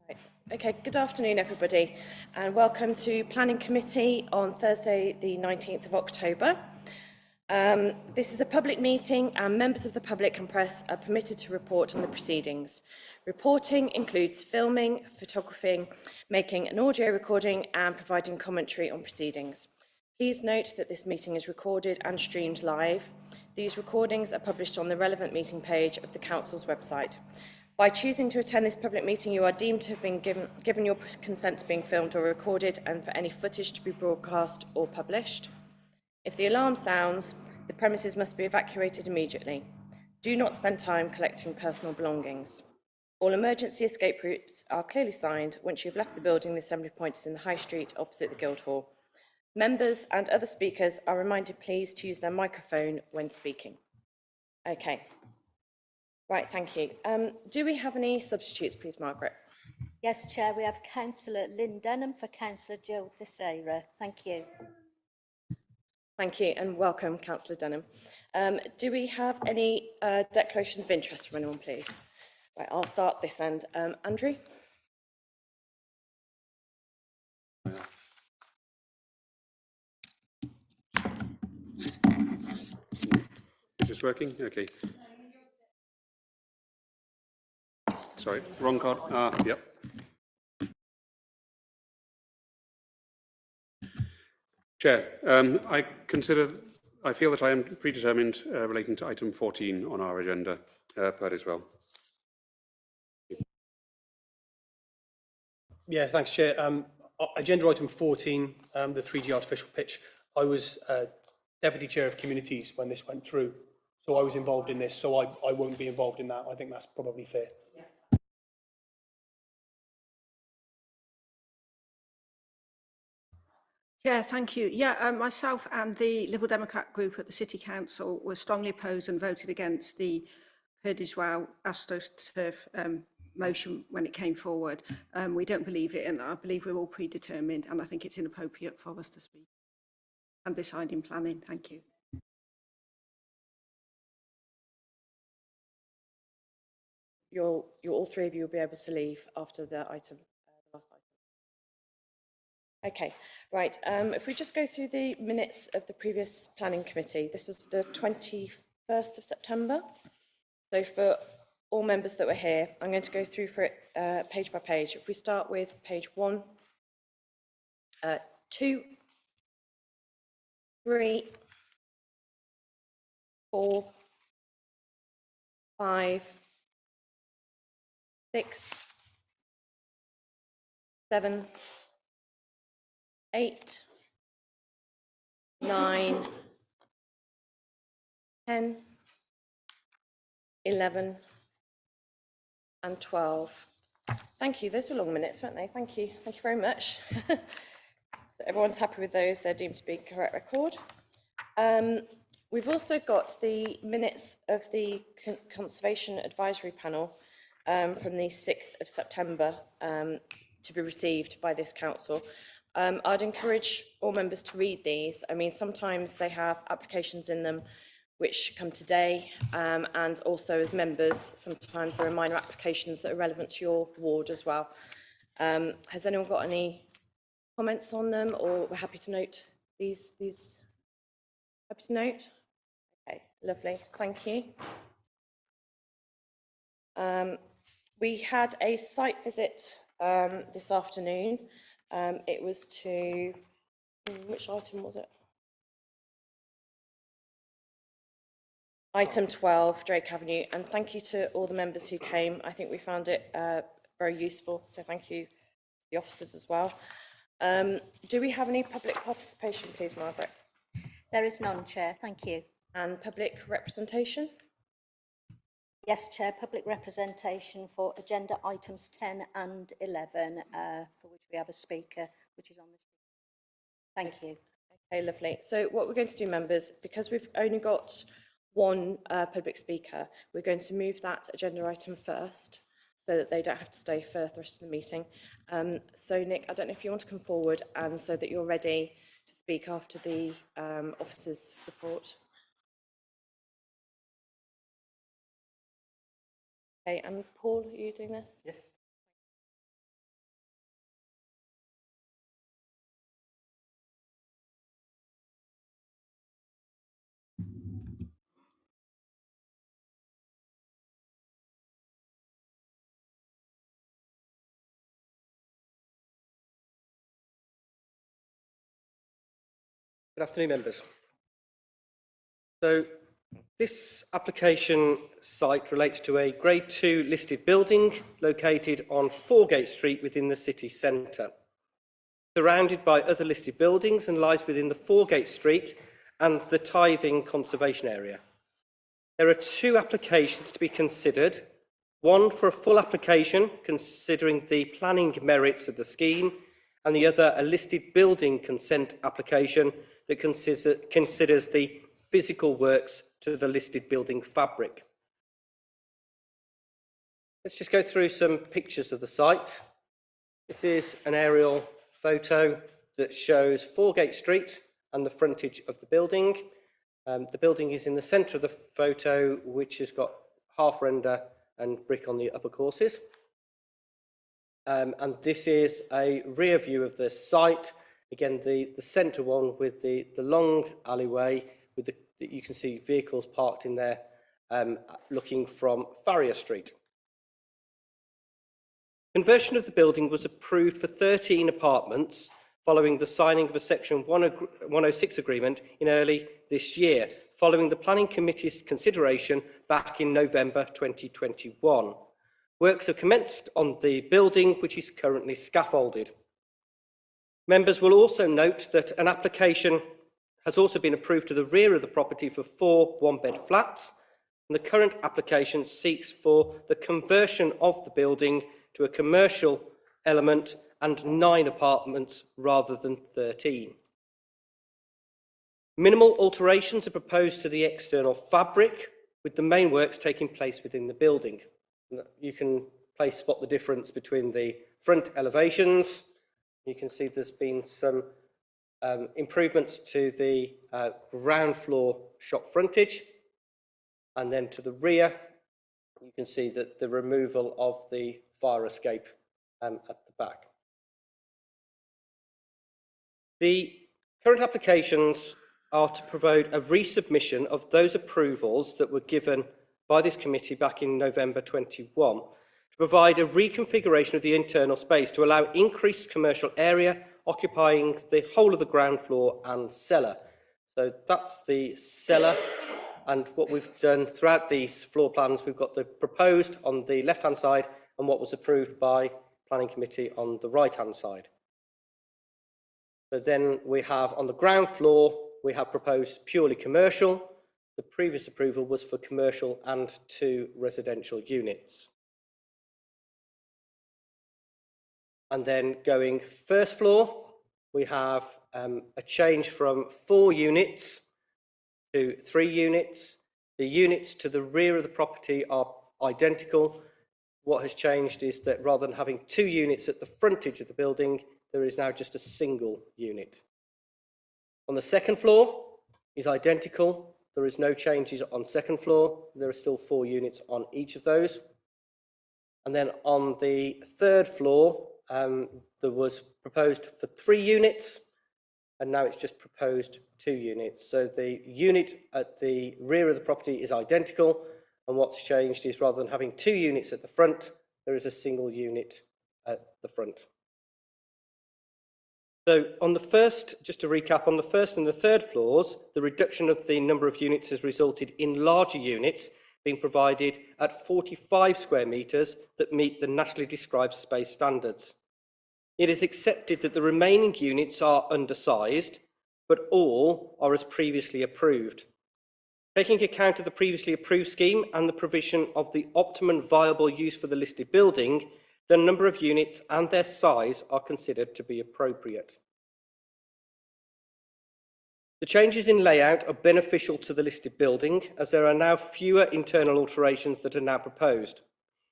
Right. Okay, good afternoon everybody and welcome to Planning Committee on Thursday the 19th of October. This is a public meeting and members of the public and press are permitted to report on the proceedings. Reporting includes filming, photographing, making an audio recording and providing commentary on proceedings. Please note that this meeting is recorded and streamed live. These recordings are published on the relevant meeting page of the Council's website. By choosing to attend this public meeting, you are deemed to have been given your consent to being filmed or recorded and for any footage to be broadcast or published. If the alarm sounds, the premises must be evacuated immediately. Do not spend time collecting personal belongings. All emergency escape routes are clearly signed. Once you've left the building, the assembly point is in the High Street opposite the Guildhall. Members and other speakers are reminded please to use their microphone when speaking. Okay. Right, thank you. Do we have any substitutes, please, Margaret? Yes, Chair, we have Councillor Lynn Denham for Councillor Jill Teixeira. Thank you. Thank you, and welcome, Councillor Denham. Do we have any declarations of interest from anyone, please? Right, I'll start this end. Andrew? Is this working? Okay. Sorry, wrong card. Yep. Chair, I feel that I am predetermined relating to item 14 on our agenda, per as well. Yeah, thanks, Chair. Agenda item 14, the 3G artificial pitch. I was Deputy Chair of Communities when this went through, so I was involved in this, so I won't be involved in that. I think that's probably fair. Yeah, thank you. Yeah, myself and the Liberal Democrat group at the City Council were strongly opposed and voted against the Purdiswell AstroTurf motion when it came forward. We don't believe it, and I believe we're all predetermined, and I think it's inappropriate for us to speak and decide in planning. Thank you. All three of you will be able to leave after the item, the last item. Okay, right. If we just go through the minutes of the previous planning committee, this was the 21st of September. So for all members that were here, I'm going to go through for it page by page. If we start with page 1, 2, 3, 4, 5, 6, 7, 8, 9, 10, 11, and 12. Thank you. Those were long minutes, weren't they? Thank you. Thank you very much. So everyone's happy with those. They're deemed to be correct record. We've also got the minutes of the Conservation Advisory Panel from the 6th of September to be received by this council. I'd encourage all members to read these. I mean, sometimes they have applications in them which come today, and also as members, sometimes there are minor applications that are relevant to your ward as well. Has anyone got any comments on them, or we're happy to note these? Happy to note? Okay, lovely, thank you. We had a site visit this afternoon. It was to, which item was it? Item 12, Drake Avenue, and thank you to all the members who came. I think we found it very useful, so thank you to the officers as well. Do we have any public participation, please, Margaret? There is none, Chair. Thank you. And public representation? Yes, Chair, public representation for agenda items 10 and 11, for which we have a speaker, which is on the screen. Thank you. Okay, lovely. So what we're going to do, members, because we've only got one public speaker, we're going to move that agenda item first so that they don't have to stay for the rest of the meeting. So Nick, I don't know if you want to come forward and so that you're ready to speak after the officer's report. Okay, and Paul, are you doing this? Yes. Good afternoon, members. So this application site relates to a Grade 2 listed building located on Foregate Street within the city centre, surrounded by other listed buildings and lies within the Foregate Street and the Tithing Conservation Area. There are two applications to be considered, one for a full application considering the planning merits of the scheme, and the other a listed building consent application that considers the physical works to the listed building fabric. Let's just go through some pictures of the site. This is an aerial photo that shows Foregate Street and the frontage of the building. The building is in the centre of the photo, which has got half render and brick on the upper courses. And this is a rear view of the site. Again, the centre one with the long alleyway with that you can see vehicles parked in there looking from Farrier Street. Conversion of the building was approved for 13 apartments following the signing of a Section 106 agreement in early this year, following the Planning Committee's consideration back in November 2021. Works have commenced on the building, which is currently scaffolded. Members will also note that an application has also been approved to the rear of the property for 4 one-bed flats, and the current application seeks for the conversion of the building to a commercial element and 9 apartments rather than 13. Minimal alterations are proposed to the external fabric, with the main works taking place within the building. You can spot the difference between the front elevations. You can see there's been some improvements to the ground floor shop frontage, and then to the rear you can see that the removal of the fire escape at the back. The current applications are to provide a resubmission of those approvals that were given by this committee back in November 21 to provide a reconfiguration of the internal space to allow increased commercial area occupying the whole of the ground floor and cellar. So that's the cellar, and what we've done throughout these floor plans, we've got the proposed on the left-hand side and what was approved by Planning Committee on the right-hand side. So then we have on the ground floor, we have proposed purely commercial. The previous approval was for commercial and 2 residential units. And then going first floor, we have a change from 4 units to 3 units. The units to the rear of the property are identical. What has changed is that rather than having 2 units at the frontage of the building, there is now just a single unit. On the second floor is identical. There is no changes on second floor. There are still 4 units on each of those. And then on the third floor, there was proposed for 3 units, and now it's just proposed 2 units. So the unit at the rear of the property is identical, and what's changed is rather than having 2 units at the front, there is a single unit at the front. So on the first, just to recap, on the first and the third floors, the reduction of the number of units has resulted in larger units being provided at 45 square metres that meet the nationally described space standards. It is accepted that the remaining units are undersized, but all are as previously approved. Taking account of the previously approved scheme and the provision of the optimum viable use for the listed building, the number of units and their size are considered to be appropriate. The changes in layout are beneficial to the listed building, as there are now fewer internal alterations that are now proposed.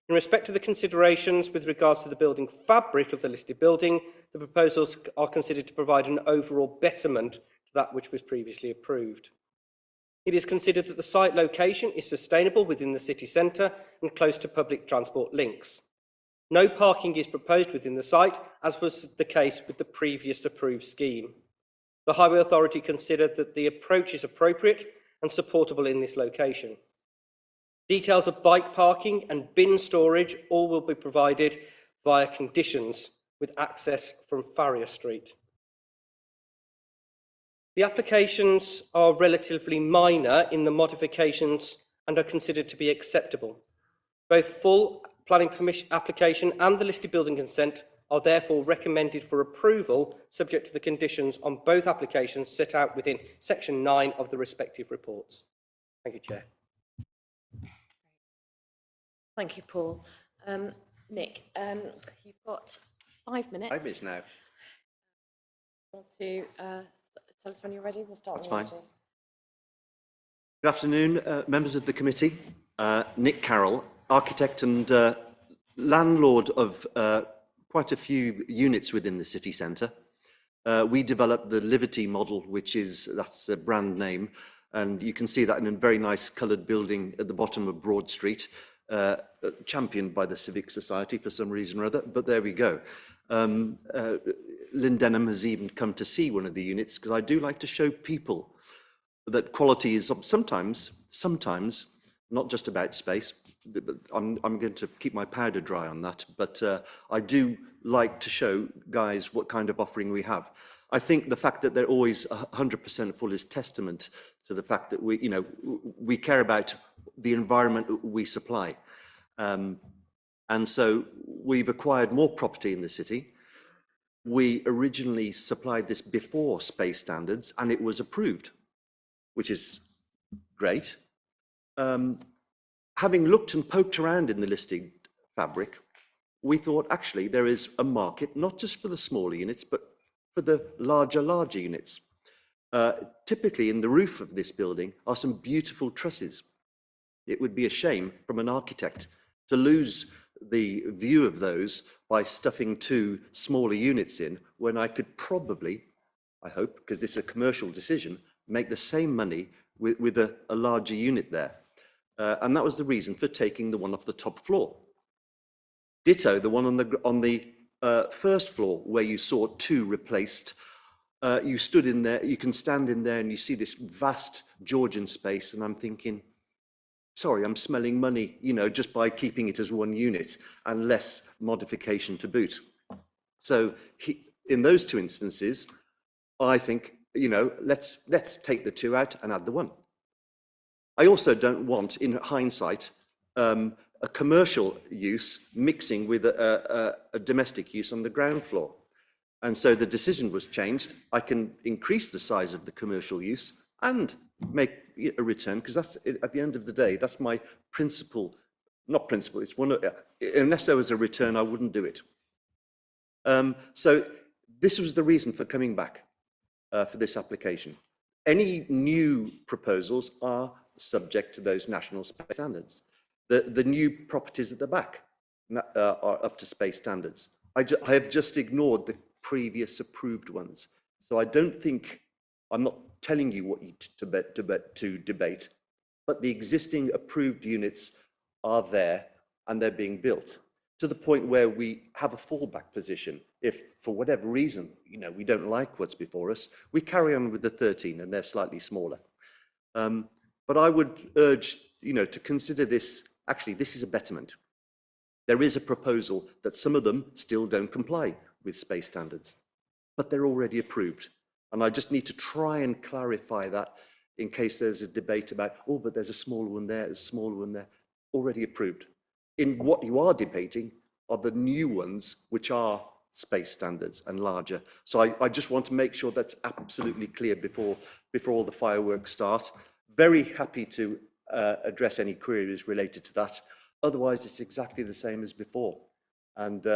In respect to the considerations with regards to the building fabric of the listed building, the proposals are considered to provide an overall betterment to that which was previously approved. It is considered that the site location is sustainable within the city centre and close to public transport links. No parking is proposed within the site, as was the case with the previous approved scheme. The Highway Authority considered that the approach is appropriate and supportable in this location. Details of bike parking and bin storage all will be provided via conditions with access from Farrier Street. The applications are relatively minor in the modifications and are considered to be acceptable. Both full planning permission application and the listed building consent are therefore recommended for approval, subject to the conditions on both applications set out within section 9 of the respective reports. Thank you, Chair. Thank you, Paul. Nick, you've got 5 minutes. 5 minutes now. Want to tell us when you're ready? We'll start That's when you're fine. ready. Good afternoon, members of the committee. Nick Carroll, architect and landlord of quite a few units within the city centre. We developed the Liberty model, that's the brand name, and you can see that in a very nice coloured building at the bottom of Broad Street, championed by the Civic Society for some reason or other, but there we go. Lynn Denham has even come to see one of the units, because I do like to show people that quality is sometimes not just about space. I'm going to keep my powder dry on that, but I do like to show guys what kind of offering we have. I think the fact that they're always 100% full is testament to the fact that we care about the environment we supply. And so we've acquired more property in the city. We originally supplied this before space standards and it was approved, which is great. Having looked and poked around in the listing fabric, we thought actually there is a market, not just for the smaller units, but for the larger units. Typically in the roof of this building are some beautiful trusses. It would be a shame from an architect to lose the view of those by stuffing 2 smaller units in, when I could probably, I hope, because this is a commercial decision, make the same money with a larger unit there. And that was the reason for taking the one off the top floor. Ditto, the one on the first floor where you saw 2 replaced. You stood in there, you can stand in there and you see this vast Georgian space, and I'm thinking, sorry, I'm smelling money, just by keeping it as 1 unit and less modification to boot. So in those 2 instances, I think, let's take the 2 out and add the 1. I also don't want, in hindsight, a commercial use mixing with a domestic use on the ground floor. And so the decision was changed. I can increase the size of the commercial use and make a return, because that's, at the end of the day, that's my principle. Not principle, it's one of, unless there was a return, I wouldn't do it. So this was the reason for coming back for this application. Any new proposals are subject to those national space standards. The new properties at the back are up to space standards. I have just ignored the previous approved ones. So I don't think, I'm not telling you what to debate, but the existing approved units are there and they're being built to the point where we have a fallback position. If for whatever reason, we don't like what's before us, we carry on with the 13 and they're slightly smaller. But I would urge, to consider this, actually, this is a betterment. There is a proposal that some of them still don't comply with space standards, but they're already approved. And I just need to try and clarify that in case there's a debate about, oh, but there's a smaller one there, there's a smaller one there, already approved. In what you are debating are the new ones, which are space standards and larger. So I just want to make sure that's absolutely clear before all the fireworks start. Very happy to address any queries related to that. Otherwise, it's exactly the same as before. And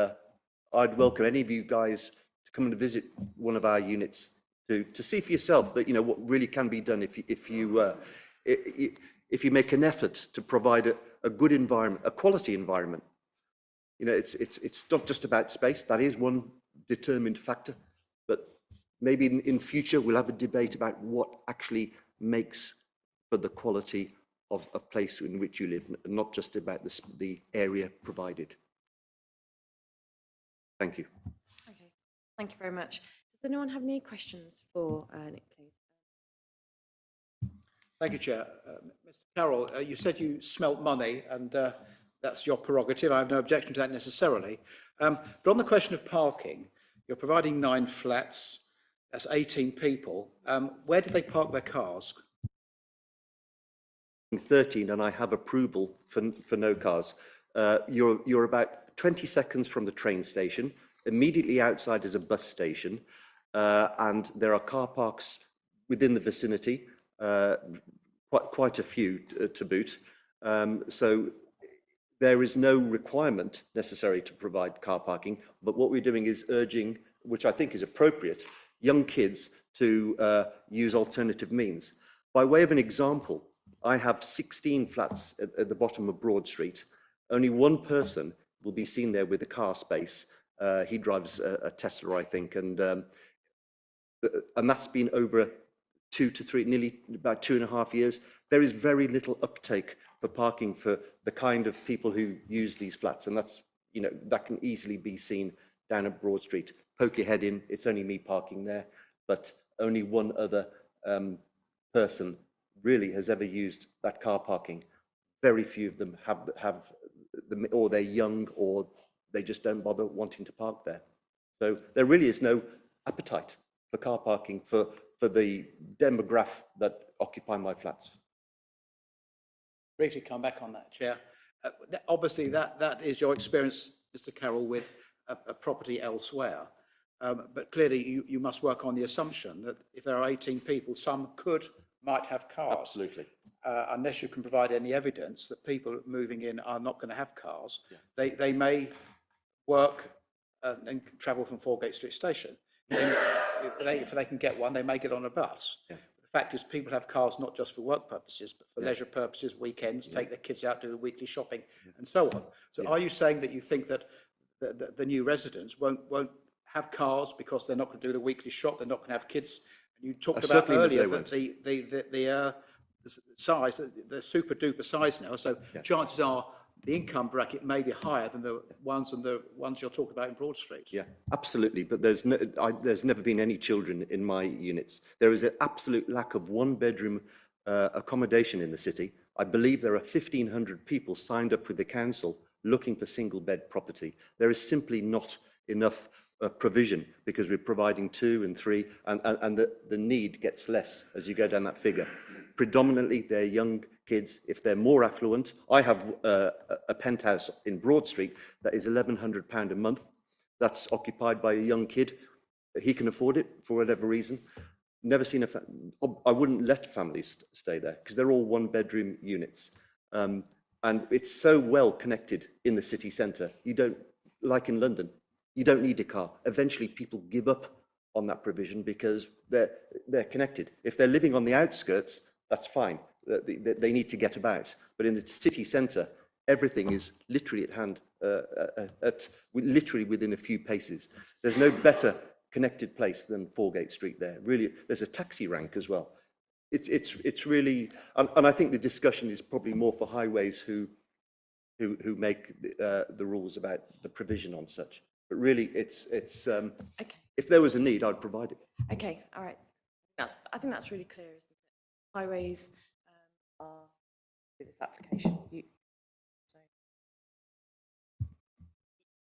I'd welcome any of you guys to come and visit one of our units to see for yourself that, what really can be done if you make an effort to provide a good environment, a quality environment. It's not just about space. That is one determined factor, but maybe in future we'll have a debate about what actually makes for the quality of place in which you live, and not just about the area provided. Thank you. Okay, thank you very much. Does anyone have any questions for Nick, please? Thank you, Chair. Mr. Carroll, you said you smelt money, and that's your prerogative. I have no objection to that necessarily. But on the question of parking, you're providing 9 flats. that's 18 people. Where do they park their cars? 13, and I have approval for no cars. You're about 20 seconds from the train station. Immediately outside is a bus station, and there are car parks within the vicinity, quite a few to boot. So there is no requirement necessary to provide car parking, but what we're doing is urging, which I think is appropriate, young kids to use alternative means. By way of an example, I have 16 flats at the bottom of Broad Street. Only one person will be seen there with a car space. He drives a Tesla, I think, and that's been over 2 to 3, nearly about 2.5 years. There is very little uptake for parking for the kind of people who use these flats, and that's, you know, that can easily be seen down at Broad Street. Poke your head in, it's only me parking there, but only one other person really has ever used that car parking. Very few of them have them, or they're young, or they just don't bother wanting to park there. So there really is no appetite for car parking for the demographic that occupy my flats. Briefly come back on that, Chair. Obviously, that is your experience, Mr. Carroll, with a property elsewhere. But clearly, you must work on the assumption that if there are 18 people, some might have cars. Absolutely. Unless you can provide any evidence that people moving in are not going to have cars, Yeah. they may work and travel from Foregate Street Station. If they can get one, they may get on a bus. Yeah. The fact is, people have cars not just for work purposes, but for leisure purposes, weekends, take their kids out, do the weekly shopping, and so on. So are you saying that you think that the new residents won't have cars because they're not going to do the weekly shop, they're not going to have kids? And you talked about earlier that the size, the super duper size now, so chances are the income bracket may be higher than the ones you're talking about in Broad Street. Yeah, absolutely. But there's never been any children in my units. There is an absolute lack of one-bedroom accommodation in the city. I believe there are 1,500 people signed up with the council looking for single-bed property. There is simply not enough provision because we're providing 2 and 3, and the need gets less as you go down that figure. Predominantly, they're young kids. If they're more affluent, I have a penthouse in Broad Street that is £1,100 a month. That's occupied by a young kid. He can afford it for whatever reason. Never seen I wouldn't let families stay there because they're all one-bedroom units. And it's so well connected in the city centre. You don't, like in London, you don't need a car. Eventually, people give up on that provision because they're connected. If they're living on the outskirts, that's fine. They need to get about. But in the city centre, everything is literally at hand, literally within a few paces. There's no better connected place than Foregate Street there. Really, there's a taxi rank as well. It's really, and I think the discussion is probably more for highways who make the rules about the provision on such. But really, it's Okay. if there was a need, I'd provide it. Okay, all right. I think that's really clear, isn't it? Highways are through this application.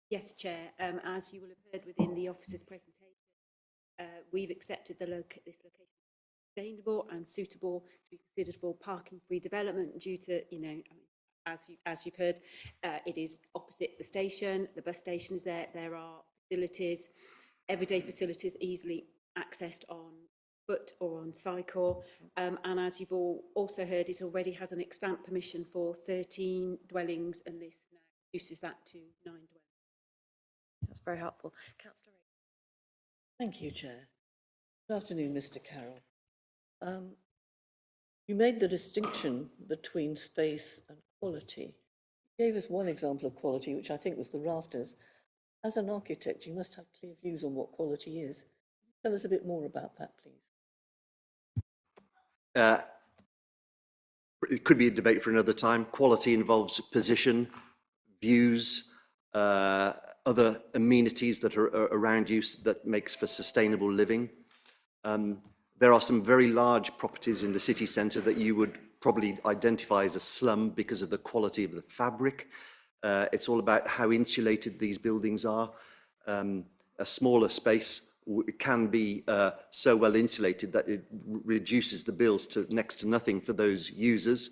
Yes, Chair. As you will have heard within the officer's presentation, we've accepted this location sustainable and suitable to be considered for parking-free development due to, as you've heard, it is opposite the station. The bus station is there. There are facilities, everyday facilities easily accessed on foot or on cycle. And as you've all also heard, it already has an extant permission for 13 dwellings, and this now reduces that to 9 dwellings. That's very helpful. Councillor Ray. Thank you, Chair. Good afternoon, Mr. Carroll. You made the distinction between space and quality. You gave us one example of quality, which I think was the rafters. As an architect, you must have clear views on what quality is. Tell us a bit more about that, please. It could be a debate for another time. Quality involves position, views, other amenities that are around you that makes for sustainable living. There are some very large properties in the city centre that you would probably identify as a slum because of the quality of the fabric. It's all about how insulated these buildings are. A smaller space can be so well insulated that it reduces the bills to next to nothing for those users.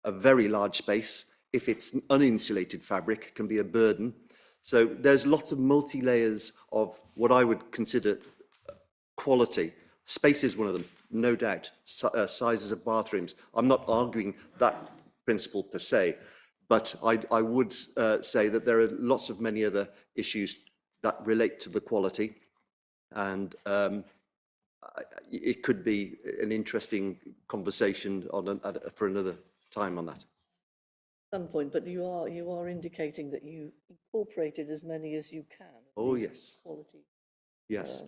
A very large space, if it's uninsulated fabric, can be a burden. So there's lots of multi-layers of what I would consider quality. Space is one of them, no doubt. Sizes of bathrooms. I'm not arguing that principle per se, but I would say that there are lots of many other issues that relate to the quality, and it could be an interesting conversation on for another time on that. Some point, but you are indicating that you incorporated as many as you can. Oh, these yes. Quality. Yes.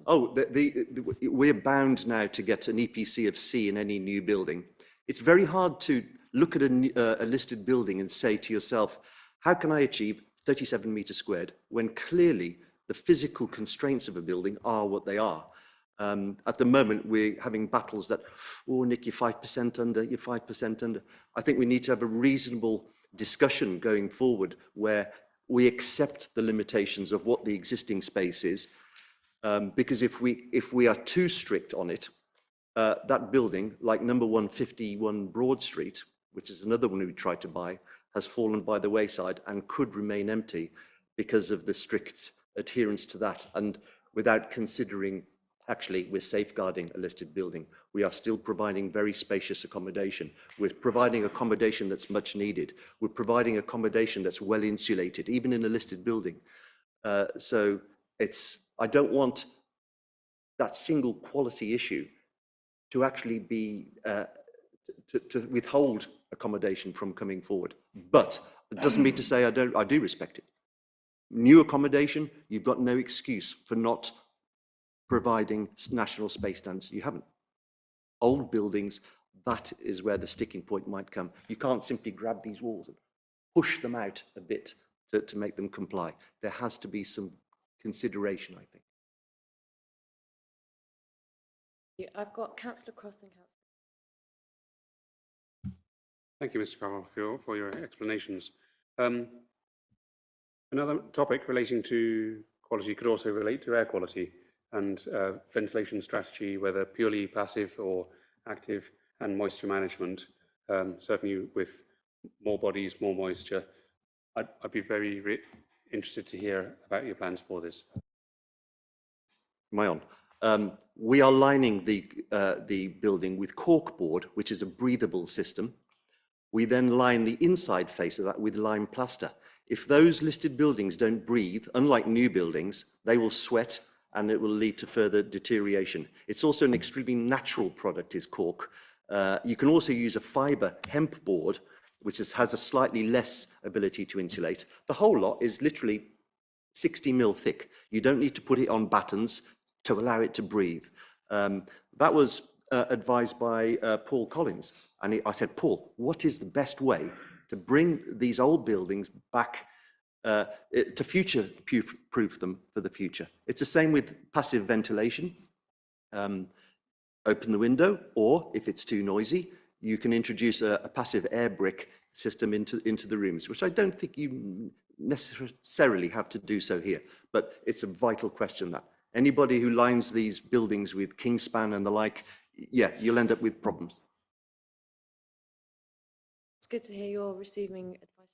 We're bound now to get an EPC of C in any new building. It's very hard to look at a listed building and say to yourself, how can I achieve 37 meters squared when clearly the physical constraints of a building are what they are. At the moment, we're having battles that, oh, Nick, you're 5% under, you're 5% under. I think we need to have a reasonable discussion going forward where we accept the limitations of what the existing space is. Because if we are too strict on it, that building, like number 151 Broad Street, which is another one we tried to buy, has fallen by the wayside and could remain empty because of the strict adherence to that. And without considering, actually, we're safeguarding a listed building. We are still providing very spacious accommodation. We're providing accommodation that's much needed. We're providing accommodation that's well insulated, even in a listed building. So I don't want that single quality issue to actually be, to withhold accommodation from coming forward. But it doesn't mean to say I do respect it. New accommodation, you've got no excuse for not providing national space standards. You haven't. Old buildings, that is where the sticking point might come. You can't simply grab these walls and push them out a bit to make them comply. There has to be some consideration, I think. I've got Councillor Cross and Councillor. Thank you, Mr. Carroll, for your explanations. Another topic relating to quality could also relate to air quality and ventilation strategy, whether purely passive or active, and moisture management. Certainly with more bodies, more moisture. I'd be very interested to hear about your plans for this. Am I on? We are lining the building with corkboard, which is a breathable system. We then line the inside face of that with lime plaster. If those listed buildings don't breathe, unlike new buildings, they will sweat and it will lead to further deterioration. It's also an extremely natural product, is cork. You can also use a fibre hemp board, which has a slightly less ability to insulate. The whole lot is literally 60 mil thick. You don't need to put it on battens to allow it to breathe. That was advised by Paul Collins. And I said, Paul, what is the best way to bring these old buildings back to future-proof them for the future? It's the same with passive ventilation. Open the window, or if it's too noisy, you can introduce a passive air brick system into the rooms, which I don't think you necessarily have to do so here. But it's a vital question that anybody who lines these buildings with Kingspan and the like, yeah, you'll end up with problems. It's good to hear you're receiving advice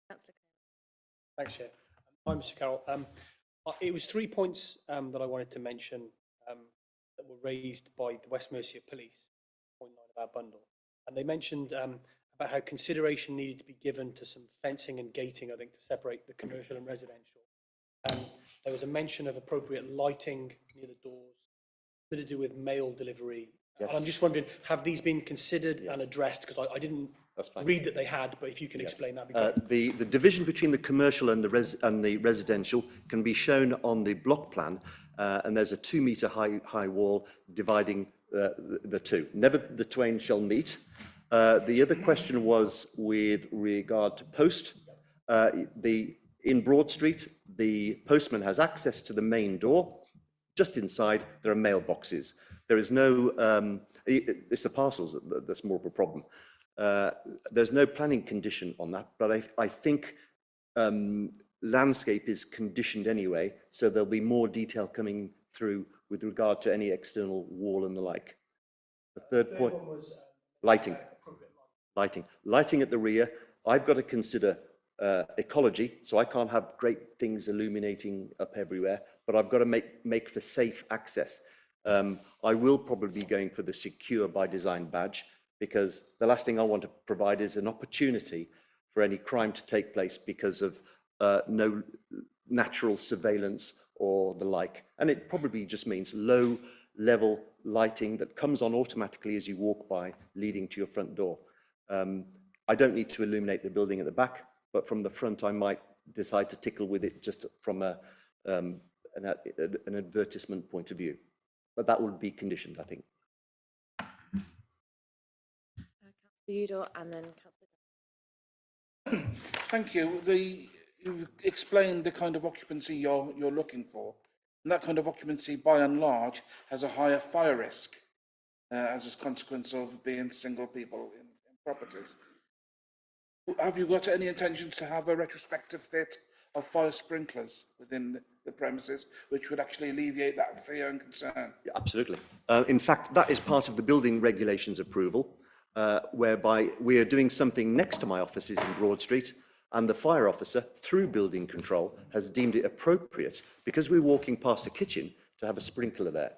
from Councillor. Thanks, Chair. Hi, Mr. Carroll. It was 3 points that I wanted to mention that were raised by the West Mercia Police, point 9 of our bundle. And they mentioned about how consideration needed to be given to some fencing and gating, I think, to separate the commercial and residential. There was a mention of appropriate lighting near the doors, to do with mail delivery. Yes. And I'm just wondering, have these been considered and addressed? Because I didn't read that they had, but if you can explain that. The division between the commercial and the residential can be shown on the block plan, and there's a 2 metre high wall dividing the two. Never the twain shall meet. The other question was with regard to post. In Broad Street, the postman has access to the main door. Just inside, there are mailboxes. There is no, it's the parcels that's more of a problem. There's no planning condition on that, but I think landscape is conditioned anyway, so there'll be more detail coming through with regard to any external wall and the like. The third point, lighting. Lighting at the rear. I've got to consider ecology, so I can't have great things illuminating up everywhere, but I've got to make for safe access. I will probably be going for the secure by design badge, because the last thing I want to provide is an opportunity for any crime to take place because of no natural surveillance or the like. And it probably just means low level lighting that comes on automatically as you walk by, leading to your front door. I don't need to illuminate the building at the back, but from the front I might decide to tickle with it just from an advertisement point of view. But that would be conditioned, I think. Councillor Udall and then Councillor. Thank you. You've explained the kind of occupancy you're looking for. And that kind of occupancy, by and large, has a higher fire risk as a consequence of being single people in properties. Have you got any intentions to have a retrospective fit of fire sprinklers within the premises, which would actually alleviate that fear and concern? Yeah, absolutely. In fact, that is part of the building regulations approval, whereby we are doing something next to my offices in Broad Street, and the fire officer, through building control, has deemed it appropriate, because we're walking past a kitchen, to have a sprinkler there.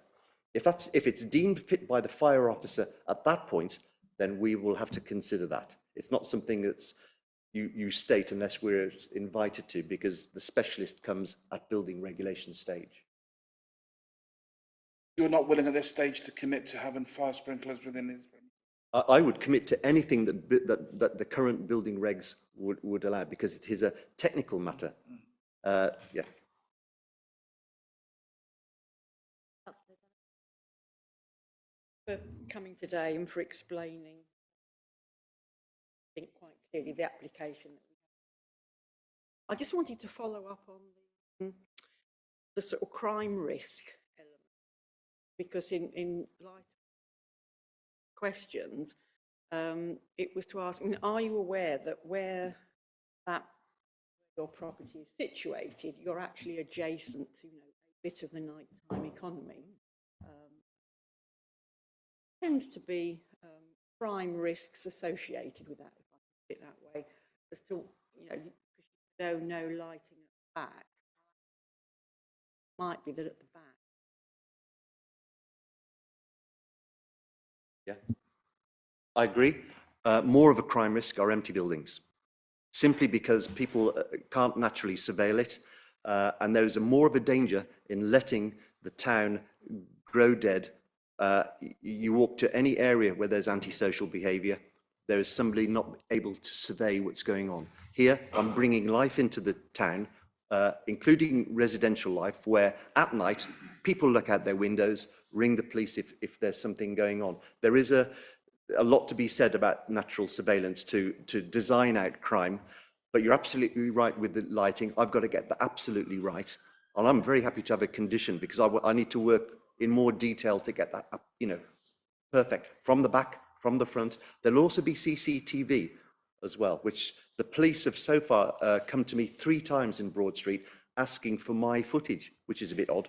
If it's deemed fit by the fire officer at that point, then we will have to consider that. It's not something that's you state unless we're invited to, because the specialist comes at building regulation stage. You're not willing at this stage to commit to having fire sprinklers within these premises? I would commit to anything that the current building regs would allow, because it is a technical matter. Yeah. For coming today and for explaining, I think quite clearly, the application. I just wanted to follow up on the sort of crime risk element, because in light of questions, it was to ask, I mean, are you aware that where your property is situated, you're actually adjacent to a bit of the nighttime economy? Tends to be crime risks associated with that, if I put it that way, as to, because no lighting at the back, might be that at the back. Yeah, I agree. More of a crime risk are empty buildings, simply because people can't naturally surveil it, and there is more of a danger in letting the town grow dead. You walk to any area where there's antisocial behaviour, there is somebody not able to survey what's going on. Here, I'm bringing life into the town, including residential life, where at night people look out their windows, ring the police if there's something going on. There is a lot to be said about natural surveillance to design out crime, but you're absolutely right with the lighting. I've got to get that absolutely right, and I'm very happy to have a condition, because I need to work in more detail to get that, perfect, from the back, from the front. There'll also be CCTV as well, which the police have so far come to me 3 times in Broad Street asking for my footage, which is a bit odd,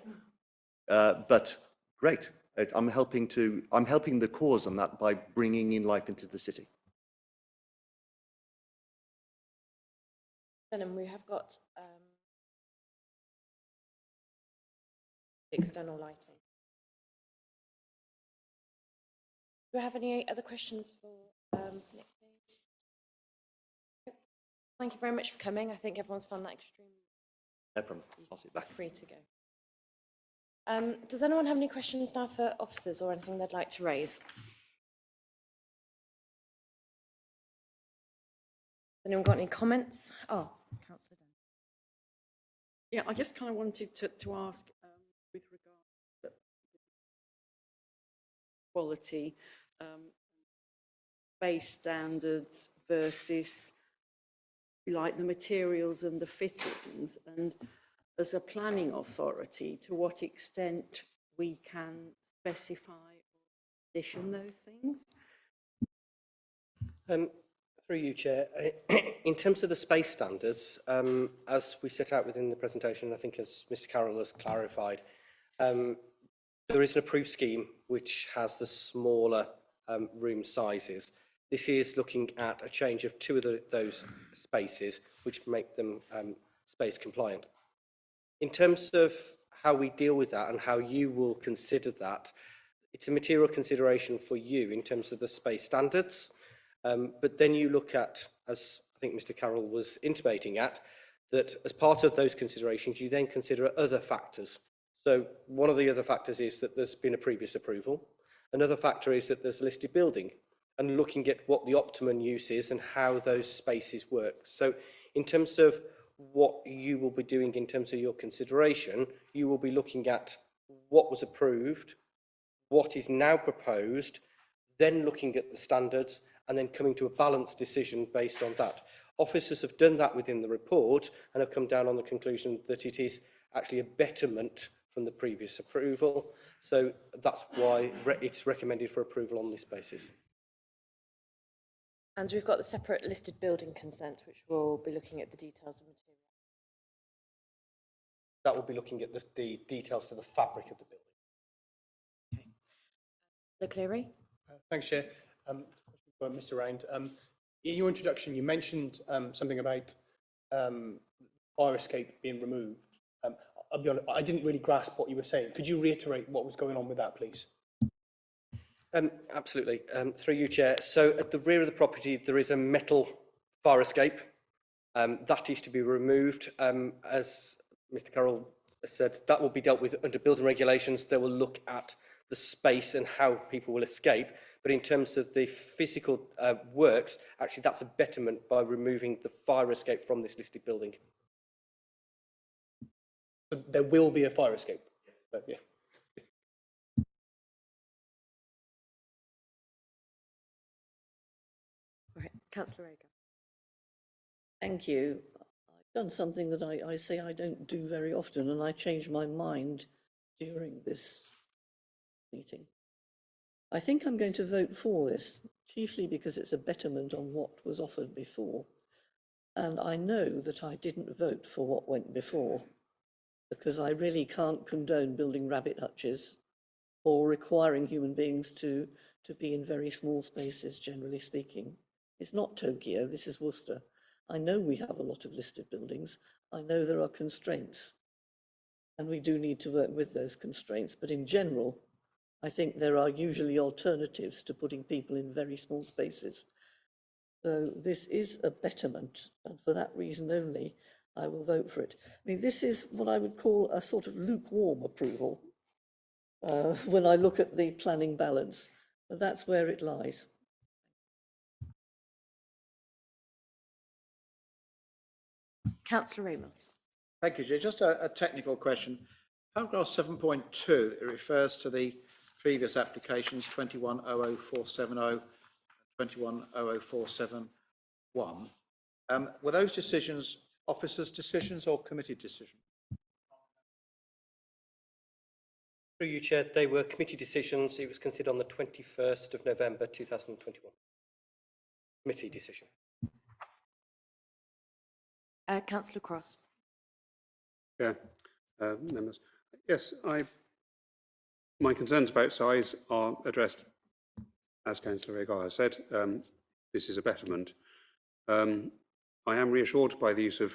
but great. I'm helping the cause on that by bringing in life into the city. And we have got external lighting. Do we have any other questions for Nick, please? Thank you very much for coming. I think everyone's found that extremely. No problem. I'll sit back. Free to go. Does anyone have any questions now for officers or anything they'd like to raise? Anyone got any comments? Oh, Councillor Dunn. Yeah, I just kind of wanted to ask with regard to quality, base standards versus, like, the materials and the fittings, and as a planning authority, to what extent we can specify or condition those things? Through you, Chair. In terms of the space standards, as we set out within the presentation, I think as Mr Carroll has clarified, there is an approved scheme which has the smaller room sizes. This is looking at a change of two of those spaces, which make them space compliant. In terms of how we deal with that and how you will consider that, it's a material consideration for you in terms of the space standards. But then you look at, as I think Mr Carroll was intimating at, that as part of those considerations, you then consider other factors. So one of the other factors is that there's been a previous approval. Another factor is that there's a listed building, and looking at what the optimum use is and how those spaces work. So in terms of what you will be doing in terms of your consideration, you will be looking at what was approved, what is now proposed, then looking at the standards, and then coming to a balanced decision based on that. Officers have done that within the report and have come down on the conclusion that it is actually a betterment from the previous approval. So that's why it's recommended for approval on this basis. And we've got the separate listed building consent, which will be looking at the details of material. That will be looking at the details to the fabric of the building. So Cleary? Thanks, Chair. For Mr. Round. In your introduction, you mentioned something about fire escape being removed. I'll be honest, I didn't really grasp what you were saying. Could you reiterate what was going on with that, please? Absolutely. Through you, Chair. So at the rear of the property, there is a metal fire escape. That is to be removed. As Mr. Carroll said, that will be dealt with under building regulations. They will look at the space and how people will escape. But in terms of the physical works, actually that's a betterment by removing the fire escape from this listed building. But there will be a fire escape. But, yeah. All right, Councillor Rager. Thank you. I've done something that I say I don't do very often, and I changed my mind during this meeting. I think I'm going to vote for this, chiefly because it's a betterment on what was offered before. And I know that I didn't vote for what went before, because I really can't condone building rabbit hutches or requiring human beings to be in very small spaces, generally speaking. It's not Tokyo, this is Worcester. I know we have a lot of listed buildings. I know there are constraints, and we do need to work with those constraints. But in general, I think there are usually alternatives to putting people in very small spaces. So this is a betterment, and for that reason only, I will vote for it. I mean, this is what I would call a sort of lukewarm approval when I look at the planning balance, but that's where it lies. Councillor Ramos. Thank you, Chair. Just a technical question. Paragraph 7.2, it refers to the previous applications 2100-470, 2100-471. Were those decisions officers' decisions or committee decisions? Through you, Chair, they were committee decisions. It was considered on the 21st of November 2021. Committee decision. Councillor Cross. Yeah, members. Yes, my concerns about size are addressed, as Councillor Ragar has said. This is a betterment. I am reassured by the use of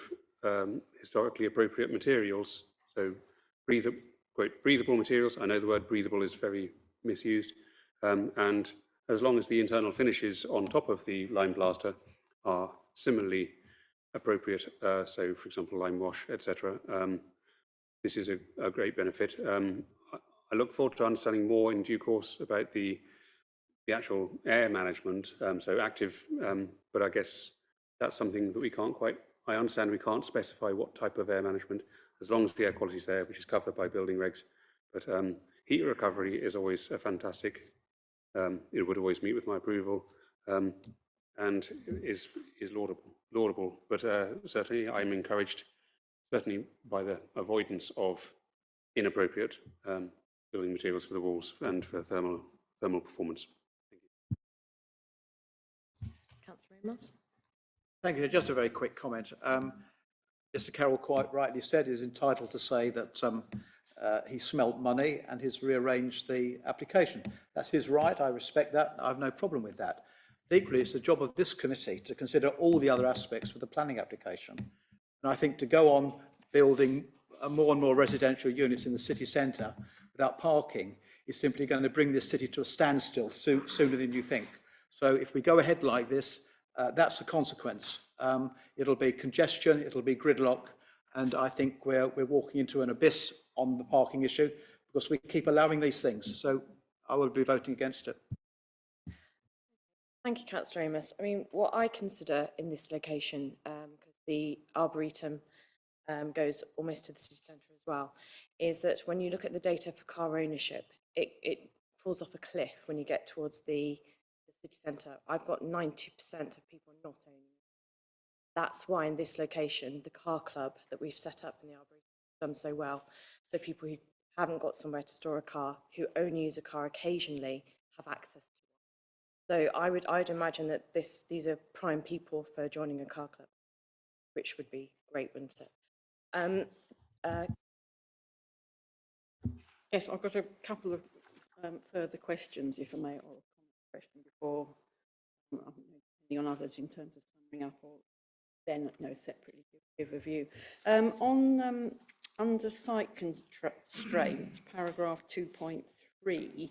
historically appropriate materials, so breathable materials. I know the word breathable is very misused, and as long as the internal finishes on top of the lime plaster are similarly appropriate, so for example lime wash, etc., this is a great benefit. I look forward to understanding more in due course about the actual air management, so active, but I guess that's something that we can't quite, I understand we can't specify what type of air management, as long as the air quality is there, which is covered by building regs. But heat recovery is always a fantastic, it would always meet with my approval, and is laudable. But certainly I'm encouraged, certainly by the avoidance of inappropriate building materials for the walls and for thermal performance. Thank you. Councillor Amos. Thank you. Just a very quick comment. Mr. Carroll quite rightly said he's entitled to say that he smelt money and he's rearranged the application. That's his right. I respect that. I have no problem with that. Equally, it's the job of this committee to consider all the other aspects of the planning application. And I think to go on building more and more residential units in the city centre without parking is simply going to bring this city to a standstill sooner than you think. So if we go ahead like this, that's the consequence. It'll be congestion, it'll be gridlock, and I think we're walking into an abyss on the parking issue because we keep allowing these things. So I will be voting against it. Thank you, Councillor Amos. I mean, what I consider in this location, because the Arboretum goes almost to the city centre as well, is that when you look at the data for car ownership, it falls off a cliff when you get towards the city centre. I've got 90% of people not owning it. That's why in this location, the car club that we've set up in the Arboretum has done so well. So people who haven't got somewhere to store a car, who only use a car occasionally, have access to one. So I'd imagine that these are prime people for joining a car club, which would be great, wouldn't it? Yes, I've got a couple of further questions, if I may, or a question before, depending on others in terms of summing up, or then separately give a view. Under site constraints, paragraph 2.3,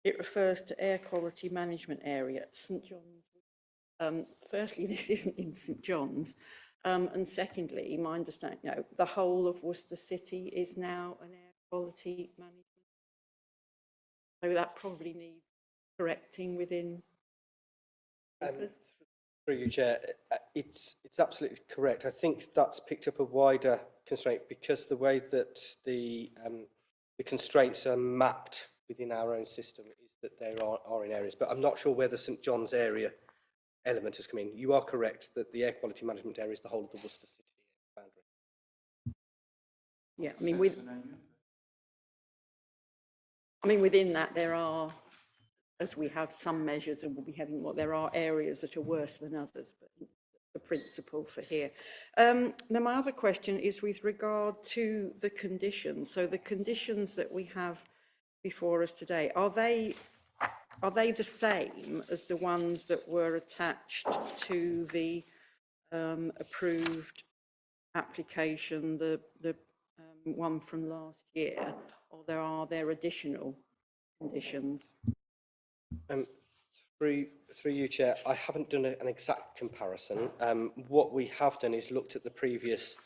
it refers to air quality management area at St John's. Firstly, this isn't in St John's. And secondly, my understanding, the whole of Worcester City is now an air quality management. So that probably needs correcting within. Through you, Chair, it's absolutely correct. I think that's picked up a wider constraint because the way that the constraints are mapped within our own system is that there are in areas, but I'm not sure where the St John's area element has come in. You are correct that the air quality management area is the whole of the Worcester City boundary. Yeah, within that there are, as we have some measures and we'll be having more, there are areas that are worse than others, but the principle for here. Then my other question is with regard to the conditions. So the conditions that we have before us today, are they the same as the ones that were attached to the approved application, the one from last year, or are there additional conditions? Through you, Chair, I haven't done an exact comparison. What we have done is looked at the previous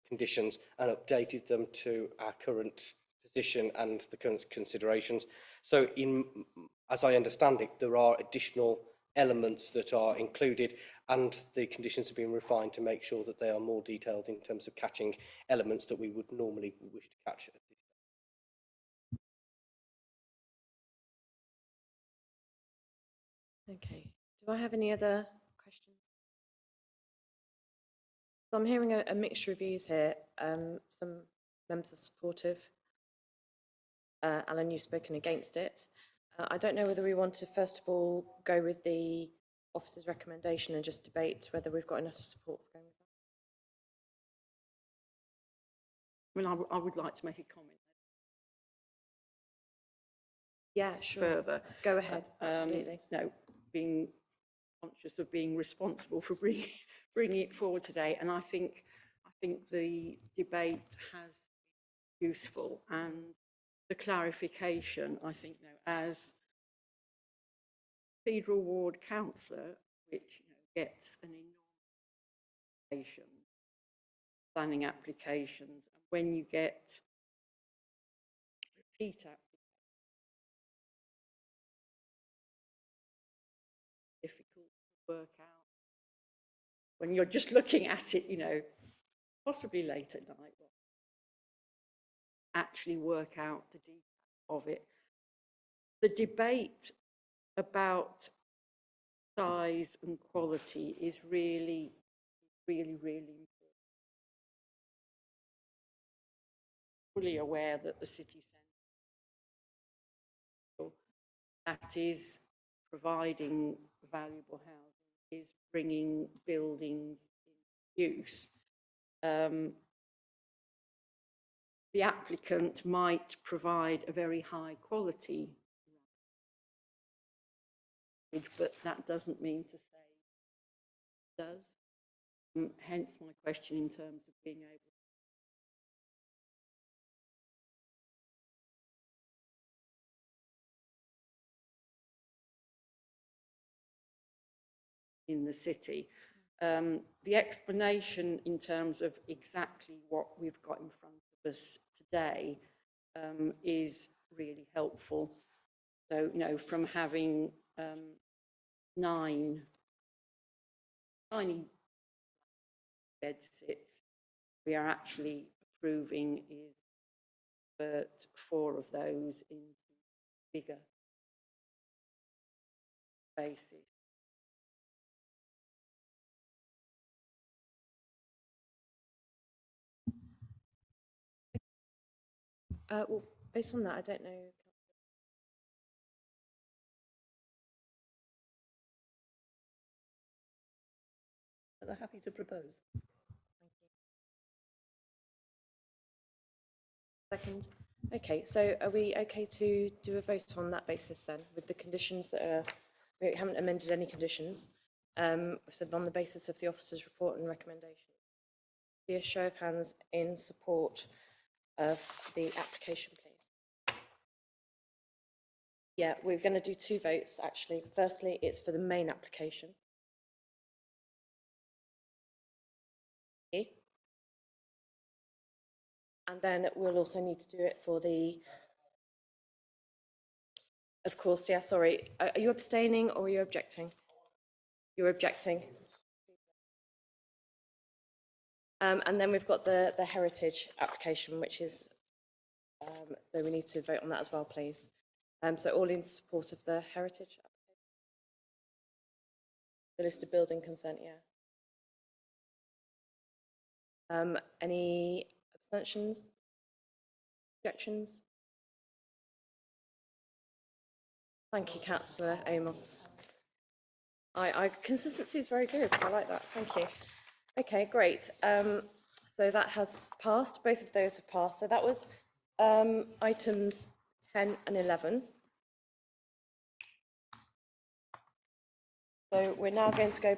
conditions and updated them to our current position and the current considerations. So as I understand it, there are additional elements that are included and the conditions have been refined to make sure that they are more detailed in terms of catching elements that we would normally wish to catch at this stage. Okay. Do I have any other questions? So I'm hearing a mixture of views here. Some members are supportive. Alan, you've spoken against it. I don't know whether we want to first of all go with the officer's recommendation and just debate whether we've got enough support for going with that. I mean, I would like to make a comment. Yeah, sure. Further. Go ahead, absolutely. Being conscious of being responsible for bringing it forward today, and I think the debate has been useful, and the clarification, I think, as Cathedral Ward councillor, which gets an enormous planning applications, and when you get repeat applications, difficult to work out when you're just looking at it, possibly late at night, actually work out the detail of it. The debate about size and quality is really, really, really important. Fully aware that the city centre that is providing valuable housing is bringing buildings in use, the applicant might provide a very high quality, but that doesn't mean to say it does. Hence my question in terms of being able in the city. The explanation in terms of exactly what we've got in front of us today is really helpful. So, you know, from having 9 tiny bed sits, we are actually approving is convert 4 of those into bigger spaces. Well, based on that, I don't know. But they're happy to propose. Second. Okay, so are we okay to do a vote on that basis then, with the conditions that are, we haven't amended any conditions, so on the basis of the officer's report and recommendation? Be a show of hands in support of the application, please. Yeah, we're going to do 2 votes, actually. Firstly, it's for the main application. And then we'll also need to do it for the, of course, yeah, sorry. Are you abstaining or are you objecting? You're objecting. And then we've got the heritage application, which is, so we need to vote on that as well, please. So all in support of the heritage application? The listed building consent, yeah. Any abstentions? Objections? Thank you, Councillor Amos. Consistency is very good. I like that. Thank you. Okay, great. So that has passed. Both of those have passed. So that was items 10 and 11. So we're now going to go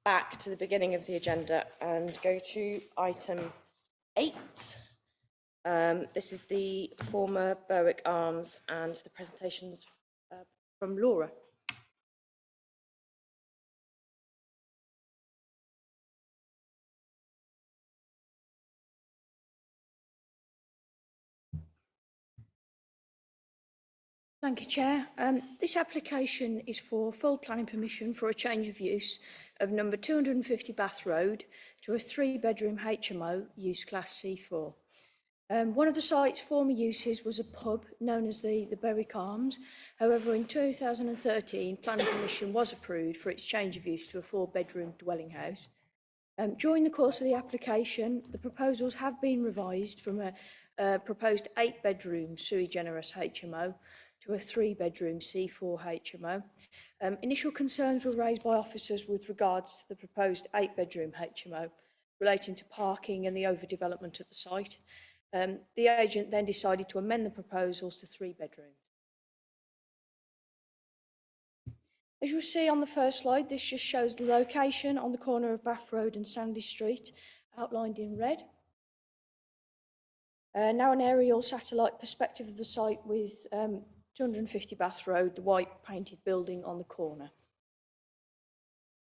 back to the beginning of the agenda and go to item 8. This is the former Berwick Arms and the presentations from Laura. Thank you, Chair. This application is for full planning permission for a change of use of number 250 Bath Road to a 3-bedroom HMO, use class C4. One of the site's former uses was a pub known as the Berwick Arms. However, in 2013, planning permission was approved for its change of use to a 4-bedroom dwelling house. During the course of the application, the proposals have been revised from a proposed 8-bedroom sui generis HMO to a 3-bedroom C4 HMO. Initial concerns were raised by officers with regards to the proposed 8-bedroom HMO relating to parking and the overdevelopment at the site. The agent then decided to amend the proposals to 3 bedrooms. As you'll see on the first slide, this just shows the location on the corner of Bath Road and Sandy Street, outlined in red. Now an aerial satellite perspective of the site with 250 Bath Road, the white painted building on the corner.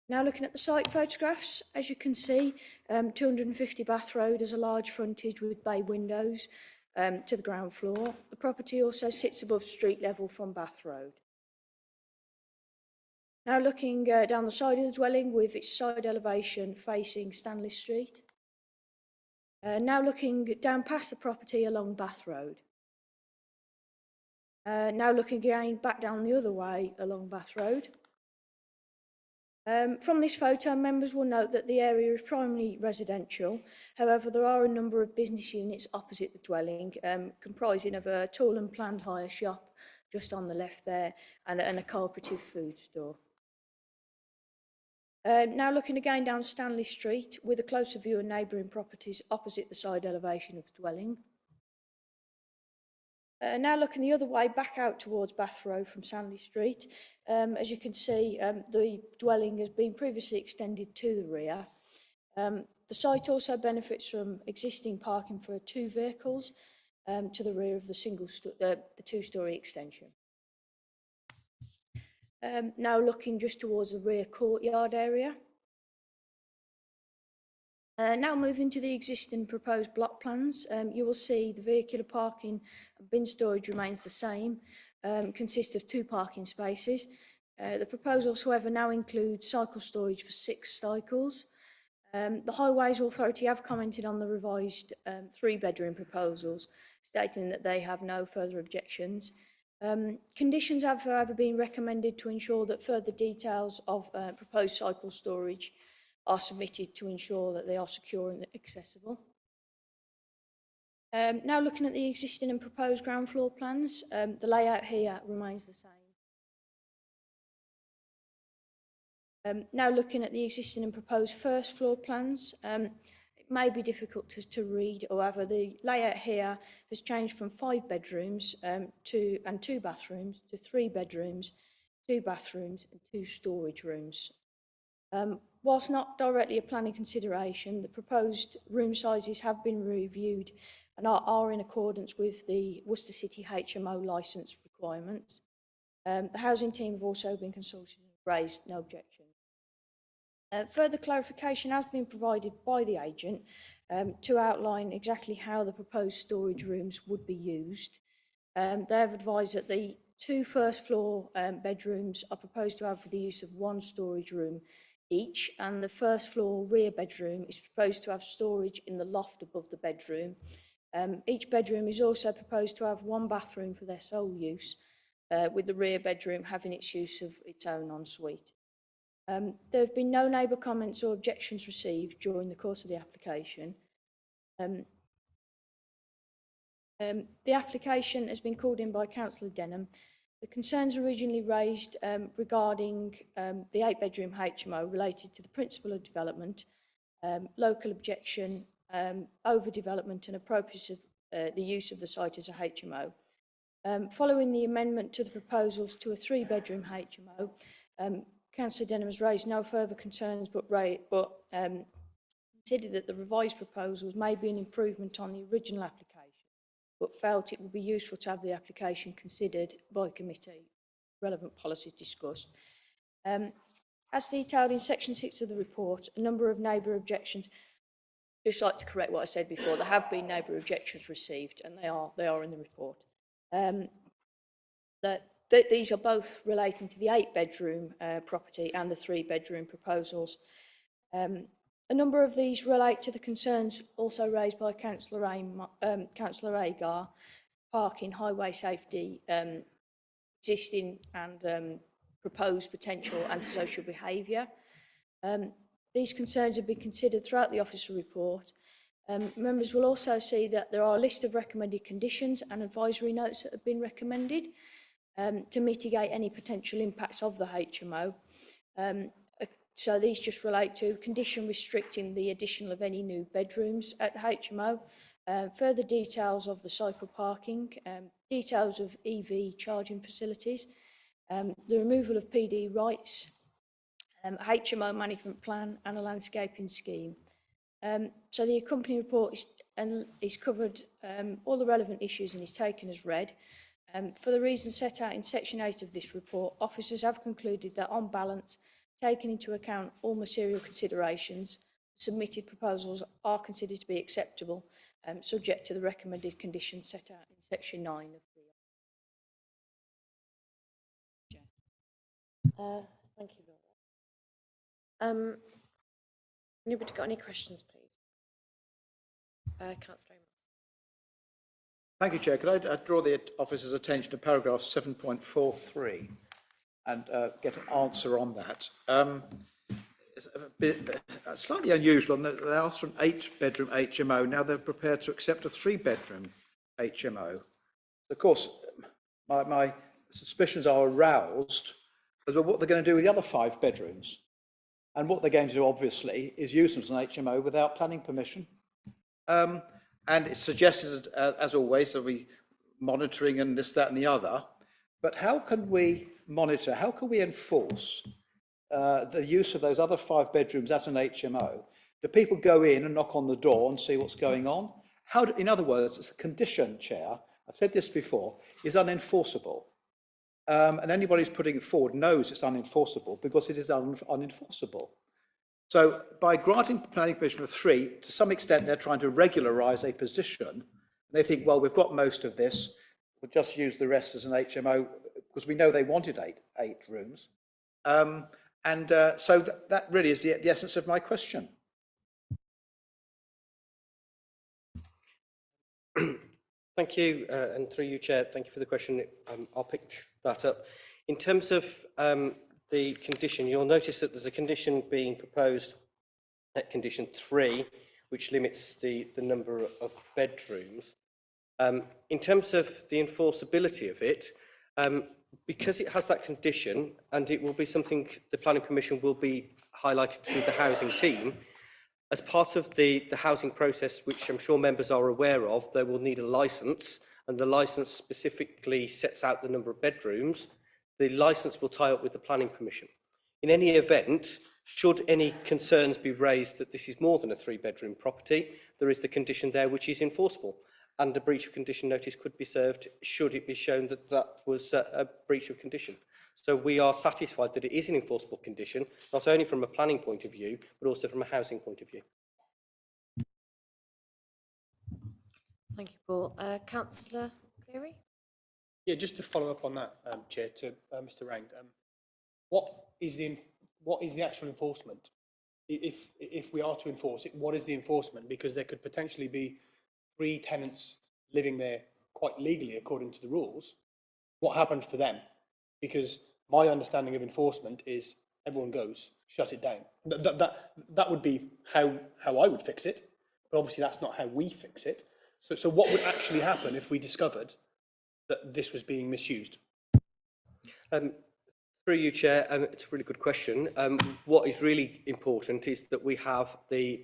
Now looking at the site photographs, as you can see, 250 Bath Road has a large frontage with bay windows to the ground floor. The property also sits above street level from Bath Road. Now looking down the side of the dwelling with its side elevation facing Stanley Street. Now looking down past the property along Bath Road. Now looking again back down the other way along Bath Road. From this photo, members will note that the area is primarily residential. However, there are a number of business units opposite the dwelling, comprising of a tall and planned hire shop just on the left there and a cooperative food store. Now looking again down Stanley Street with a closer view of neighbouring properties opposite the side elevation of the dwelling. Now looking the other way back out towards Bath Road from Stanley Street, as you can see, the dwelling has been previously extended to the rear. The site also benefits from existing parking for 2 vehicles to the rear of the two-storey extension. Now looking just towards the rear courtyard area. Now moving to the existing proposed block plans, you will see the vehicular parking and bin storage remains the same, consists of 2 parking spaces. The proposals, however, now include cycle storage for 6 cycles. The Highways Authority have commented on the revised 3-bedroom proposals, stating that they have no further objections. Conditions have, however, been recommended to ensure that further details of proposed cycle storage are submitted to ensure that they are secure and accessible. Now looking at the existing and proposed ground floor plans, the layout here remains the same. Now looking at the existing and proposed first floor plans, it may be difficult to read, however the layout here has changed from 5 bedrooms and 2 bathrooms to 3 bedrooms, 2 bathrooms and 2 storage rooms. Whilst not directly a planning consideration, the proposed room sizes have been reviewed and are in accordance with the Worcester City HMO licence requirements. The housing team have also been consulted and raised no objections. Further clarification has been provided by the agent to outline exactly how the proposed storage rooms would be used. They have advised that the 2 first floor bedrooms are proposed to have for the use of 1 storage room each, and the first floor rear bedroom is proposed to have storage in the loft above the bedroom. Each bedroom is also proposed to have 1 bathroom for their sole use, with the rear bedroom having its use of its own ensuite. There have been no neighbour comments or objections received during the course of the application. The application has been called in by Councillor Denham. The concerns originally raised regarding the 8-bedroom HMO related to the principle of development, local objection, overdevelopment and appropriate of the use of the site as a HMO. Following the amendment to the proposals to a 3-bedroom HMO, Councillor Denham has raised no further concerns but considered that the revised proposals may be an improvement on the original application, but felt it would be useful to have the application considered by committee, relevant policies discussed. As detailed in section 6 of the report, a number of neighbour objections, just like to correct what I said before, there have been neighbour objections received and they are in the report. These are both relating to the 8-bedroom property and the 3-bedroom proposals. A number of these relate to the concerns also raised by Councillor Agar, parking, highway safety, existing and proposed potential antisocial behaviour. These concerns have been considered throughout the officer report. Members will also see that there are a list of recommended conditions and advisory notes that have been recommended to mitigate any potential impacts of the HMO. So these just relate to condition restricting the addition of any new bedrooms at the HMO, further details of the cycle parking, details of EV charging facilities, the removal of PD rights, HMO management plan and a landscaping scheme. So the accompanying report is covered all the relevant issues and is taken as read. For the reasons set out in section 8 of this report, officers have concluded that on balance, taking into account all material considerations, submitted proposals are considered to be acceptable, subject to the recommended conditions set out in section 9 of the thank you, Laura. Anybody got any questions, please? Councillor Amos. Thank you, Chair. Could I draw the officer's attention to paragraph 7.43 and get an answer on that? It's a bit, slightly unusual. They asked for an 8-bedroom HMO. Now they're prepared to accept a 3-bedroom HMO. Of course, my suspicions are aroused as to what they're going to do with the other 5 bedrooms. And what they're going to do, obviously, is use them as an HMO without planning permission. And it's suggested, as always, that we monitoring and this, that and the other. But how can we monitor, how can we enforce the use of those other 5 bedrooms as an HMO? Do people go in and knock on the door and see what's going on? In other words, it's a condition, Chair, I've said this before, is unenforceable. And anybody who's putting it forward knows it's unenforceable because it is unenforceable. So by granting planning permission for 3, to some extent they're trying to regularise a position. They think, well, we've got most of this, we'll just use the rest as an HMO because we know they wanted eight rooms. So that really is the essence of my question. Thank you, and through you, Chair, thank you for the question. I'll pick that up. In terms of the condition, you'll notice that there's a condition being proposed at condition 3, which limits the number of bedrooms. In terms of the enforceability of it, because it has that condition, and it will be something the planning permission will be highlighted to the housing team, as part of the housing process, which I'm sure members are aware of, they will need a licence, and the licence specifically sets out the number of bedrooms. The licence will tie up with the planning permission. In any event, should any concerns be raised that this is more than a 3-bedroom property, there is the condition there which is enforceable, and a breach of condition notice could be served should it be shown that that was a breach of condition. So we are satisfied that it is an enforceable condition, not only from a planning point of view, but also from a housing point of view. Thank you, Paul. Councillor Cleary? Yeah, just to follow up on that, Chair, to Mr. Rank, what is the actual enforcement? If we are to enforce it, what is the enforcement? Because there could potentially be 3 tenants living there quite legally according to the rules. What happens to them? Because my understanding of enforcement is everyone goes, shut it down. That would be how I would fix it, but obviously that's not how we fix it. So what would actually happen if we discovered that this was being misused? Through you, Chair, it's a really good question. What is really important is that we have the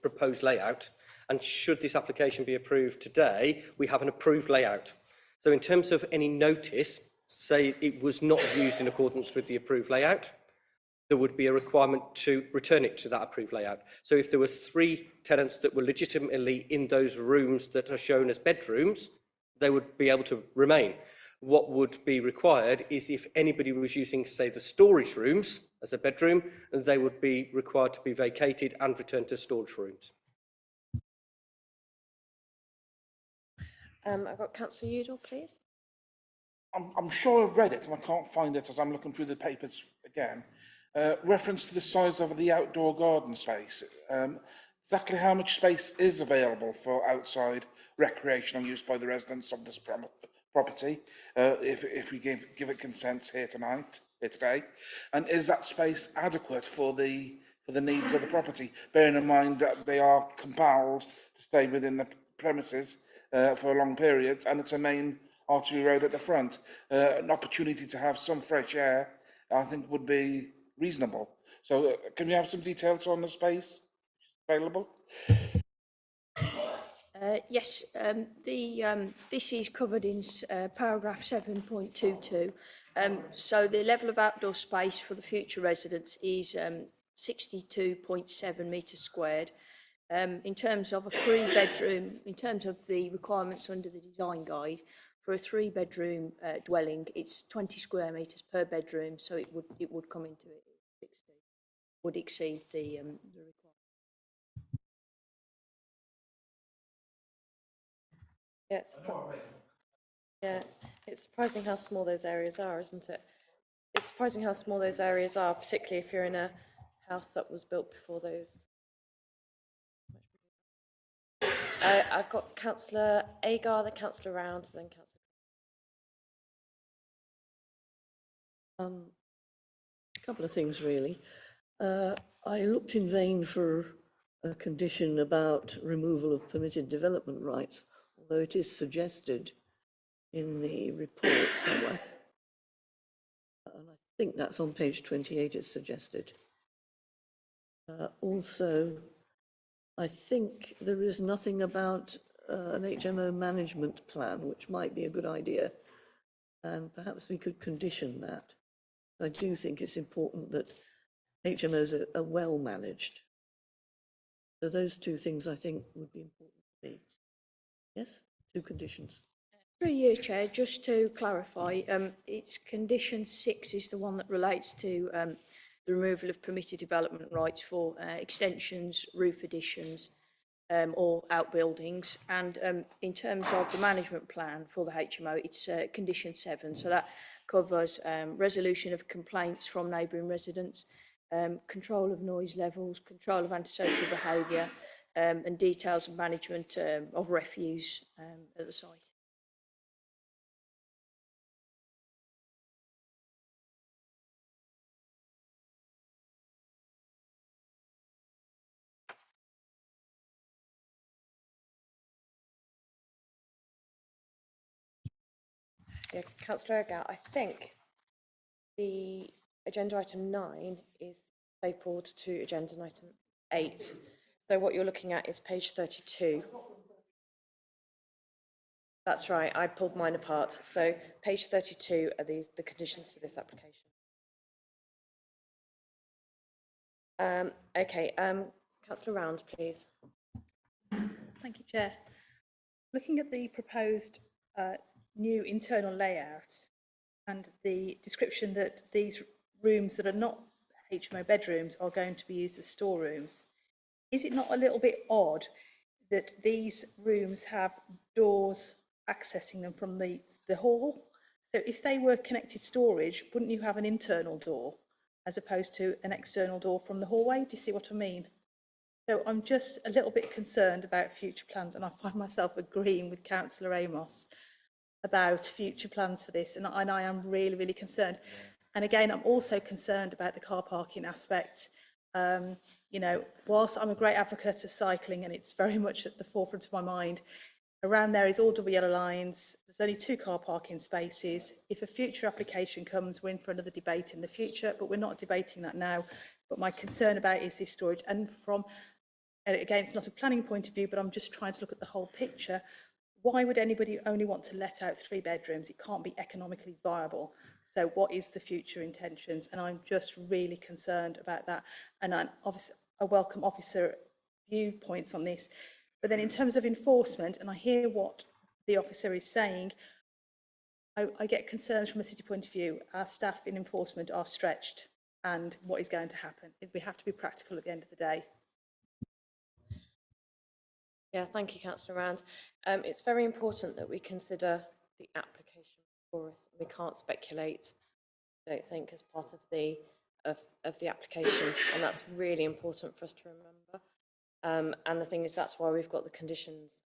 proposed layout, and should this application be approved today, we have an approved layout. So in terms of any notice, say it was not used in accordance with the approved layout, there would be a requirement to return it to that approved layout. So if there were 3 tenants that were legitimately in those rooms that are shown as bedrooms, they would be able to remain. What would be required is if anybody was using, say, the storage rooms as a bedroom, they would be required to be vacated and returned to storage rooms. I've got Councillor Udall, please. I'm sure I've read it and I can't find it as I'm looking through the papers again. Reference to the size of the outdoor garden space. Exactly how much space is available for outside recreational use by the residents of this property, if we give it consent here today, and is that space adequate for the needs of the property, bearing in mind that they are compelled to stay within the premises for long periods, and it's a main artery road at the front. An opportunity to have some fresh air, I think, would be reasonable. So can we have some details on the space available? Yes, this is covered in paragraph 7.22. So the level of outdoor space for the future residents is 62.7 metres squared. In terms of a 3-bedroom, in terms of the requirements under the design guide, for a 3-bedroom dwelling, it's 20 square metres per bedroom, so it would come into it 60, would exceed the requirement. Yeah, it's surprising how small those areas are, isn't it? It's surprising how small those areas are, particularly if you're in a house that was built before those. I've got Councillor Agar, then Councillor Round, then Councillor. A couple of things, really. I looked in vain for a condition about removal of permitted development rights, although it is suggested in the report somewhere. And I think that's on page 28, it's suggested. Also, I think there is nothing about an HMO management plan, which might be a good idea. And perhaps we could condition that. I do think it's important that HMOs are well managed. So those two things I think would be important to me. Yes, two conditions. Through you, Chair, just to clarify, it's condition 6 is the one that relates to the removal of permitted development rights for extensions, roof additions, or outbuildings. And in terms of the management plan for the HMO, it's condition 7. So that covers resolution of complaints from neighbouring residents, control of noise levels, control of antisocial behaviour, and details of management of refuse at the site. Yeah, Councillor Agar, I think the agenda item 9 is stapled to agenda item 8. So what you're looking at is page 32. That's right, I pulled mine apart. So page 32 are the conditions for this application. Okay, Councillor Round, please. Thank you, Chair. Looking at the proposed new internal layout and the description that these rooms that are not HMO bedrooms are going to be used as storerooms, is it not a little bit odd that these rooms have doors accessing them from the hall? So if they were connected storage, wouldn't you have an internal door as opposed to an external door from the hallway? Do you see what I mean? So I'm just a little bit concerned about future plans, and I find myself agreeing with Councillor Amos about future plans for this, and I am really, really concerned. And again, I'm also concerned about the car parking aspect. You know, whilst I'm a great advocate of cycling, and it's very much at the forefront of my mind, around there is all double yellow lines. There's only 2 car parking spaces. If a future application comes, we're in for another debate in the future, but we're not debating that now. But my concern about is this storage. And from, again, it's not a planning point of view, but I'm just trying to look at the whole picture. Why would anybody only want to let out 3 bedrooms? It can't be economically viable. So what is the future intentions? And I'm just really concerned about that. And I welcome officer viewpoints on this. But then in terms of enforcement, and I hear what the officer is saying, I get concerns from a city point of view. Our staff in enforcement are stretched, and what is going to happen? We have to be practical at the end of the day. Yeah, thank you, Councillor Round. It's very important that we consider the application for us. We can't speculate, I don't think, as part of the application, and that's really important for us to remember. And the thing is, that's why we've got the conditions.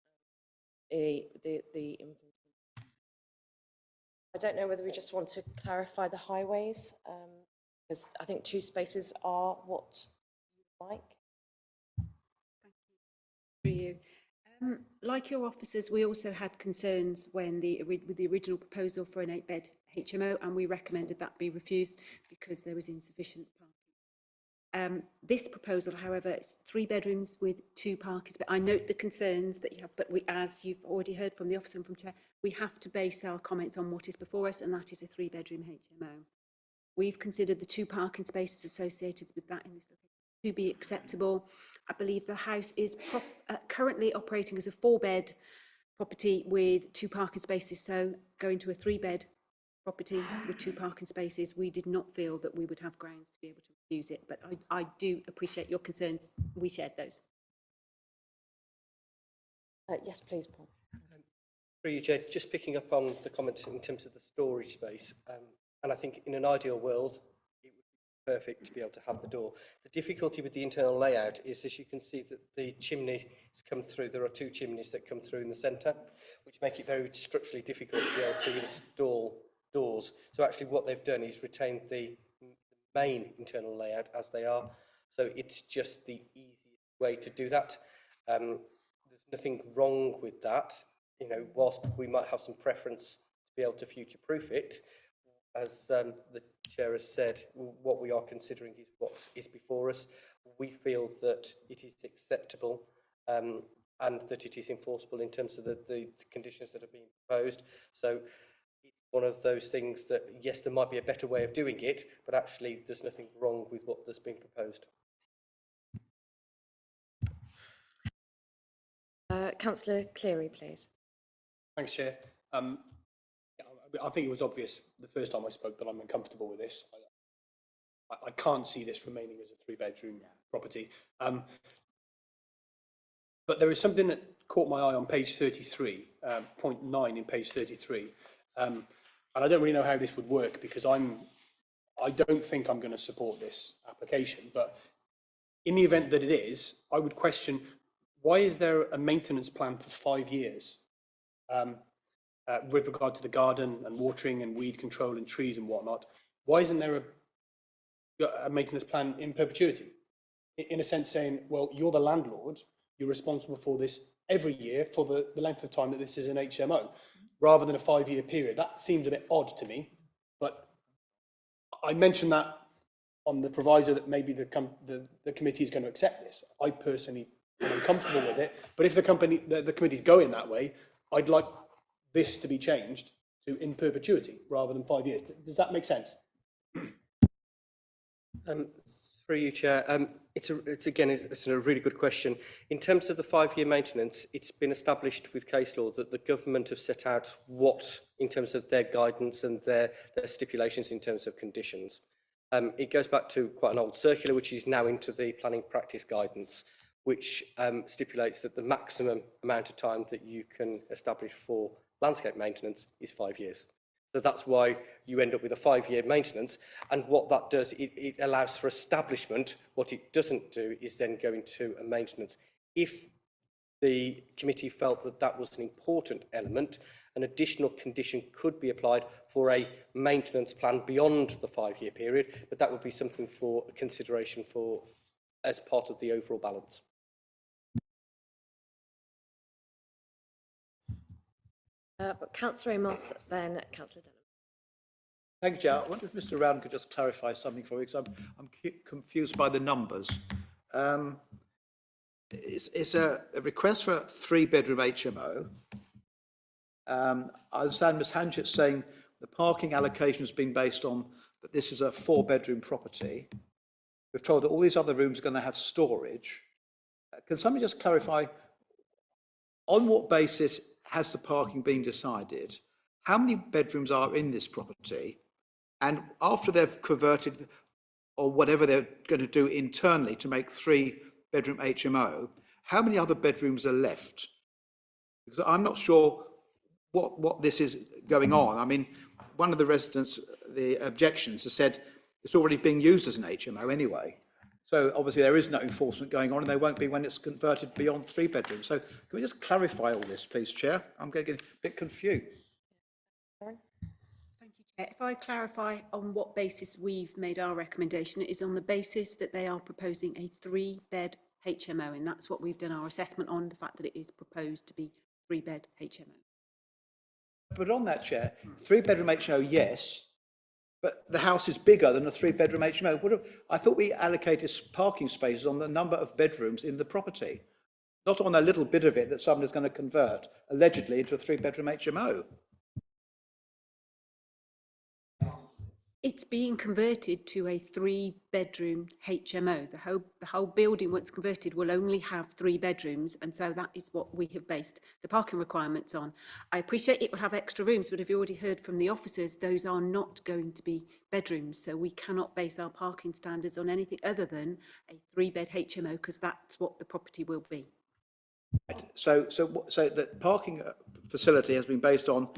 I don't know whether we just want to clarify the highways, because I think 2 spaces are what you like. For you. Like your officers, we also had concerns when with the original proposal for an 8-bed HMO, and we recommended that be refused because there was insufficient parking. This proposal, however, is 3 bedrooms with 2 parking spaces. I note the concerns that you have, but as you've already heard from the officer and from Chair, we have to base our comments on what is before us, and that is a 3-bedroom HMO. We've considered the 2 parking spaces associated with that in this location to be acceptable. I believe the house is currently operating as a 4-bed property with 2 parking spaces, so going to a 3-bed property with 2 parking spaces, we did not feel that we would have grounds to be able to refuse it, but I do appreciate your concerns. We shared those. Yes, please, Paul. Through you, Chair, just picking up on the comments in terms of the storage space, and I think in an ideal world, it would be perfect to be able to have the door. The difficulty with the internal layout is, as you can see, that the chimneys come through. There are 2 chimneys that come through in the centre, which make it very structurally difficult to be able to install doors. So actually what they've done is retained the main internal layout as they are. So it's just the easiest way to do that. There's nothing wrong with that. You know, whilst we might have some preference to be able to future-proof it, as the Chair has said, what we are considering is what is before us. we feel that it is acceptable and that it is enforceable in terms of the conditions that have been proposed. So it's one of those things that, yes, there might be a better way of doing it, but actually there's nothing wrong with what has been proposed. Councillor Cleary, please. Thanks, Chair. I think it was obvious the first time I spoke that I'm uncomfortable with this. I can't see this remaining as a 3-bedroom property. But there is something that caught my eye on page 33, point 9 in page 33. And I don't really know how this would work because I don't think I'm going to support this application. But in the event that it is, I would question, why is there a maintenance plan for 5 years with regard to the garden and watering and weed control and trees and whatnot? Why isn't there a maintenance plan in perpetuity? In a sense saying, well, you're the landlord, you're responsible for this every year for the length of time that this is an HMO, rather than a 5-year period. That seems a bit odd to me, but I mentioned that on the proviso that maybe the committee is going to accept this. I personally am uncomfortable with it, but if the committee's going that way, I'd like this to be changed to in perpetuity rather than 5 years. Does that make sense? Through you, Chair. It's a really good question. In terms of the 5-year maintenance, it's been established with case law that the government have set out what, in terms of their guidance and their stipulations in terms of conditions. It goes back to quite an old circular, which is now into the planning practice guidance, which stipulates that the maximum amount of time that you can establish for landscape maintenance is 5 years. So that's why you end up with a 5-year maintenance. And what that does, it allows for establishment. What it doesn't do is then go into a maintenance. If the committee felt that that was an important element, an additional condition could be applied for a maintenance plan beyond the 5-year period, but that would be something for consideration for as part of the overall balance. Councillor Amos, then Councillor Denham. Thank you, Chair. I wonder if Mr. Round could just clarify something for me, because I'm confused by the numbers. It's a request for a 3-bedroom HMO. I understand Ms. Hanchett saying the parking allocation has been based on that this is a 4-bedroom property. We've told that all these other rooms are going to have storage. Can somebody just clarify on what basis has the parking been decided? How many bedrooms are in this property? And after they've converted or whatever they're going to do internally to make 3-bedroom HMO, how many other bedrooms are left? Because I'm not sure what this is going on. I mean, one of the residents, the objections, has said it's already being used as an HMO anyway. So obviously there is no enforcement going on, and there won't be when it's converted beyond 3 bedrooms. So can we just clarify all this, please, Chair? I'm getting a bit confused. Thank you, Chair. If I clarify on what basis we've made our recommendation, it is on the basis that they are proposing a 3-bed HMO, and that's what we've done our assessment on, the fact that it is proposed to be 3-bed HMO. But on that, Chair, 3-bedroom HMO, yes, but the house is bigger than a 3-bedroom HMO. I thought we allocated parking spaces on the number of bedrooms in the property, not on a little bit of it that someone is going to convert, allegedly, into a 3-bedroom HMO. It's being converted to a 3-bedroom HMO. The whole building, once converted, will only have 3 bedrooms, and so that is what we have based the parking requirements on. I appreciate it will have extra rooms, but if you already heard from the officers, those are not going to be bedrooms, so we cannot base our parking standards on anything other than a 3-bed HMO, because that's what the property will be. Right. So the parking facility has been based on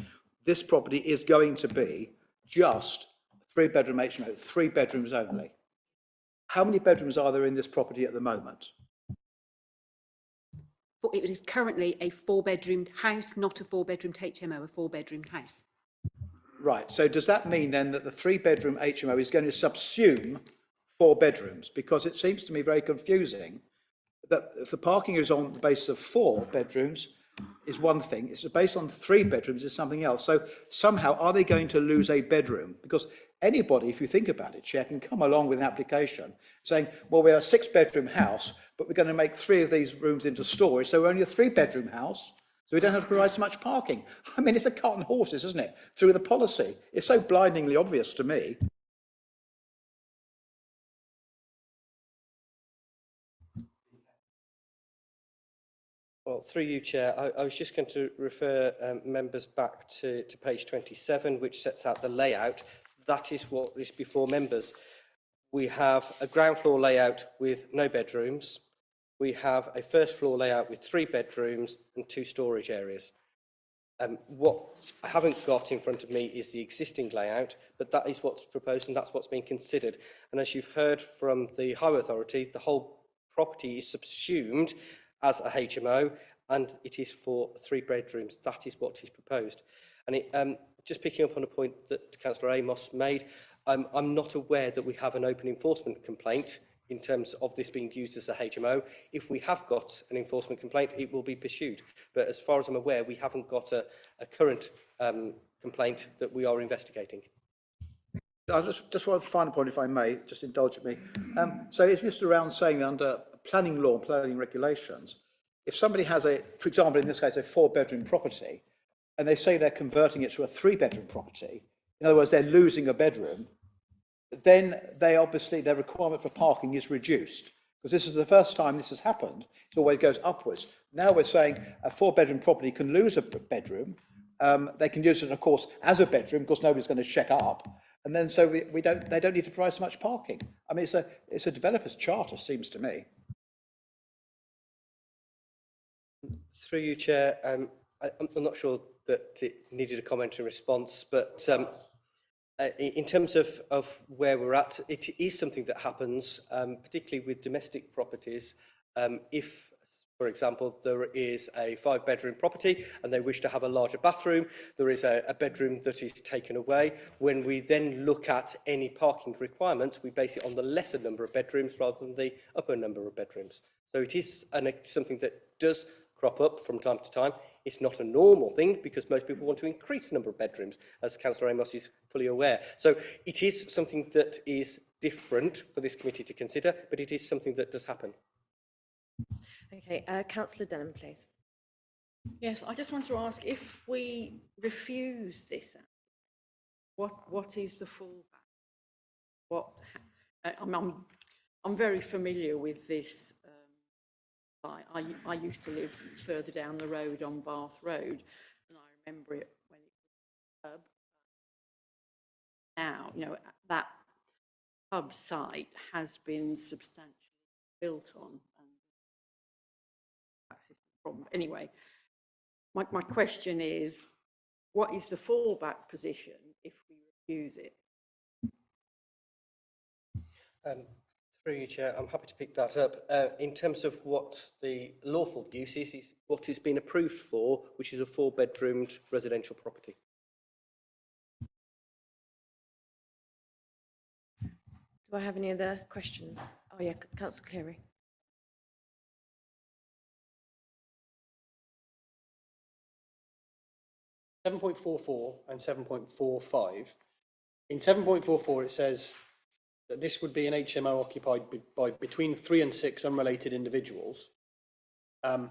this property is going to be just 3-bedroom HMO, 3 bedrooms only. How many bedrooms are there in this property at the moment? It is currently a 4-bedroomed house, not a 4-bedroomed HMO, a 4-bedroomed house. Right, so does that mean then that the 3-bedroom HMO is going to subsume 4 bedrooms? Because it seems to me very confusing that if the parking is on the basis of 4 bedrooms, is one thing. It's based on 3 bedrooms is something else. So somehow, are they going to lose a bedroom? Because anybody, if you think about it, Chair, can come along with an application saying, well, we're a 6-bedroom house, but we're going to make 3 of these rooms into storage, so we're only a 3-bedroom house, so we don't have to provide so much parking. I mean, it's a cart and horses, isn't it, through the policy? It's so blindingly obvious to me. Well, through you, Chair, I was just going to refer members back to page 27, which sets out the layout. That is what is before members. We have a ground floor layout with no bedrooms. We have a first floor layout with 3 bedrooms and 2 storage areas. What I haven't got in front of me is the existing layout, but that is what's proposed and that's what's being considered. And as you've heard from the Highway Authority, the whole property is subsumed as a HMO, and it is for 3 bedrooms. That is what is proposed. And it, just picking up on a point that Councillor Amos made, I'm not aware that we have an open enforcement complaint in terms of this being used as a HMO. If we have got an enforcement complaint, it will be pursued. But as far as I'm aware, we haven't got a current complaint that we are investigating. Just one final point, if I may, just indulge me. So it's just around saying that under planning law and planning regulations, if somebody has for example, in this case, a 4-bedroom property, and they say they're converting it to a 3-bedroom property, in other words, they're losing a bedroom, then their requirement for parking is reduced. Because this is the first time this has happened. It always goes upwards. Now we're saying a 4-bedroom property can lose a bedroom. They can use it, of course, as a bedroom, because nobody's going to check up. And then so they don't need to provide so much parking. I mean, it's a developer's charter, seems to me. Through you, Chair, I'm not sure that it needed a comment in response, but in terms of where we're at, it is something that happens, particularly with domestic properties. If, for example, there is a 5-bedroom property and they wish to have a larger bathroom, there is a bedroom that is taken away. When we then look at any parking requirements, we base it on the lesser number of bedrooms rather than the upper number of bedrooms. So it is something that does crop up from time to time. It's not a normal thing because most people want to increase the number of bedrooms, as Councillor Amos is fully aware. So it is something that is different for this committee to consider, but it is something that does happen. Okay, Councillor Denham, please. Yes, I just want to ask, if we refuse this, what is the fallback? I'm very familiar with this. I used to live further down the road on Bath Road, and I remember it when it was a pub. Now, you know, that pub site has been substantially built on. And that's the problem. Anyway, my question is, what is the fallback position if we refuse it? Through you, Chair, I'm happy to pick that up. In terms of what the lawful use is what it's been approved for, which is a 4-bedroomed residential property. Do I have any other questions? Oh yeah, Councillor Cleary. .44 and 7.45. In 7.44 it says that this would be an HMO occupied by between 3 and 6 unrelated individuals. I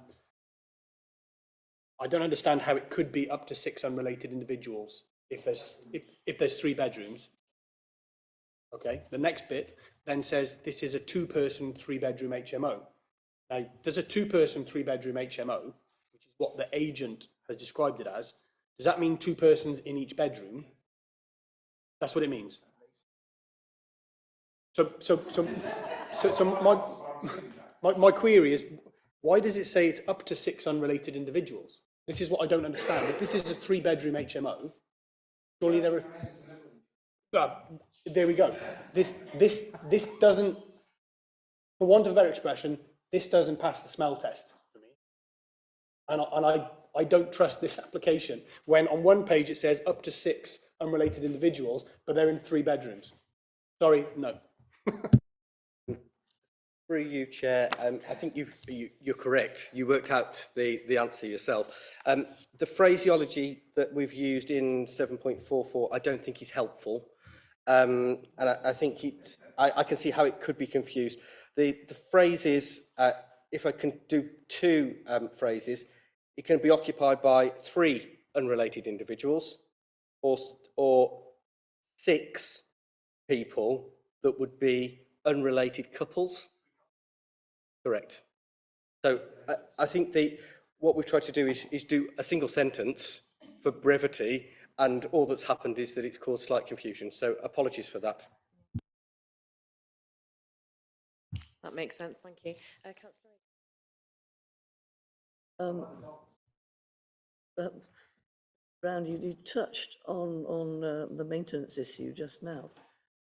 don't understand how it could be up to 6 unrelated individuals if there's 3 bedrooms. Okay, the next bit then says this is a 2-person 3-bedroom HMO. Now, does a 2-person 3-bedroom HMO, which is what the agent has described it as, does that mean 2 persons in each bedroom? That's what it means. So my query is, why does it say it's up to 6 unrelated individuals? This is what I don't understand. If this is a 3-bedroom HMO, surely there are. There we go. This doesn't, for want of a better expression, this doesn't pass the smell test for me. And I don't trust this application when on one page it says up to 6 unrelated individuals, but they're in 3 bedrooms. Sorry, no. Through you, Chair, I think you're correct. You worked out the answer yourself. The phraseology that we've used in 7.44, I don't think is helpful. And I think I can see how it could be confused. The phrase is, if I can do two phrases, it can be occupied by 3 unrelated individuals or 6 people that would be unrelated couples. Correct. So I think what we've tried to do is do a single sentence for brevity, and all that's happened is that it's caused slight confusion. So apologies for that. That makes sense, thank you. Councillor Brown, you touched on the maintenance issue just now,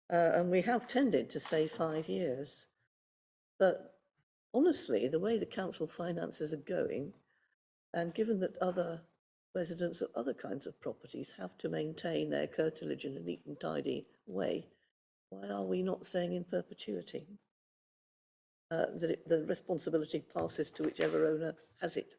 and we have tended to say 5 years, but honestly, the way the council finances are going, and given that other residents of other kinds of properties have to maintain their curtilage in a neat and tidy way, why are we not saying in perpetuity that the responsibility passes to whichever owner has it?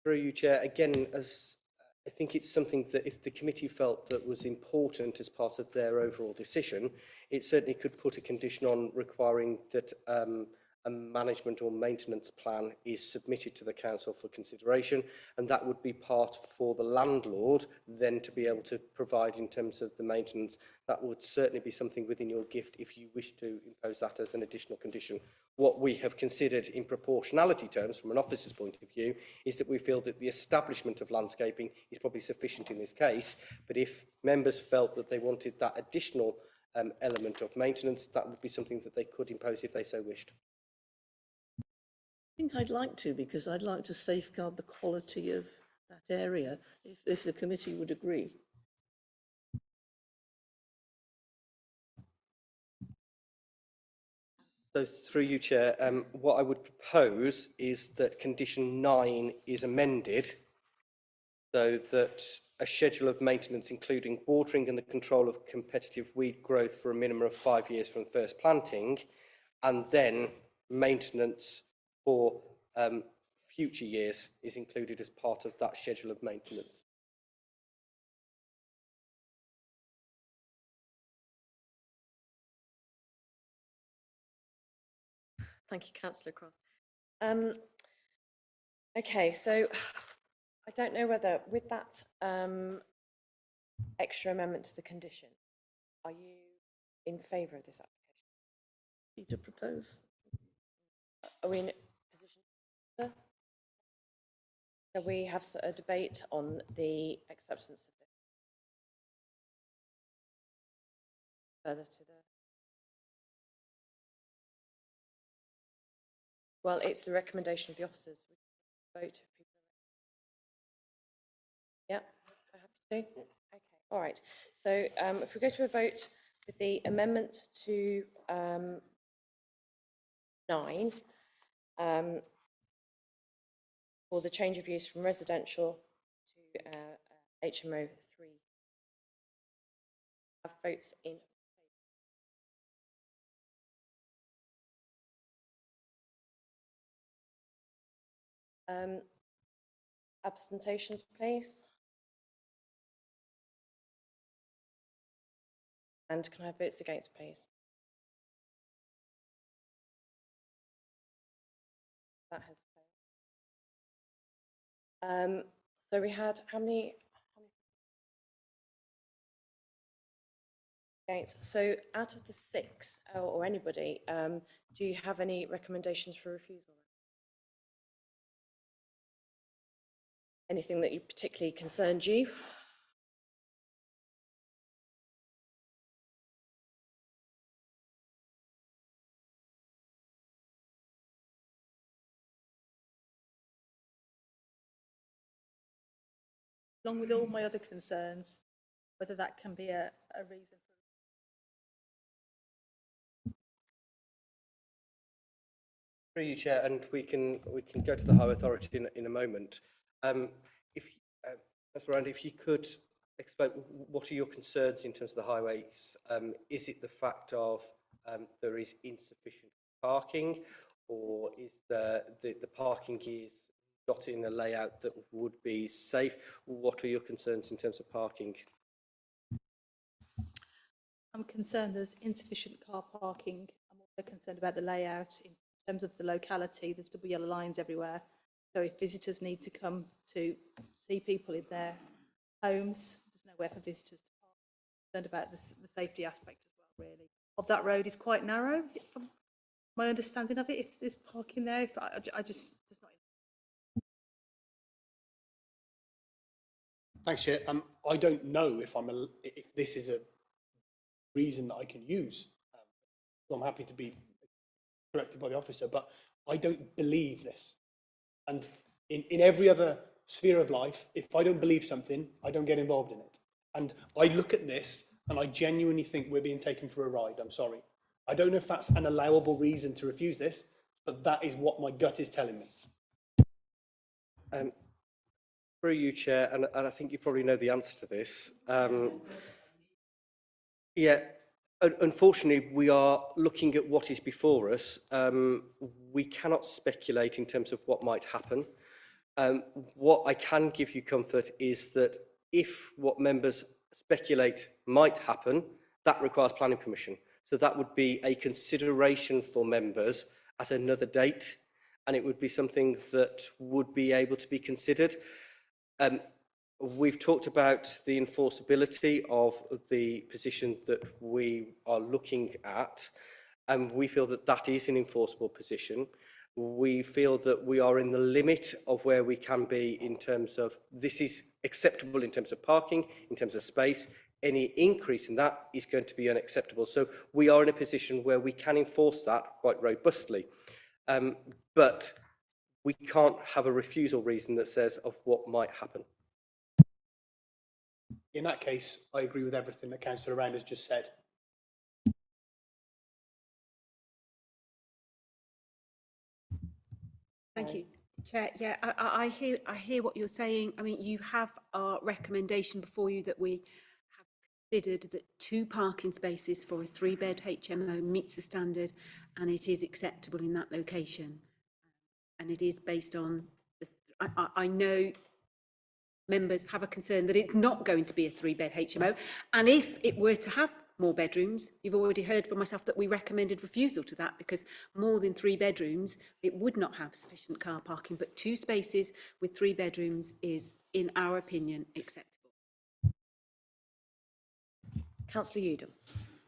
Through you, Chair, again, as I think it's something that if the committee felt that was important as part of their overall decision, it certainly could put a condition on requiring that a management or maintenance plan is submitted to the council for consideration, and that would be part for the landlord then to be able to provide in terms of the maintenance. That would certainly be something within your gift if you wish to impose that as an additional condition. What we have considered in proportionality terms from an officer's point of view is that we feel that the establishment of landscaping is probably sufficient in this case, but if members felt that they wanted that additional element of maintenance, that would be something that they could impose if they so wished. I think I'd like to, because I'd like to safeguard the quality of that area, if the committee would agree. So through you, Chair, what I would propose is that condition 9 is amended so that a schedule of maintenance including watering and the control of competitive weed growth for a minimum of 5 years from first planting, and then maintenance for future years is included as part of that schedule of maintenance. Thank you, Councillor Cross. Okay, so I don't know whether with that extra amendment to the condition, are you in favour of this application? Need to propose. Are we in a position? Shall we have a debate on the acceptance of this? Further to the... Well, it's the recommendation of the officers. We can vote. Yeah, I have to. Okay, all right. So if we go to a vote with the amendment to 9, for the change of use from residential to HMO 3. Have votes in. Abstentions, please. And can I have votes against, please? That has failed. So we had how many against? So out of the 6, or anybody, do you have any recommendations for refusal? Anything that you particularly concerned you? Along with all my other concerns, whether that can be a reason for... Through you, Chair, and we can go to the High Authority in a moment. If you could explain what are your concerns in terms of the highways? Is it the fact of there is insufficient parking, or is the parking is not in a layout that would be safe? What are your concerns in terms of parking? I'm concerned there's insufficient car parking. I'm also concerned about the layout in terms of the locality. There's double yellow lines everywhere. So if visitors need to come to see people in their homes, there's nowhere for visitors to park. I'm concerned about the safety aspect as well, really. Of that road is quite narrow, from my understanding of it, if there's parking there. I just, there's not. Thanks, Chair. I don't know if this is a reason that I can use. So I'm happy to be corrected by the officer, but I don't believe this. And in every other sphere of life, if I don't believe something, I don't get involved in it. And I look at this and I genuinely think we're being taken for a ride. I'm sorry. I don't know if that's an allowable reason to refuse this, but that is what my gut is telling me. Through you, Chair, and I think you probably know the answer to this. Yeah, unfortunately, we are looking at what is before us. We cannot speculate in terms of what might happen. What I can give you comfort is that if what members speculate might happen, that requires planning permission. So that would be a consideration for members at another date, and it would be something that would be able to be considered. We've talked about the enforceability of the position that we are looking at, and we feel that that is an enforceable position. We feel that we are in the limit of where we can be in terms of this is acceptable in terms of parking, in terms of space. Any increase in that is going to be unacceptable. So we are in a position where we can enforce that quite robustly. But we can't have a refusal reason that says of what might happen. In that case, I agree with everything that Councillor Round has just said. Thank you, Chair. Yeah, I hear what you're saying. I mean, you have our recommendation before you that we have considered that 2 parking spaces for a 3-bed HMO meets the standard, and it is acceptable in that location. And it is based on I know members have a concern that it's not going to be a 3-bed HMO, and if it were to have more bedrooms, you've already heard from myself that we recommended refusal to that because more than 3 bedrooms, it would not have sufficient car parking, but 2 spaces with 3 bedrooms is, in our opinion, acceptable. Councillor Udall.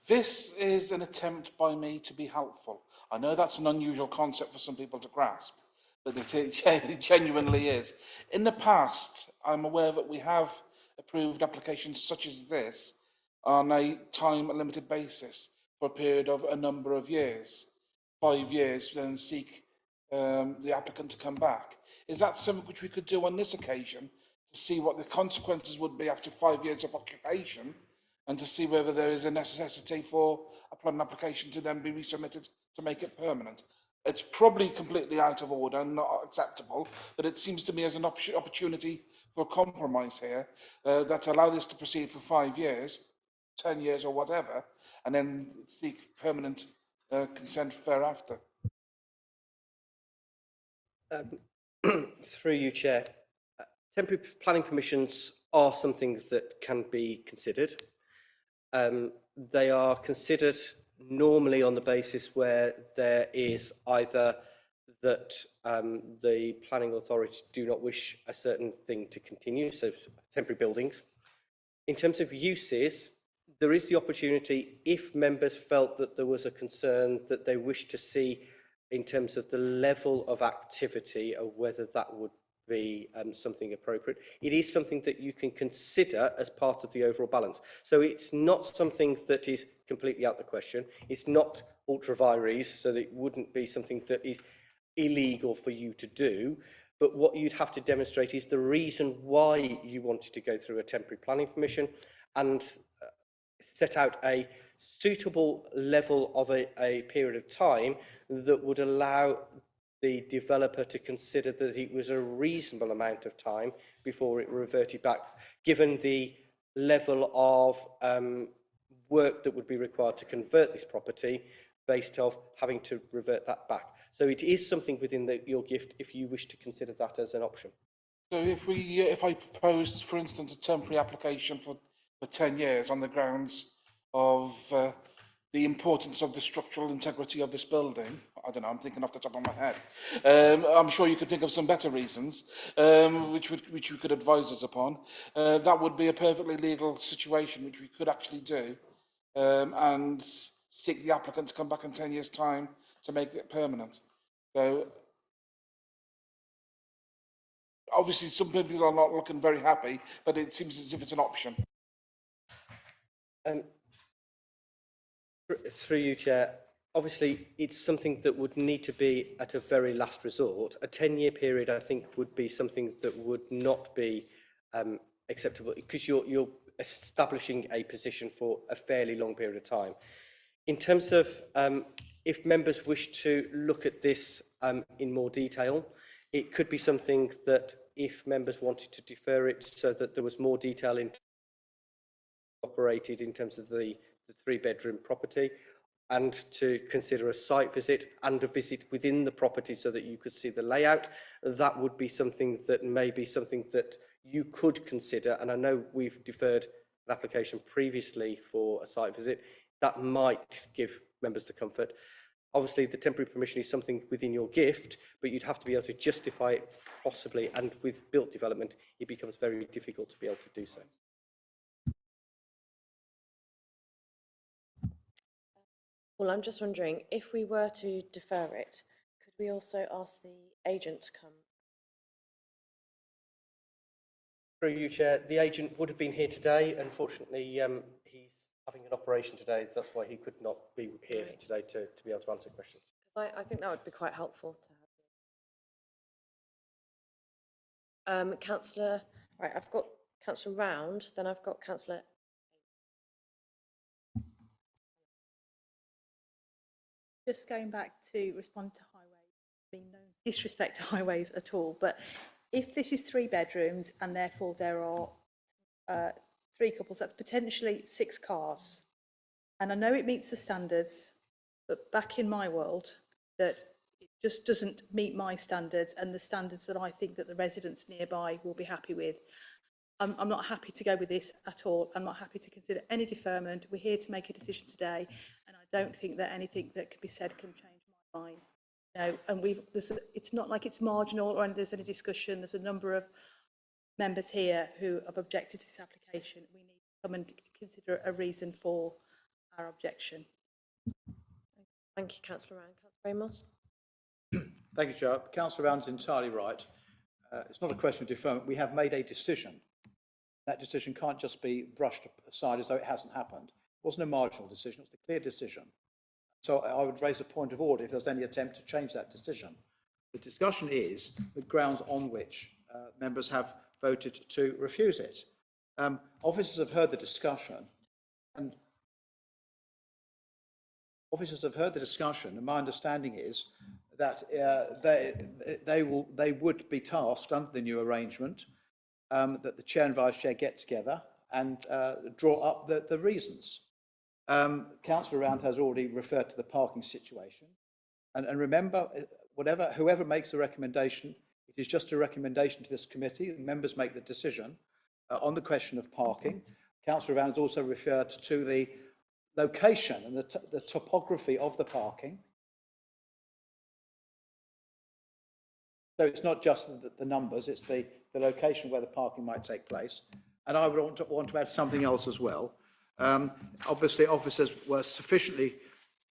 This is an attempt by me to be helpful. I know that's an unusual concept for some people to grasp, but it genuinely is. In the past, I'm aware that we have approved applications such as this on a time-limited basis for a period of a number of years, 5 years, then seek the applicant to come back. Is that something which we could do on this occasion to see what the consequences would be after 5 years of occupation and to see whether there is a necessity for a planning application to then be resubmitted to make it permanent? It's probably completely out of order and not acceptable, but it seems to me as an opportunity for a compromise here that allow this to proceed for 5 years, 10 years or whatever, and then seek permanent consent thereafter. Through you, Chair. Temporary planning permissions are something that can be considered. They are considered normally on the basis where there is either that the planning authority do not wish a certain thing to continue, so temporary buildings. In terms of uses, there is the opportunity, if members felt that there was a concern that they wish to see in terms of the level of activity, or whether that would be something appropriate. It is something that you can consider as part of the overall balance. So it's not something that is completely out of the question. It's not ultra vires, so that it wouldn't be something that is illegal for you to do. But what you'd have to demonstrate is the reason why you wanted to go through a temporary planning permission and set out a suitable level of a period of time that would allow the developer to consider that it was a reasonable amount of time before it reverted back, given the level of work that would be required to convert this property based off having to revert that back. So it is something within your gift if you wish to consider that as an option. So if I proposed, for instance, a temporary application for 10 years on the grounds of the importance of the structural integrity of this building, I don't know, I'm thinking off the top of my head. I'm sure you could think of some better reasons, which you could advise us upon. That would be a perfectly legal situation, which we could actually do, and seek the applicant to come back in 10 years' time to make it permanent. So, obviously, some people are not looking very happy, but it seems as if it's an option. Through you, Chair, obviously it's something that would need to be at a very last resort. A 10-year period, I think, would be something that would not be acceptable because you're establishing a position for a fairly long period of time. In terms of if members wish to look at this in more detail, it could be something that if members wanted to defer it so that there was more detail in operated in terms of the 3-bedroom property, and to consider a site visit and a visit within the property so that you could see the layout, that would be something that may be something that you could consider. And I know we've deferred an application previously for a site visit. That might give members the comfort. Obviously, the temporary permission is something within your gift, but you'd have to be able to justify it possibly, and with built development, it becomes very difficult to be able to do so. Well, I'm just wondering, if we were to defer it, could we also ask the agent to come? Through you, Chair, the agent would have been here today. Unfortunately, he's having an operation today. That's why he could not be here today to be able to answer questions. Because I think that would be quite helpful to have. Councillor, right, I've got Councillor Round, then I've got Councillor. Just going back to respond to highways, being no disrespect to highways at all, but if this is 3 bedrooms and therefore there are 3 couples, that's potentially 6 cars. And I know it meets the standards, but back in my world, that it just doesn't meet my standards and the standards that I think that the residents nearby will be happy with. I'm not happy to go with this at all. I'm not happy to consider any deferment. We're here to make a decision today, and I don't think that anything that can be said can change my mind. No, and it's not like it's marginal or there's any discussion. There's a number of members here who have objected to this application. We need to come and consider a reason for our objection. Thank you, Councillor Round. Councillor Ramos. Thank you, Chair. Councillor Round's entirely right. It's not a question of deferment. We have made a decision. That decision can't just be brushed aside as though it hasn't happened. It wasn't a marginal decision, it was a clear decision. So I would raise a point of order if there's any attempt to change that decision. The discussion is the grounds on which members have voted to refuse it. Officers have heard the discussion, and my understanding is that they would be tasked under the new arrangement that the chair and vice chair get together and draw up the reasons. Councillor Round has already referred to the parking situation, and remember, whoever makes the recommendation, it is just a recommendation to this committee. The members make the decision on the question of parking. Councillor Round has also referred to the location and the topography of the parking. So it's not just the numbers, it's the location where the parking might take place. And I would want to add something else as well. Obviously, officers were sufficiently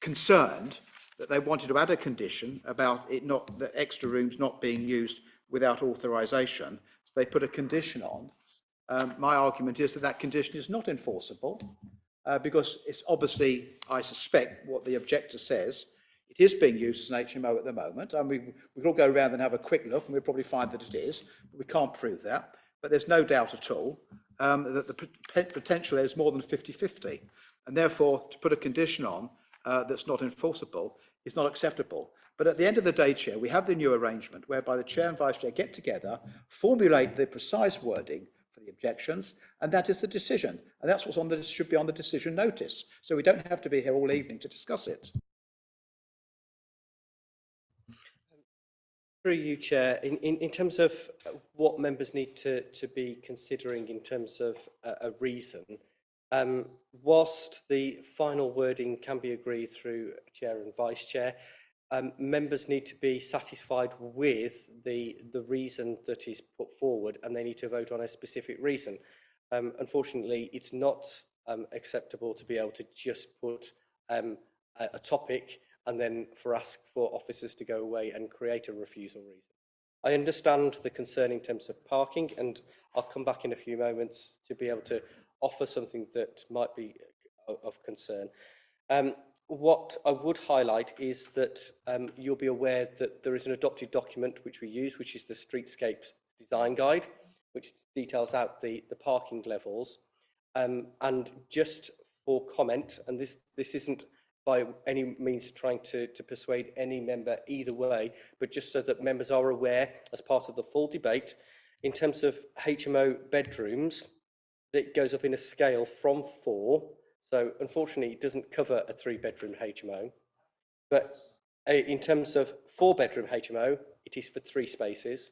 concerned that they wanted to add a condition about the extra rooms not being used without authorisation. So they put a condition on. My argument is that condition is not enforceable because it's obviously, I suspect, what the objector says. It is being used as an HMO at the moment. I mean, we could all go around and have a quick look and we'll probably find that it is, but we can't prove that. But there's no doubt at all that the potential is more than 50-50. And therefore, to put a condition on that's not enforceable is not acceptable. But at the end of the day, Chair, we have the new arrangement whereby the Chair and Vice Chair get together, formulate the precise wording for the objections, and that is the decision. And that's what's should be on the decision notice. So we don't have to be here all evening to discuss it. Through you, Chair, in terms of what members need to be considering in terms of a reason, whilst the final wording can be agreed through Chair and Vice Chair, members need to be satisfied with the reason that is put forward, and they need to vote on a specific reason. Unfortunately, it's not acceptable to be able to just put a topic and then ask for officers to go away and create a refusal reason. I understand the concern in terms of parking, and I'll come back in a few moments to be able to offer something that might be of concern. What I would highlight is that you'll be aware that there is an adopted document which we use, which is the Streetscapes Design Guide, which details out the parking levels. And just for comment, and this isn't by any means trying to persuade any member either way, but just so that members are aware as part of the full debate, in terms of HMO bedrooms, it goes up in a scale from 4. So unfortunately, it doesn't cover a 3-bedroom HMO. But in terms of 4-bedroom HMO, it is for 3 spaces.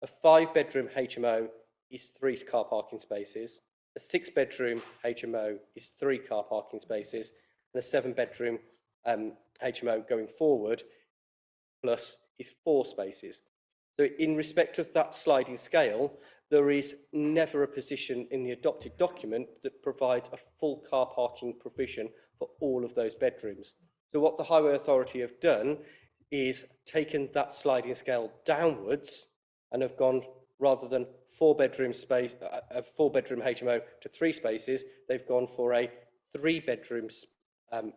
A 5-bedroom HMO is 3 car parking spaces. A 6-bedroom HMO is 3 car parking spaces. And a 7-bedroom HMO going forward plus is 4 spaces. So in respect of that sliding scale, there is never a position in the adopted document that provides a full car parking provision for all of those bedrooms. So what the Highway Authority have done is taken that sliding scale downwards and have gone, rather than 4-bedroom space, a 4-bedroom HMO to 3 spaces, they've gone for a 3-bedroom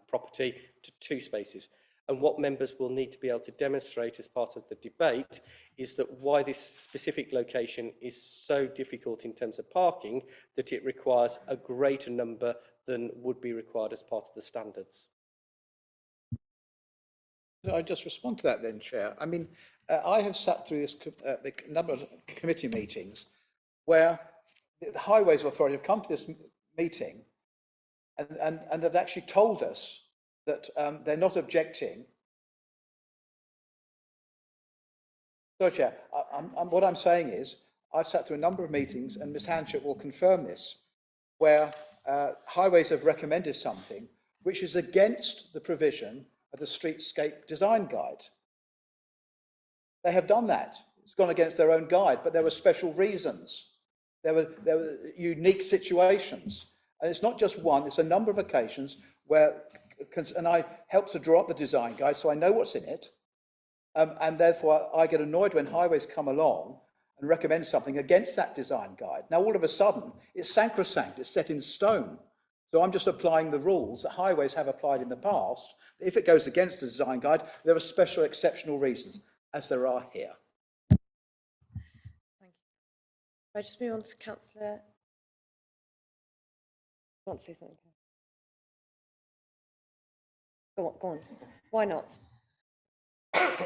property to 2 spaces. And what members will need to be able to demonstrate as part of the debate is that why this specific location is so difficult in terms of parking that it requires a greater number than would be required as part of the standards. I just respond to that then, Chair. I mean, I have sat through this the number of committee meetings where the Highways Authority have come to this meeting and have actually told us that they're not objecting. So, Chair, what I'm saying is I've sat through a number of meetings, and Ms Hanchett will confirm this, where Highways have recommended something which is against the provision of the Streetscape Design Guide. They have done that. It's gone against their own guide, but there were special reasons. There were unique situations. And it's not just one, it's a number of occasions where, and I helped to draw up the design guide, so I know what's in it. And therefore, I get annoyed when Highways come along and recommend something against that design guide. Now, all of a sudden, it's sacrosanct, it's set in stone. So I'm just applying the rules that Highways have applied in the past. If it goes against the design guide, there are special exceptional reasons, as there are here. Thank you. If I just move on to Councillor. Want to say something? Go on. Why not? Thank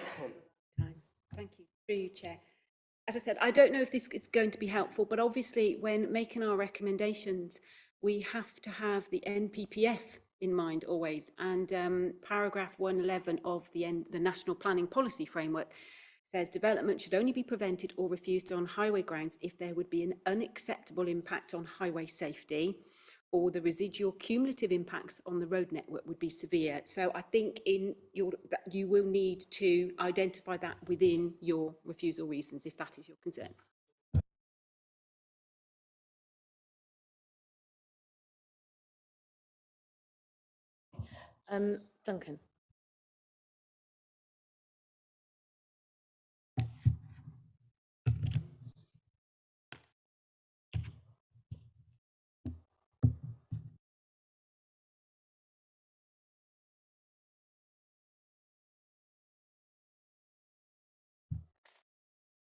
you. Through you, Chair. As I said, I don't know if this is going to be helpful, but obviously when making our recommendations, we have to have the NPPF in mind always. And paragraph 111 of the National Planning Policy Framework says development should only be prevented or refused on highway grounds if there would be an unacceptable impact on highway safety, or the residual cumulative impacts on the road network would be severe. So I think you will need to identify that within your refusal reasons, if that is your concern. Duncan.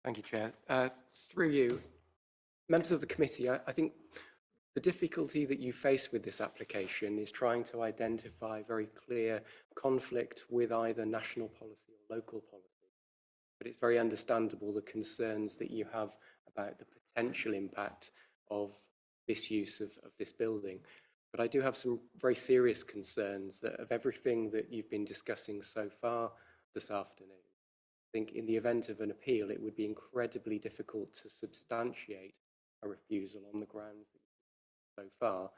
Thank you, Chair. Through you, members of the committee, I think the difficulty that you face with this application is trying to identify very clear conflict with either national policy or local policy. But it's very understandable the concerns that you have about the potential impact of this use of this building. But I do have some very serious concerns that of everything that you've been discussing so far this afternoon, think in the event of an appeal, it would be incredibly difficult to substantiate a refusal on the grounds that so far.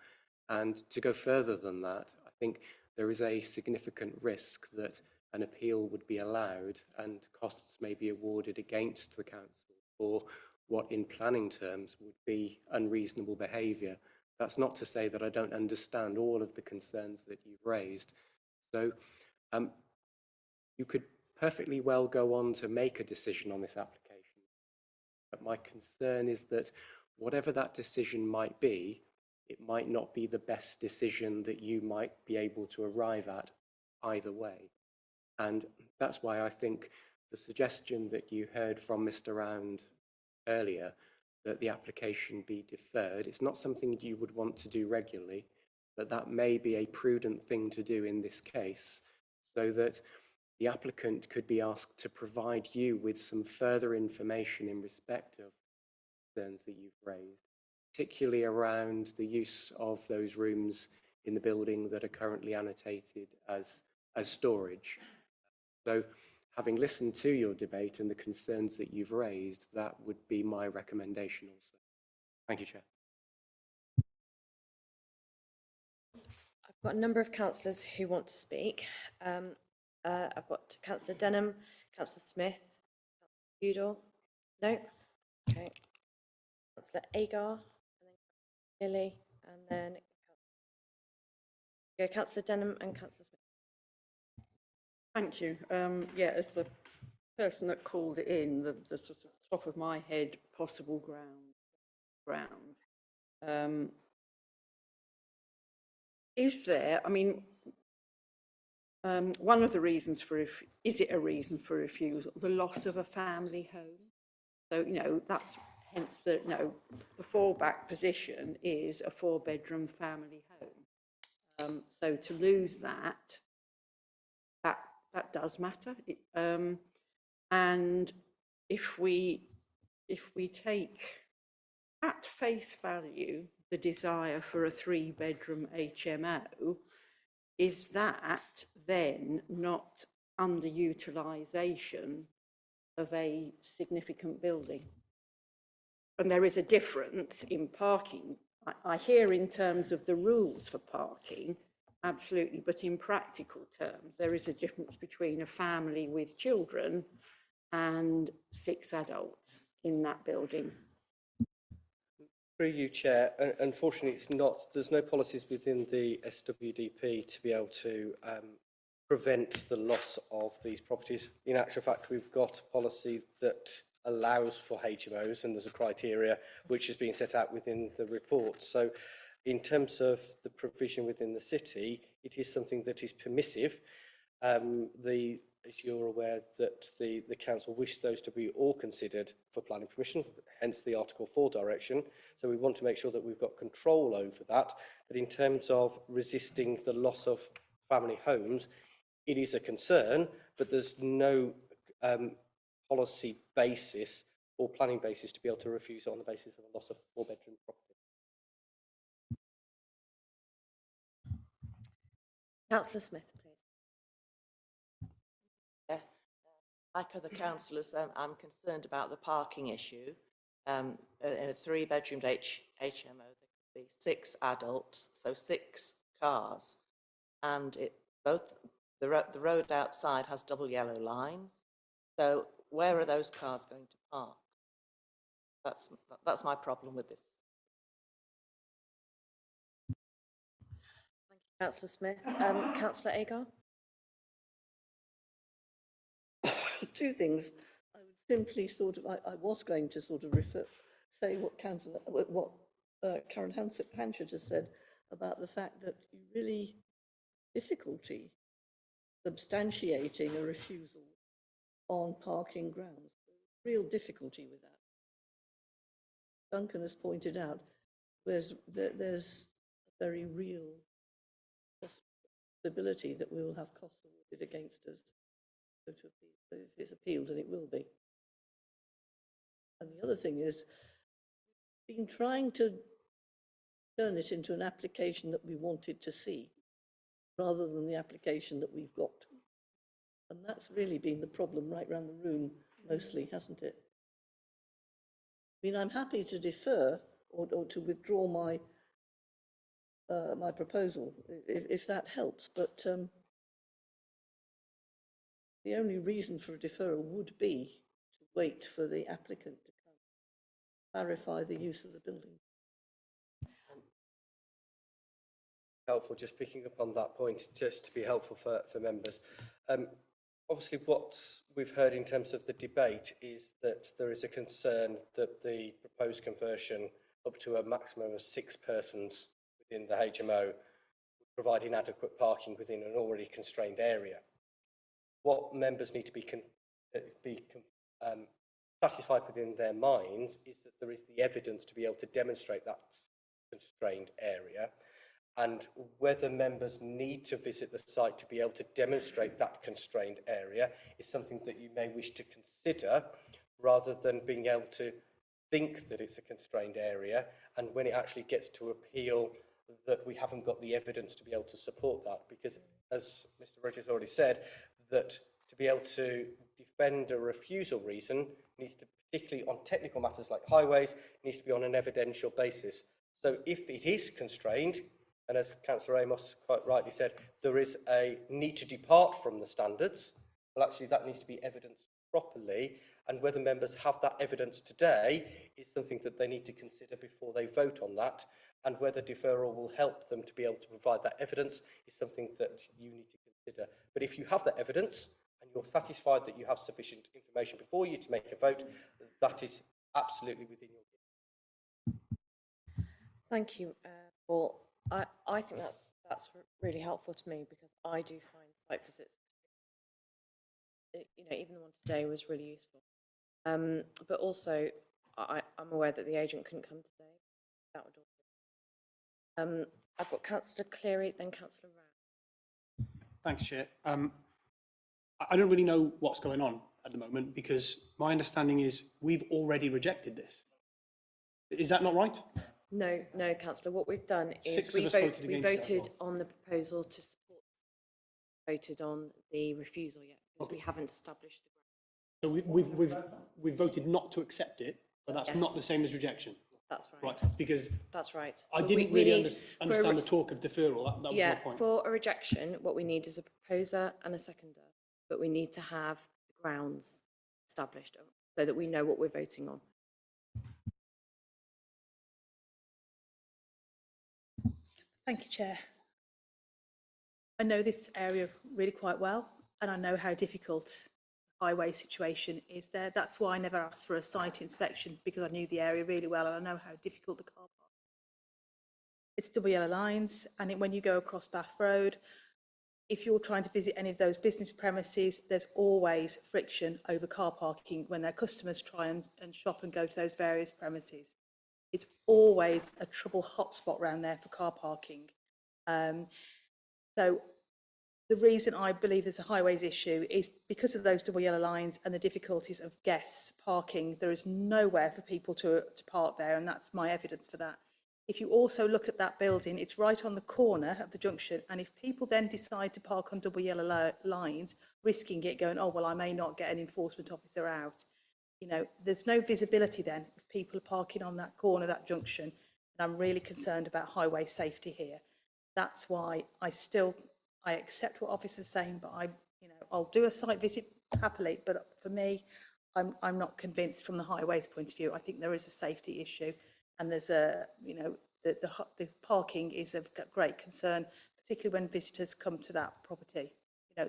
And to go further than that, I think there is a significant risk that an appeal would be allowed and costs may be awarded against the council for what in planning terms would be unreasonable behaviour. That's not to say that I don't understand all of the concerns that you've raised. So you could perfectly well go on to make a decision on this application. But my concern is that whatever that decision might be, it might not be the best decision that you might be able to arrive at either way. And that's why I think the suggestion that you heard from Mr. Round earlier, that the application be deferred, it's not something you would want to do regularly, but that may be a prudent thing to do in this case, so that the applicant could be asked to provide you with some further information in respect of concerns that you've raised, particularly around the use of those rooms in the building that are currently annotated as storage. So having listened to your debate and the concerns that you've raised, that would be my recommendation also. Thank you, Chair. I've got a number of councillors who want to speak. I've got Councillor Denham, Councillor Smith, Councillor Udall. No? Okay. Councillor Agar, and then Lily, and then Councillor Denham and Councillor Smith. Thank you. Yeah, as the person that called it in, the sort of top of my head possible grounds. Is there, I mean, one of the reasons for, is it a reason for refusal, the loss of a family home? So, you know, that's hence the, you know, the fallback position is a 4-bedroom family home. So to lose that does matter. And if we take at face value the desire for a 3-bedroom HMO, is that then not underutilisation of a significant building? And there is a difference in parking. I hear in terms of the rules for parking, absolutely, but in practical terms, there is a difference between a family with children and 6 adults in that building. Through you, Chair, unfortunately it's not, there's no policies within the SWDP to be able to prevent the loss of these properties. In actual fact, we've got a policy that allows for HMOs, and there's a criteria which has been set out within the report. So in terms of the provision within the city, it is something that is permissive. As you're aware, that the council wish those to be all considered for planning permission, hence the Article 4 direction. So we want to make sure that we've got control over that. But in terms of resisting the loss of family homes, it is a concern, but there's no policy basis or planning basis to be able to refuse it on the basis of a loss of 4-bedroom property. Councillor Smith, please. Like other councillors, I'm concerned about the parking issue. In a 3-bedroom HMO, there could be 6 adults, so 6 cars, and both the road outside has double yellow lines. So where are those cars going to park? That's my problem with this. Thank you, Councillor Smith. Councillor Agar. Two things. I would simply sort of, I was going to sort of say what Karen Hanchett has said about the fact that you really difficulty substantiating a refusal on parking grounds. Real difficulty with that. Duncan has pointed out there's a very real possibility that we will have costs awarded against us if it's appealed, and it will be. And the other thing is, we've been trying to turn it into an application that we wanted to see, rather than the application that we've got. And that's really been the problem right round the room, mostly, hasn't it? I mean, I'm happy to defer or to withdraw my my proposal, if that helps, but the only reason for a deferral would be to wait for the applicant to clarify the use of the building. Helpful, just picking up on that point, just to be helpful for members. Obviously, what we've heard in terms of the debate is that there is a concern that the proposed conversion up to a maximum of 6 persons within the HMO would provide inadequate parking within an already constrained area. What members need to be satisfied within their minds is that there is the evidence to be able to demonstrate that constrained area, and whether members need to visit the site to be able to demonstrate that constrained area is something that you may wish to consider, rather than being able to think that it's a constrained area, and when it actually gets to appeal, that we haven't got the evidence to be able to support that. Because, as Mr. Rogers already said, that to be able to defend a refusal reason needs to, particularly on technical matters like highways, needs to be on an evidential basis. So if it is constrained, and as Councillor Amos quite rightly said, there is a need to depart from the standards, well, actually that needs to be evidenced properly, and whether members have that evidence today is something that they need to consider before they vote on that, and whether deferral will help them to be able to provide that evidence is something that you need to consider. But if you have that evidence and you're satisfied that you have sufficient information before you to make a vote, that is absolutely within your. Thank you, Paul. I think that's really helpful to me, because I do find site visits, even the one today was really useful. But also, I'm aware that the agent couldn't come today. That would also. I've got Councillor Cleary, then Councillor Rao. Thanks, Chair. I don't really know what's going on at the moment, because my understanding is we've already rejected this. Is that not right? No, Councillor. What we've done is 6 we of us voted voted against that. on the proposal to support. Voted on the refusal yet, because we haven't established the ground. So we've voted not to accept it, but that's Yes. not the same as rejection. That's right. Right, because That's right. I But didn't we really need- understand the talk of deferral. That was my point. For a rejection, what we need is a proposer and a seconder, but we need to have the grounds established so that we know what we're voting on. Thank you, Chair. I know this area really quite well, and I know how difficult the highway situation is there. That's why I never asked for a site inspection, because I knew the area really well and I know how difficult the car park is. It's double yellow lines, and when you go across Bath Road, if you're trying to visit any of those business premises, there's always friction over car parking when their customers try and shop and go to those various premises. It's always a trouble hotspot around there for car parking. So the reason I believe there's a highways issue is because of those double yellow lines and the difficulties of guests parking. There is nowhere for people to park there, and that's my evidence for that. If you also look at that building, it's right on the corner of the junction, and if people then decide to park on double yellow lines, risking it going, oh, well, I may not get an enforcement officer out. There's no visibility then if people are parking on that corner, that junction, and I'm really concerned about highway safety here. That's why I accept what officers are saying, but I'll do a site visit happily, but for me, I'm not convinced from the highways point of view. I think there is a safety issue, and there's the parking is of great concern, particularly when visitors come to that property.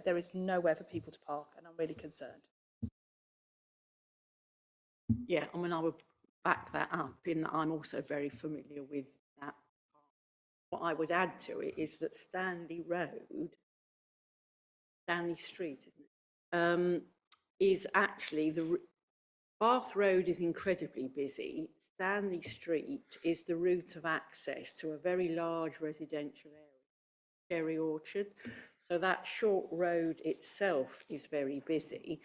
There is nowhere for people to park, and I'm really concerned. Yeah, I mean, I would back that up in that I'm also very familiar with that. What I would add to it is that Stanley Street, isn't it, is actually Bath Road is incredibly busy. Stanley Street is the route of access to a very large residential area, Cherry Orchard. So that short road itself is very busy.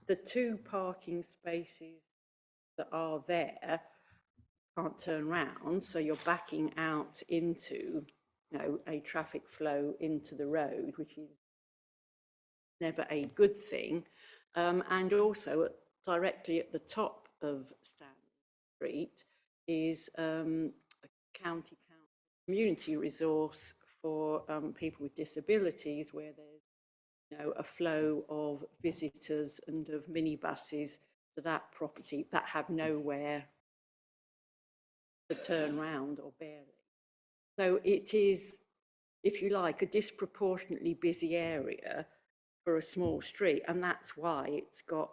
The 2 parking spaces that are there can't turn round, so you're backing out into a traffic flow into the road, which is never a good thing. And also directly at the top of Stanley Street is a county council community resource for people with disabilities, where there's a flow of visitors and of minibuses to that property that have nowhere to turn round, or barely. So it is, if you like, a disproportionately busy area for a small street, and that's why it's got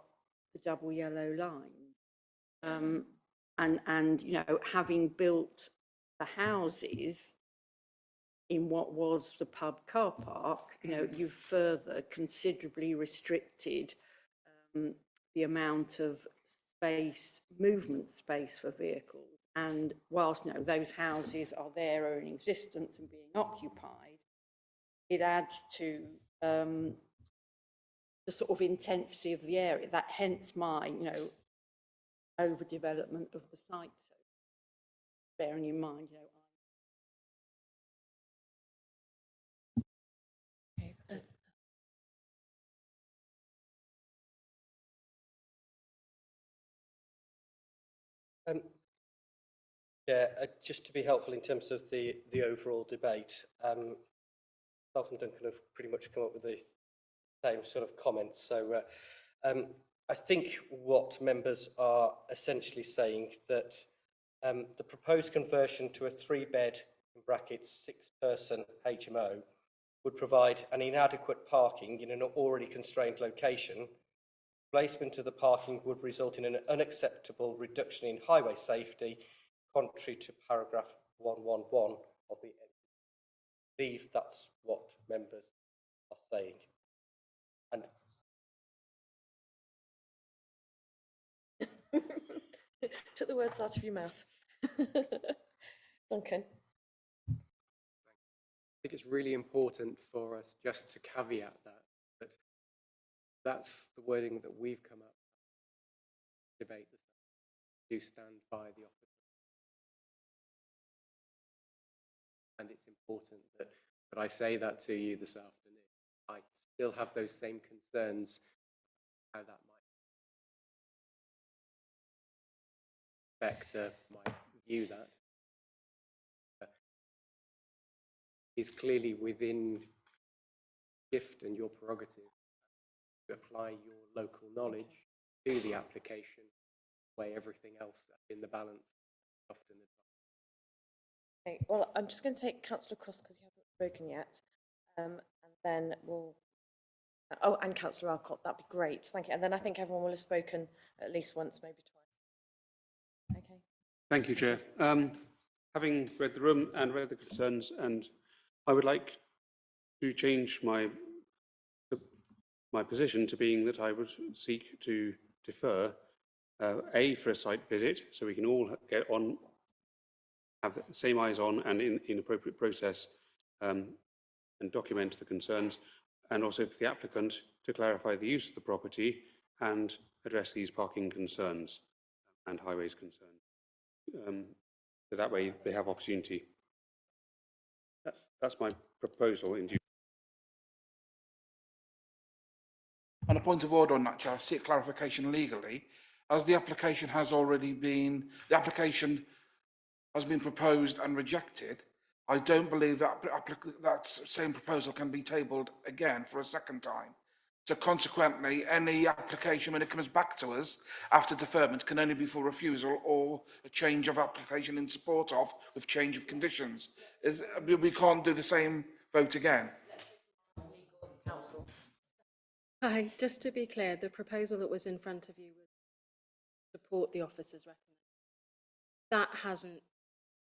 the double yellow line. And having built the houses in what was the pub car park, you've further considerably restricted the amount of space, movement space for vehicles. And whilst those houses are there, are in existence and being occupied, it adds to the sort of intensity of the area. That hence my overdevelopment of the site. So bearing in mind, Yeah, just to be helpful in terms of the overall debate, myself and Duncan have pretty much come up with the same sort of comments. So I think what members are essentially saying that the proposed conversion to a 3-bed, in brackets, 6-person HMO would provide an inadequate parking in an already constrained location. Placement of the parking would result in an unacceptable reduction in highway safety, contrary to paragraph 111 of the NPPF. I believe that's what members are saying. And Took the words out of your mouth. Duncan. I think it's really important for us just to caveat that that's the wording that we've come up with. Debate this. Do stand by the offer. And it's important that I say that to you this afternoon. I still have those same concerns how that might affect my view that is clearly within gift and your prerogative to apply your local knowledge to the application, weigh everything else in the balance often. Okay, well, I'm just going to take Councillor Cross because he hasn't spoken yet, and then we'll. Oh, and Councillor Alcott, that'd be great. Thank you. And then I think everyone will have spoken at least once, maybe twice. Okay. Thank you, Chair. Having read the room and read the concerns, and I would like to change my position to being that I would seek to defer for a site visit, so we can all get on, have the same eyes on and in appropriate process and document the concerns, and also for the applicant to clarify the use of the property and address these parking concerns and highways concerns. So that way they have opportunity. That's my proposal. On a point of order on that, Chair, I seek clarification legally. As the application has been proposed and rejected, I don't believe that same proposal can be tabled again for a second time. So consequently, any application, when it comes back to us after deferment, can only be for refusal or a change of application in support of with change of conditions. We can't do the same vote again. Hi, just to be clear, the proposal that was in front of you was to support the officer's recommendation. That hasn't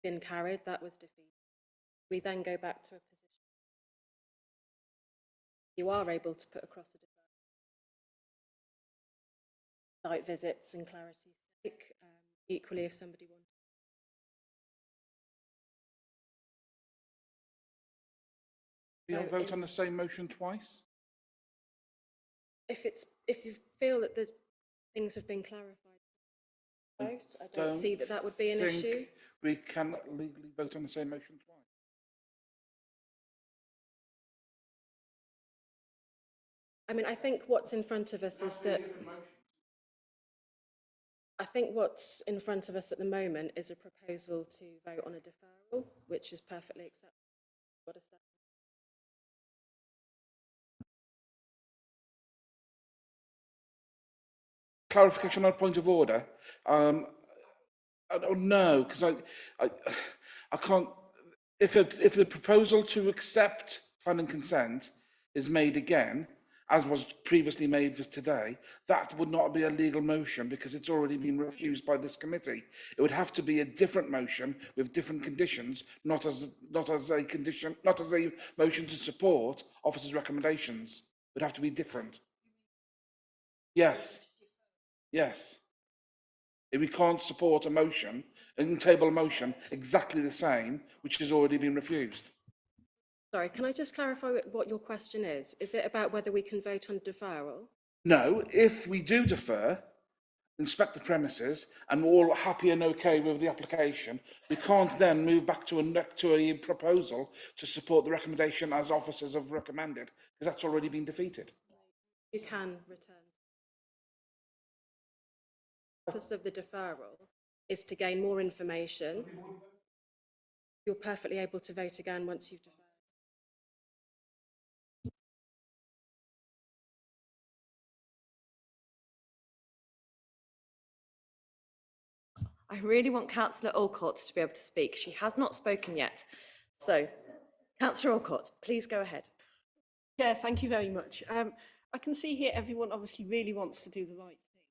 been carried, that was defeated. We then go back to a position. You are able to put across a site visits and clarity's sake, equally if somebody wanted. Do you vote on the same motion twice? If you feel that there's things have been clarified, I don't see that would be an issue. We can legally vote on the same motion twice. I mean, I think what's in front of us is that... I think what's in front of us at the moment is a proposal to vote on a deferral, which is perfectly acceptable. What is that? Clarification on a point of order. I don't know, because I can't. If the proposal to accept planning consent is made again, as was previously made for today, that would not be a legal motion because it's already been refused by this committee. It would have to be a different motion with different conditions, not as a condition, not as a motion to support officers' recommendations. It would have to be different. Yes. Yes. If we can't support a motion, and table a motion exactly the same, which has already been refused. Sorry, can I just clarify what your question is? Is it about whether we can vote on deferral? No, if we do defer, inspect the premises, and we're all happy and okay with the application, we can't then move back to a proposal to support the recommendation as officers have recommended, because that's already been defeated. You can return. The purpose of the deferral is to gain more information. You're perfectly able to vote again once you've deferred. I really want Councillor Alcott to be able to speak. She has not spoken yet. So, Councillor Alcott, please go ahead. Chair, thank you very much. I can see here everyone obviously really wants to do the right thing,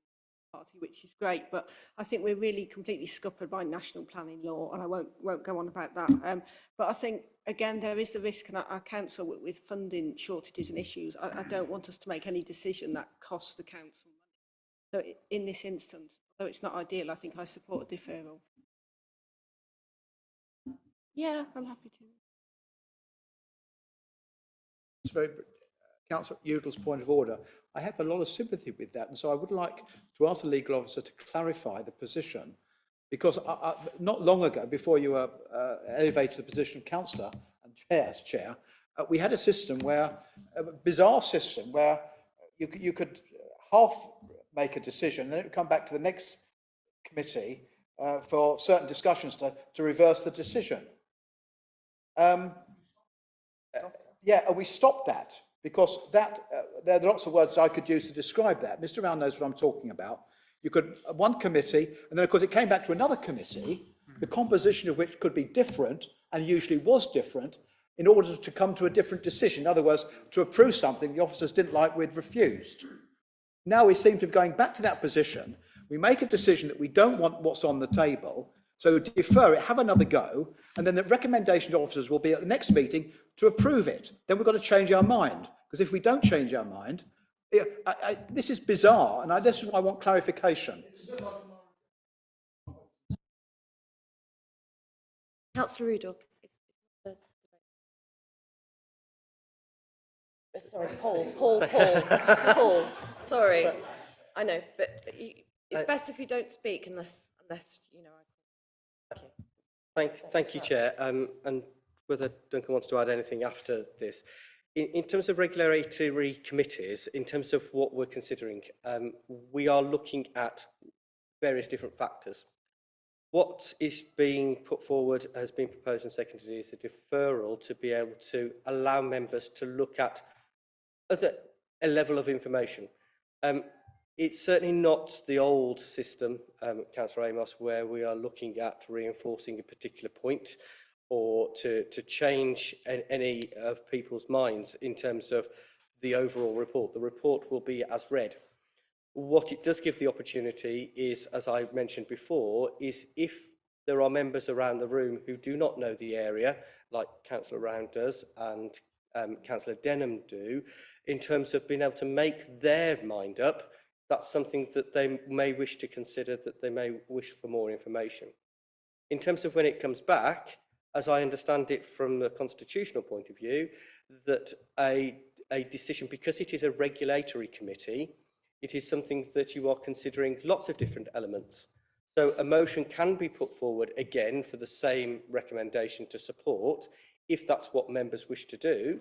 party, which is great, but I think we're really completely scuppered by national planning law, and I won't go on about that. But I think, again, there is the risk in our council with funding shortages and issues. I don't want us to make any decision that costs the council money. So in this instance, though it's not ideal, I think I support a deferral. Yeah, I'm happy to. It's very, Councillor Udall's point of order. I have a lot of sympathy with that, and so I would like to ask the legal officer to clarify the position, because not long ago, before you were elevated to the position of councillor and chair, we had a system where, a bizarre system where you could half make a decision, then it would come back to the next committee for certain discussions to reverse the decision. Yeah, and we stopped that because that there are lots of words I could use to describe that. Mr. Round knows what I'm talking about. You could one committee, and then of course it came back to another committee, the composition of which could be different and usually was different in order to come to a different decision. In other words, to approve something the officers didn't like, we'd refused. Now we seem to be going back to that position. We make a decision that we don't want what's on the table, so defer it, have another go, and then the recommendation to officers will be at the next meeting to approve it. Then we've got to change our mind, because if we don't change our mind, this is bizarre, and this is why I want clarification. Councillor Udall. Sorry, Paul. Sorry, I know, but it's best if you don't speak unless you know. Thank you, Chair. And whether Duncan wants to add anything after this. In terms of regulatory committees, in terms of what we're considering, we are looking at various different factors. What is being put forward, has been proposed and seconded, is a deferral to be able to allow members to look at a level of information. It's certainly not the old system, Councillor Amos, where we are looking at reinforcing a particular point or to change any of people's minds in terms of the overall report. The report will be as read. What it does give the opportunity is, as I mentioned before, is if there are members around the room who do not know the area, like Councillor Round does and Councillor Denham do, in terms of being able to make their mind up, that's something that they may wish to consider, that they may wish for more information. In terms of when it comes back, as I understand it from the constitutional point of view, that a decision, because it is a regulatory committee, it is something that you are considering lots of different elements. So a motion can be put forward again for the same recommendation to support, if that's what members wish to do.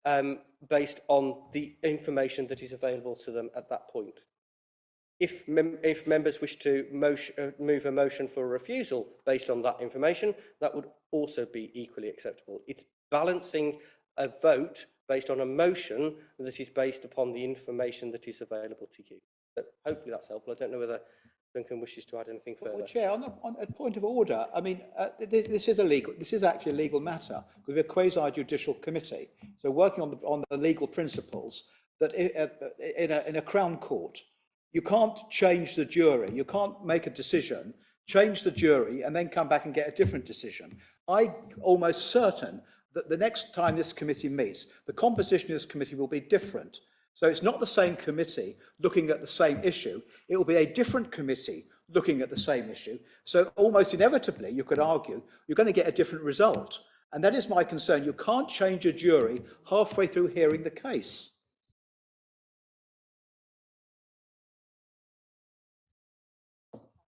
based on the information that is available to them at that point. If members wish to move a motion for a refusal based on that information, that would also be equally acceptable. It's balancing a vote based on a motion that is based upon the information that is available to you. But hopefully that's helpful. I don't know whether Duncan wishes to add anything further. Well, Chair, on a point of order, I mean, this is actually a legal matter because we're a quasi-judicial committee. So working on the legal principles that in a Crown Court, you can't change the jury. You can't make a decision, change the jury, and then come back and get a different decision. I'm almost certain that the next time this committee meets, the composition of this committee will be different. So it's not the same committee looking at the same issue. It will be a different committee looking at the same issue. So almost inevitably, you could argue, you're going to get a different result. And that is my concern. You can't change a jury halfway through hearing the case.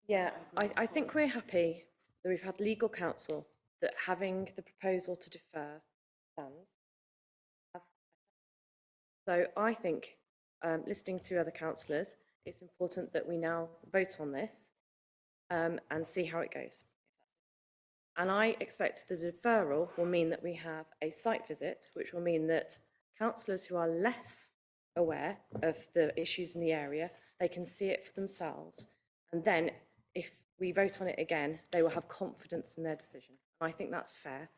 Yeah, I think we're happy that we've had legal counsel that having the proposal to defer stands. So I think, listening to other councillors, it's important that we now vote on this and see how it goes. And I expect the deferral will mean that we have a site visit, which will mean that councillors who are less aware of the issues in the area, they can see it for themselves. And then if we vote on it again, they will have confidence in their decision. And I think that's fair.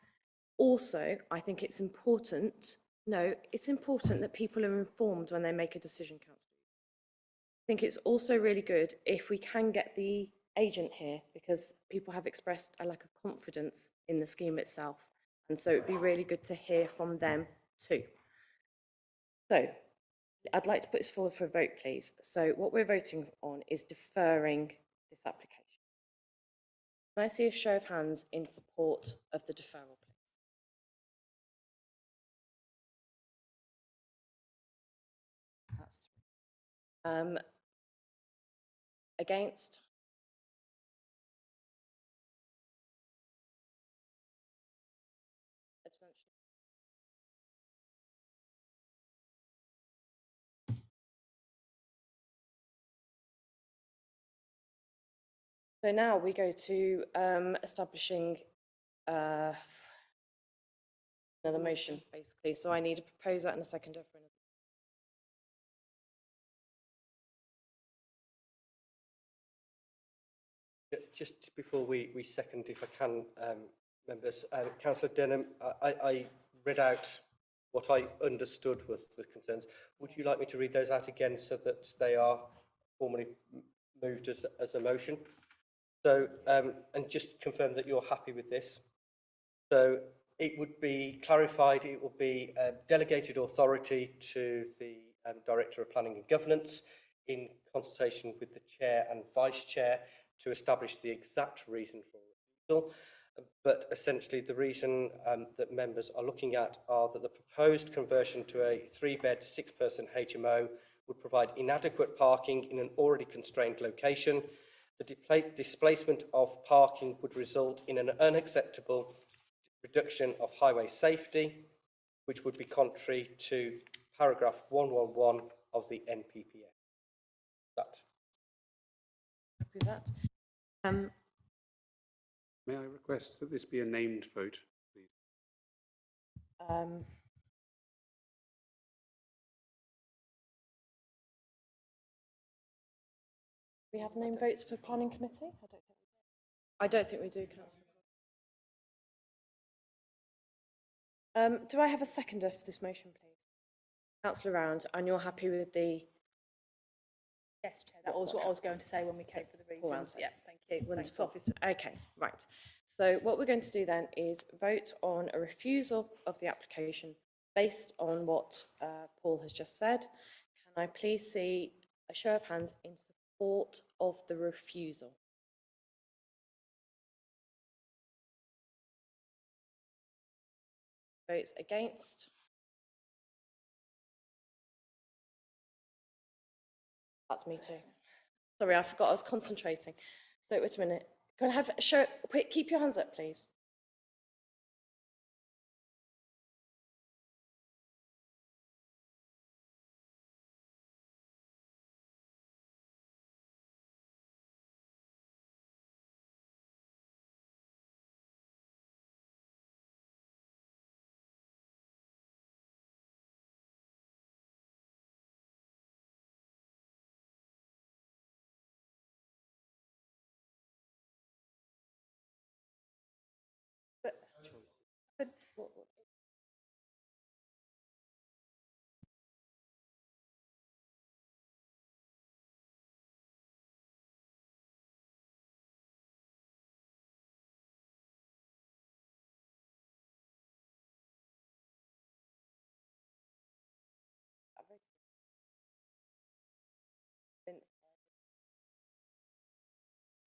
Also, I think it's important, it's important that people are informed when they make a decision, councillor. I think it's also really good if we can get the agent here, because people have expressed a lack of confidence in the scheme itself. And so it'd be really good to hear from them too. So I'd like to put this forward for a vote, please. So what we're voting on is deferring this application. Can I see a show of hands in support of the deferral, please? That's against? Abstention? So now we go to establishing another motion, basically. So I need a proposer and a seconder for another. Just before we second, if I can, members, Councillor Denham, I read out what I understood was the concerns. Would you like me to read those out again so that they are formally moved as a motion? So, and just confirm that you're happy with this. So it would be clarified, it will be delegated authority to the Director of Planning and Governance in consultation with the Chair and Vice Chair to establish the exact reason for refusal. But essentially the reason that members are looking at are that the proposed conversion to a 3-bed, 6-person HMO would provide inadequate parking in an already constrained location. The displacement of parking would result in an unacceptable reduction of highway safety, which would be contrary to paragraph 111 of the NPPF. Happy with that. May I request that this be a named vote, please? We have named votes for planning committee? I don't think we do, Councillor. Do I have a seconder for this motion, please? Councillor Round, and you're happy with the... Yes, Chair, that was what I was going to say when we came for the reasons. Yeah, thank you. Wonderful. Okay, right. So what we're going to do then is vote on a refusal of the application based on what Paul has just said. Can I please see a show of hands in support of the refusal? Votes against? That's me too. Sorry, I forgot I was concentrating. So wait a minute. Can I have a show? Quick, keep your hands up, please.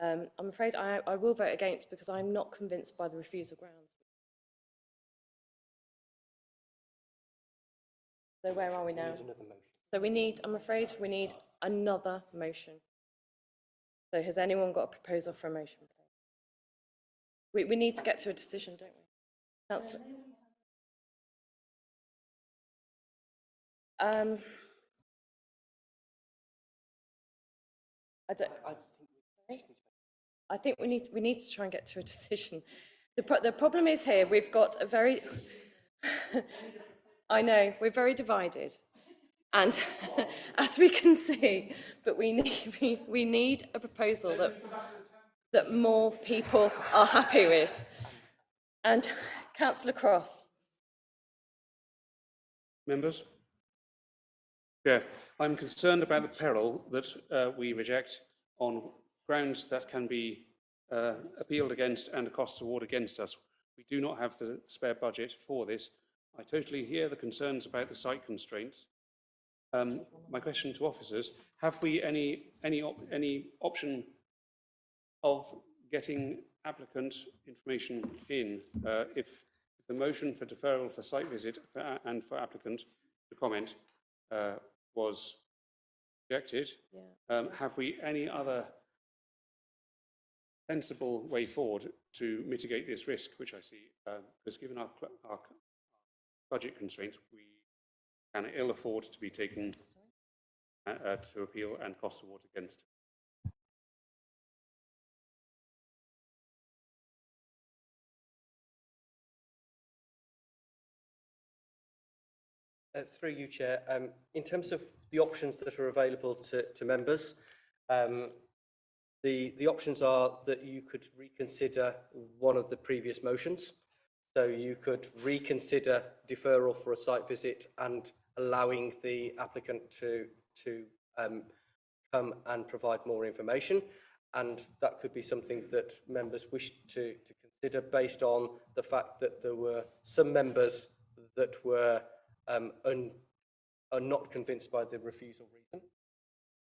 I'm afraid I will vote against because I'm not convinced by the refusal grounds. So where are we now? So we need, I'm afraid we need another motion. So has anyone got a proposal for a motion? We need to get to a decision, don't we? Councillor. I think we need to try and get to a decision. The problem is here, we've got a very, I know, we're very divided. And as we can see, but we need a proposal that more people are happy with. And Councillor Cross. Members? Yeah, I'm concerned about the peril that we reject on grounds that can be appealed against and a cost award against us. We do not have the spare budget for this. I totally hear the concerns about the site constraints. My question to officers, have we any option of getting applicant information in if the motion for deferral for site visit and for applicant to comment was rejected? Yeah. Have we any other sensible way forward to mitigate this risk, which I see? Because given our budget constraints, we can ill afford to be taken to appeal and cost award against. Through you, Chair, in terms of the options that are available to members, the options are that you could reconsider one of the previous motions. So you could reconsider deferral for a site visit and allowing the applicant to come and provide more information. And that could be something that members wish to consider based on the fact that there were some members that were are not convinced by the refusal reason.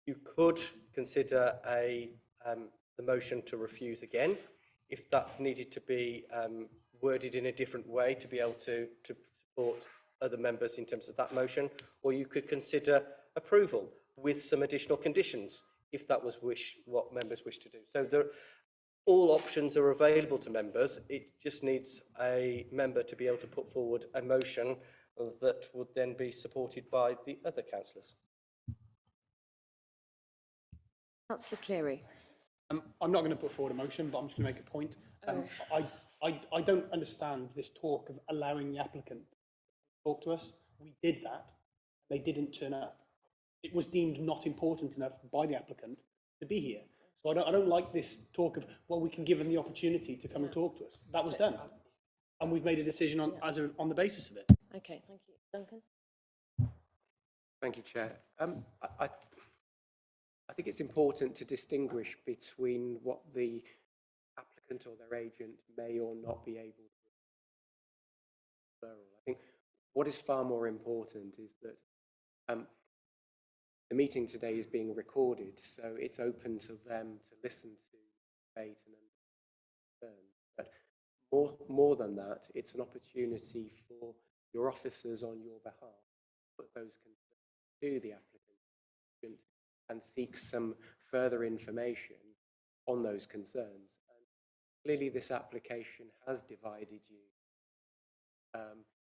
You could consider the motion to refuse again, if that needed to be worded in a different way to be able to support other members in terms of that motion, or you could consider approval with some additional conditions, if that was what members wish to do. So all options are available to members. It just needs a member to be able to put forward a motion that would then be supported by the other councillors. Councillor Cleary. I'm not going to put forward a motion, but I'm just going to make a point. I don't understand this talk of allowing the applicant to talk to us. We did that. They didn't turn up. It was deemed not important enough by the applicant to be here. So I don't like this talk of, well, we can give them the opportunity to come and talk to us. That was done. And we've made a decision on the basis of it. Okay, thank you. Duncan? Thank you, Chair. I think it's important to distinguish between what the applicant or their agent may or not be able to do. I think what is far more important is that the meeting today is being recorded, so it's open to them to listen to debate and understand. But more than that, it's an opportunity for your officers on your behalf to put those concerns to the applicant and seek some further information on those concerns. And clearly this application has divided you.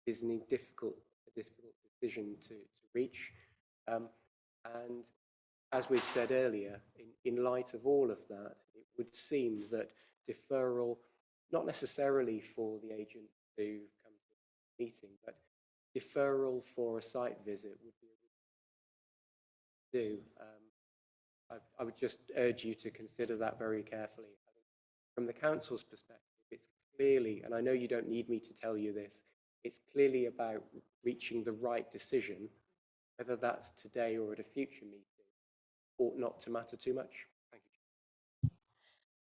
Is a difficult decision to reach. And as we've said earlier, in light of all of that, it would seem that deferral, not necessarily for the agent to come to the meeting, but deferral for a site visit would be a good thing to do. I would just urge you to consider that very carefully. From the council's perspective, it's clearly, and I know you don't need me to tell you this, it's clearly about reaching the right decision, whether that's today or at a future meeting, ought not to matter too much. Thank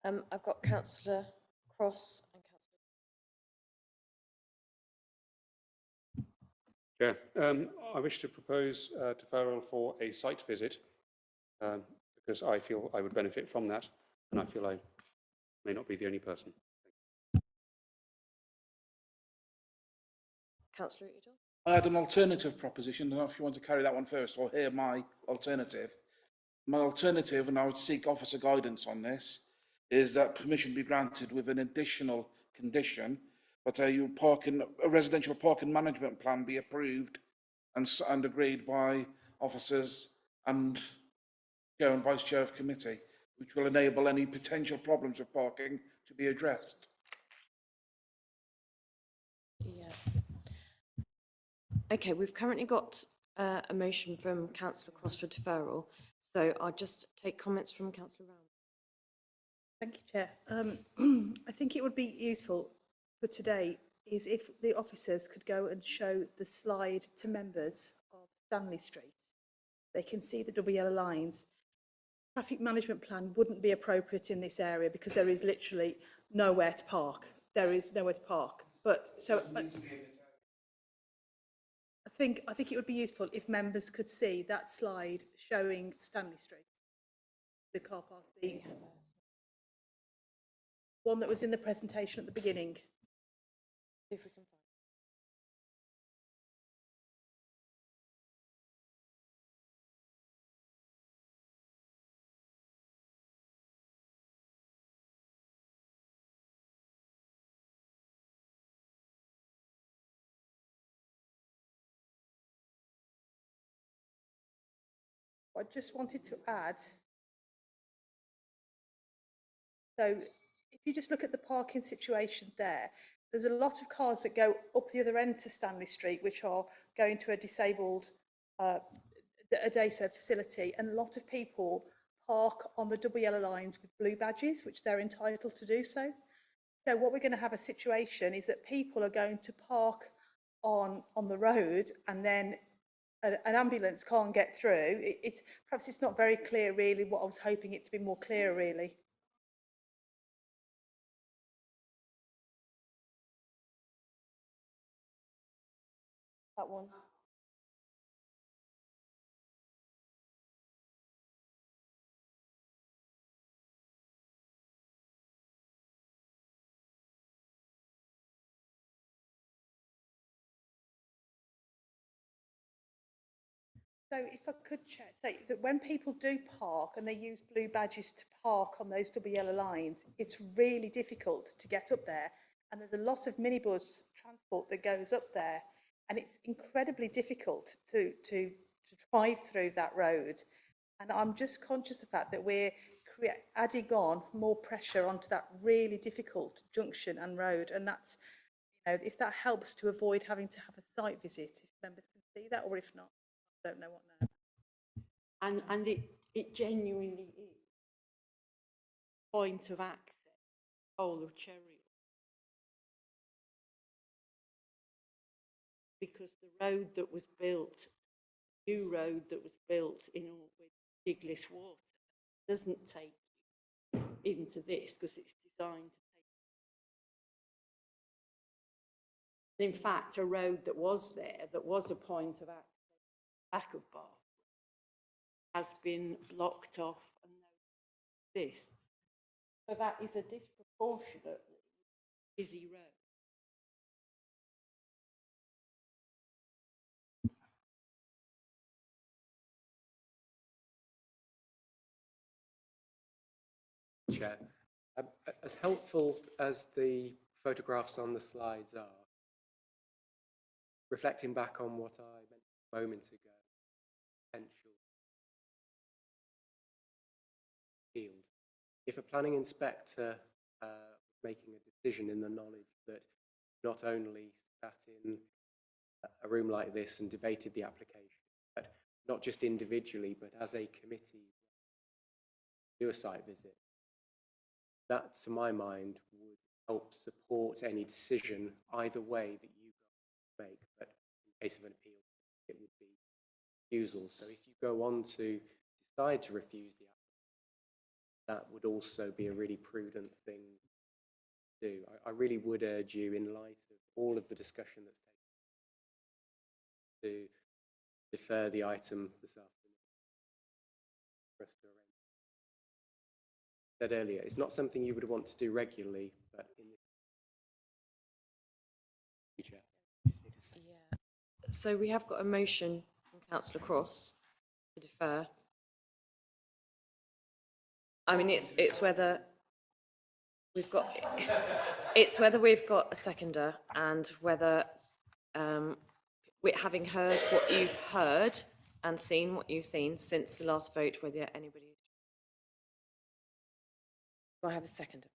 you. I've got Councillor Cross and Chair, I wish to propose deferral for a site visit because I feel I would benefit from that. and I feel I may not be the only person. Councillor Udall. I had an alternative proposition. I don't know if you want to carry that one first or hear my alternative. My alternative, and I would seek officer guidance on this, is that permission be granted with an additional condition that a residential parking management plan be approved and agreed by officers and chair and vice chair of committee, which will enable any potential problems with parking to be addressed. Yeah. Okay, we've currently got a motion from Councillor Cross for deferral, so I'll just take comments from Councillor Round. Thank you, Chair. I think it would be useful for today is if the officers could go and show the slide to members of Stanley Street. They can see the double yellow lines. Traffic management plan wouldn't be appropriate in this area because there is literally nowhere to park. There is nowhere to park. But so I think it would be useful if members could see that slide showing Stanley Street, the car park, the one that was in the presentation at the beginning. See if we can find. I just wanted to add, so if you just look at the parking situation there, there's a lot of cars that go up the other end to Stanley Street, which are going to a disabled, a DASO facility, and a lot of people park on the double yellow lines with blue badges, which they're entitled to do so. So what we're going to have a situation is that people are going to park on the road, and then an ambulance can't get through. Perhaps it's not very clear really what I was hoping it to be more clear really. That one. So if I could check, say that when people do park and they use blue badges to park on those double yellow lines, it's really difficult to get up there. And there's a lot of minibus transport that goes up there. And it's incredibly difficult to drive through that road. And I'm just conscious of the fact that we're adding on more pressure onto that really difficult junction and road. And that's, you know, if that helps to avoid having to have a site visit, if members can see that, or if not, I don't know what now. And it genuinely is point of access, whole of Cherry. Because the road that was built, new road that was built in all with Diglis Water, doesn't take you into this because it's designed to take. In fact, a road that was there, that was a point of access back of Bath, has been blocked off and no exists. So that is a disproportionately busy road. Chair. As helpful as the photographs on the slides are, reflecting back on what I mentioned a moment ago, potential field. If a planning inspector making a decision in the knowledge that not only sat in a room like this and debated the application, but not just individually, but as a committee, do a site visit, that, to my mind, would help support any decision either way that you make. But in case of an appeal, it would be refusal. So if you go on to decide to refuse the application, that would also be a really prudent thing to do. I really would urge you, in light of all of the discussion that's taken, to defer the item this afternoon for us to arrange. said earlier. It's not something you would want to do regularly, but in the future. Yeah. So we have got a motion from Councillor Cross to defer. I mean, it's whether we've got a seconder and whether having heard what you've heard and seen what you've seen since the last vote, whether anybody. Do I have a seconder,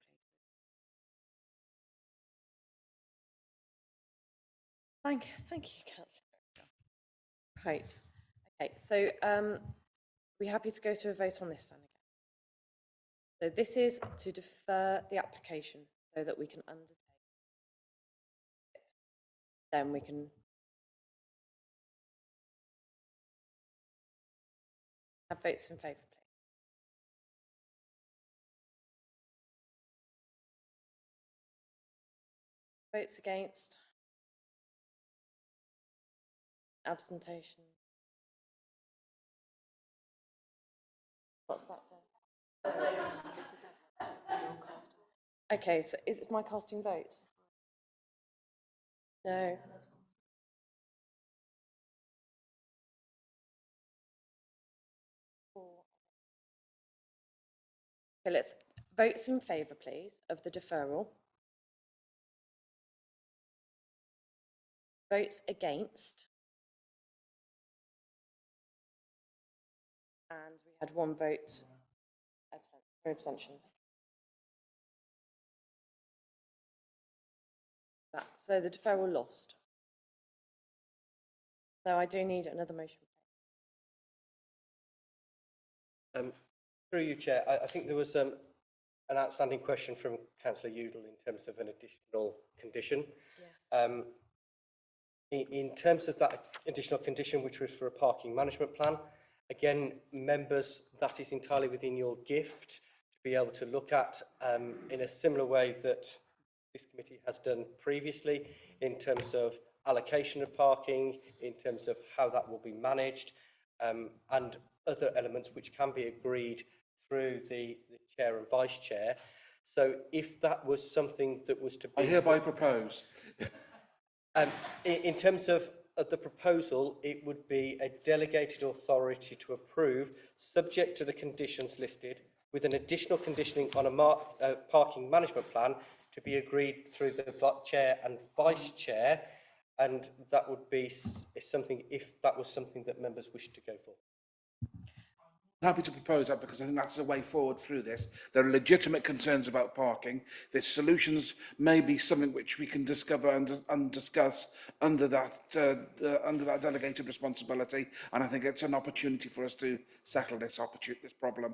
please? Thank you, Councillor. Right. Okay. So, we happy to go to a vote on this then again? So this is to defer the application so that we can undertake it. Then we can have votes in favour, please. Votes against? Abstention? What's that then? Okay, so is it my casting vote? No. Okay, let's votes in favour, please, of the deferral. Votes against. And we had one vote, abstentions. So the deferral lost. So I do need another motion. Through you, Chair, I think there was an outstanding question from Councillor Udall in terms of an additional condition. Yes. In terms of that additional condition, which was for a parking management plan, again, members, that is entirely within your gift to be able to look at in a similar way that this committee has done previously in terms of allocation of parking, in terms of how that will be managed, and other elements which can be agreed through the chair and vice chair. So if that was something that was to be... I hereby propose. In terms of the proposal, it would be a delegated authority to approve, subject to the conditions listed, with an additional conditioning on a parking management plan to be agreed through the chair and vice chair, and that would be something, if that was something that members wish to go for. I'm happy to propose that because I think that's the way forward through this. There are legitimate concerns about parking. The solutions may be something which we can discover and discuss under that delegated responsibility. And I think it's an opportunity for us to settle this problem,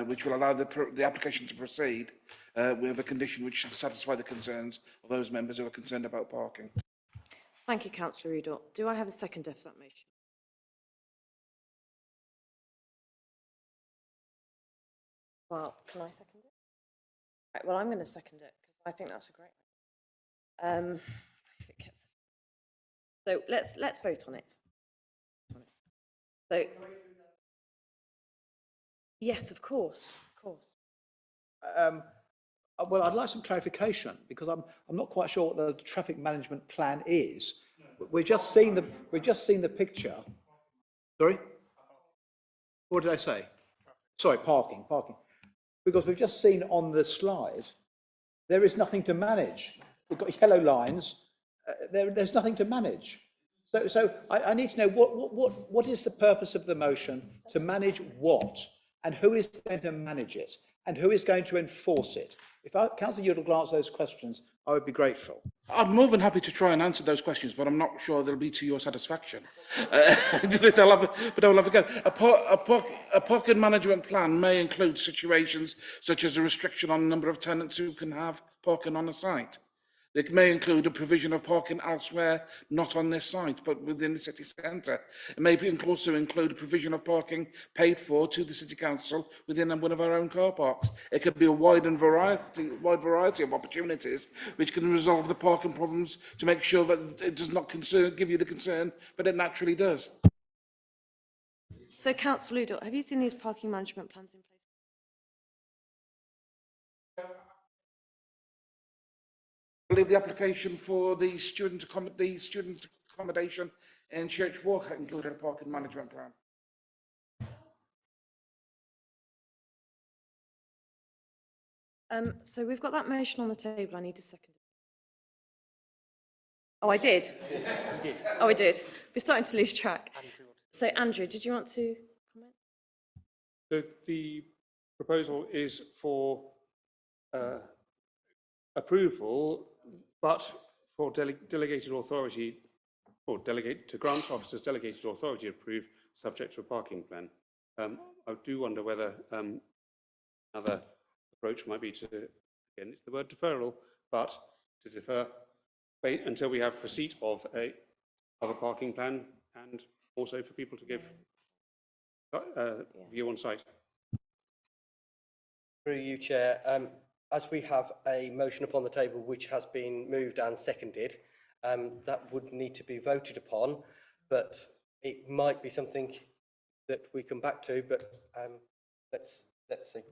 which will allow the application to proceed with a condition which should satisfy the concerns of those members who are concerned about parking. Thank you, Councillor Udall. Do I have a seconder for that motion? Well, can I second it? Right, well, I'm going to second it because I think that's a great one. If it gets... So let's vote on it. So yes, of course, of course. Well, I'd like some clarification because I'm not quite sure what the traffic management plan is. We've just seen the picture. Sorry? What did I say? Sorry, parking. Because we've just seen on the slide, there is nothing to manage. We've got yellow lines. There's nothing to manage. So I need to know what is the purpose of the motion to manage what, and who is going to manage it, and who is going to enforce it. If Councillor Udall could answer those questions, I would be grateful. I'm more than happy to try and answer those questions, but I'm not sure they'll be to your satisfaction. But I'll have a go. A parking management plan may include situations such as a restriction on the number of tenants who can have parking on a site. It may include a provision of parking elsewhere, not on this site, but within the city centre. It may also include a provision of parking paid for to the city council within one of our own car parks. It could be a wide variety of opportunities which can resolve the parking problems to make sure that it does not give you the concern, but it naturally does. So, Councillor Udall, have you seen these parking management plans in place? believe the application for the student accommodation in Church Walk included a parking management plan. So we've got that motion on the table. I need a second. Oh, I did. You did. Oh, I did. We're starting to lose track. So, Andrew, did you want to comment? So the proposal is for approval, but for delegated authority, or delegate to grant officers delegated authority to approve, subject to a parking plan. I do wonder whether another approach might be to, again, it's the word deferral, but to defer, wait until we have receipt of a parking plan, and also for people to give view on site. Through you, Chair. As we have a motion upon the table which has been moved and seconded, that would need to be voted upon, but it might be something that we come back to, but let's see.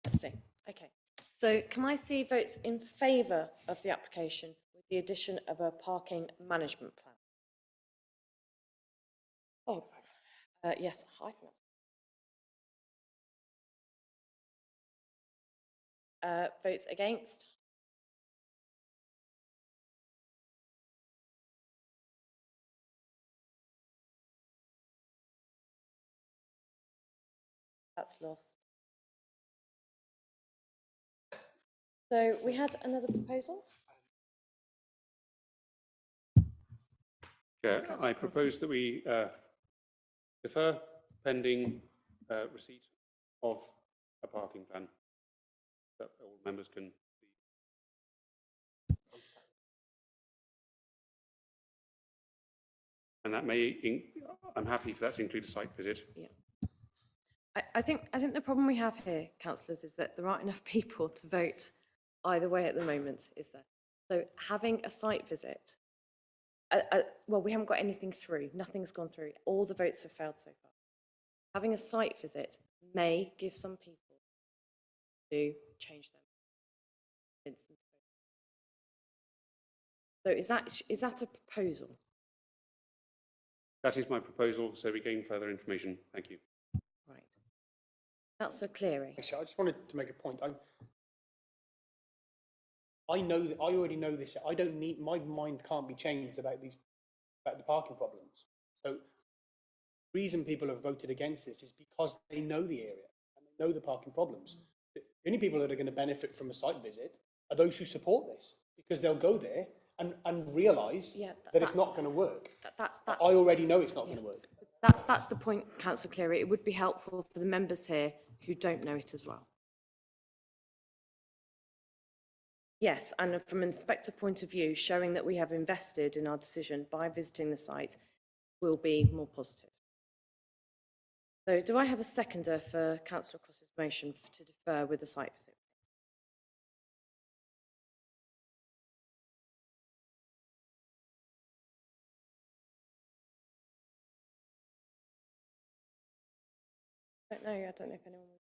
Let's see. Okay. So can I see votes in favour of the application with the addition of a parking management plan? Oh, yes, I think that's... votes against? That's lost. So we had another proposal. Chair, I propose that we defer pending receipt of a parking plan that all members can see. And that may, I'm happy for that to include a site visit. Yeah. I think the problem we have here, councillors, is that there aren't enough people to vote either way at the moment, is there? So having a site visit, well, we haven't got anything through. Nothing's gone through. All the votes have failed so far. Having a site visit may give some people to change them. So is that a proposal? That is my proposal, so we gain further information. Thank you. Right. Councillor Cleary. Actually, I just wanted to make a point. I know that I already know this. I don't need, my mind can't be changed about the parking problems. So the reason people have voted against this is because they know the area and they know the parking problems. The only people that are going to benefit from a site visit are those who support this, because they'll go there and realise that it's not going to work. I already know it's not going to work. That's the point, Councillor Cleary. It would be helpful for the members here who don't know it as well. Yes, and from an inspector point of view, showing that we have invested in our decision by visiting the site will be more positive. So do I have a seconder for Councillor Cross's motion to defer with the site visit? I don't know if anyone will.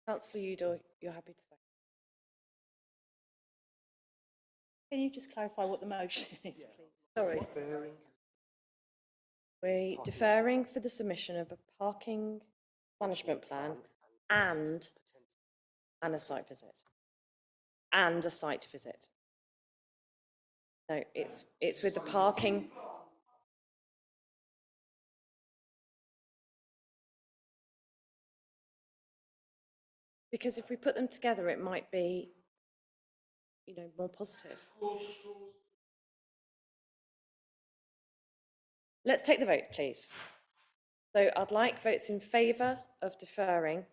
Councillor Udall, you're happy to say? Can you just clarify what the motion is, please? Sorry. We're deferring for the submission of a parking management plan and a site visit. And a site visit. No, it's with the parking. Because if we put them together, it might be, more positive. Let's take the vote, please. So I'd like votes in favour of deferring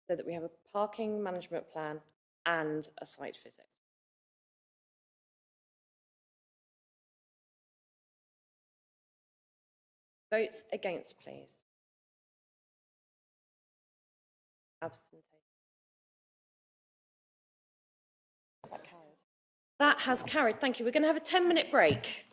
so that we have a parking management plan and a site visit. Votes against, please. Abstention. That carried. That has carried. Thank you. We're going to have a 10-minute break.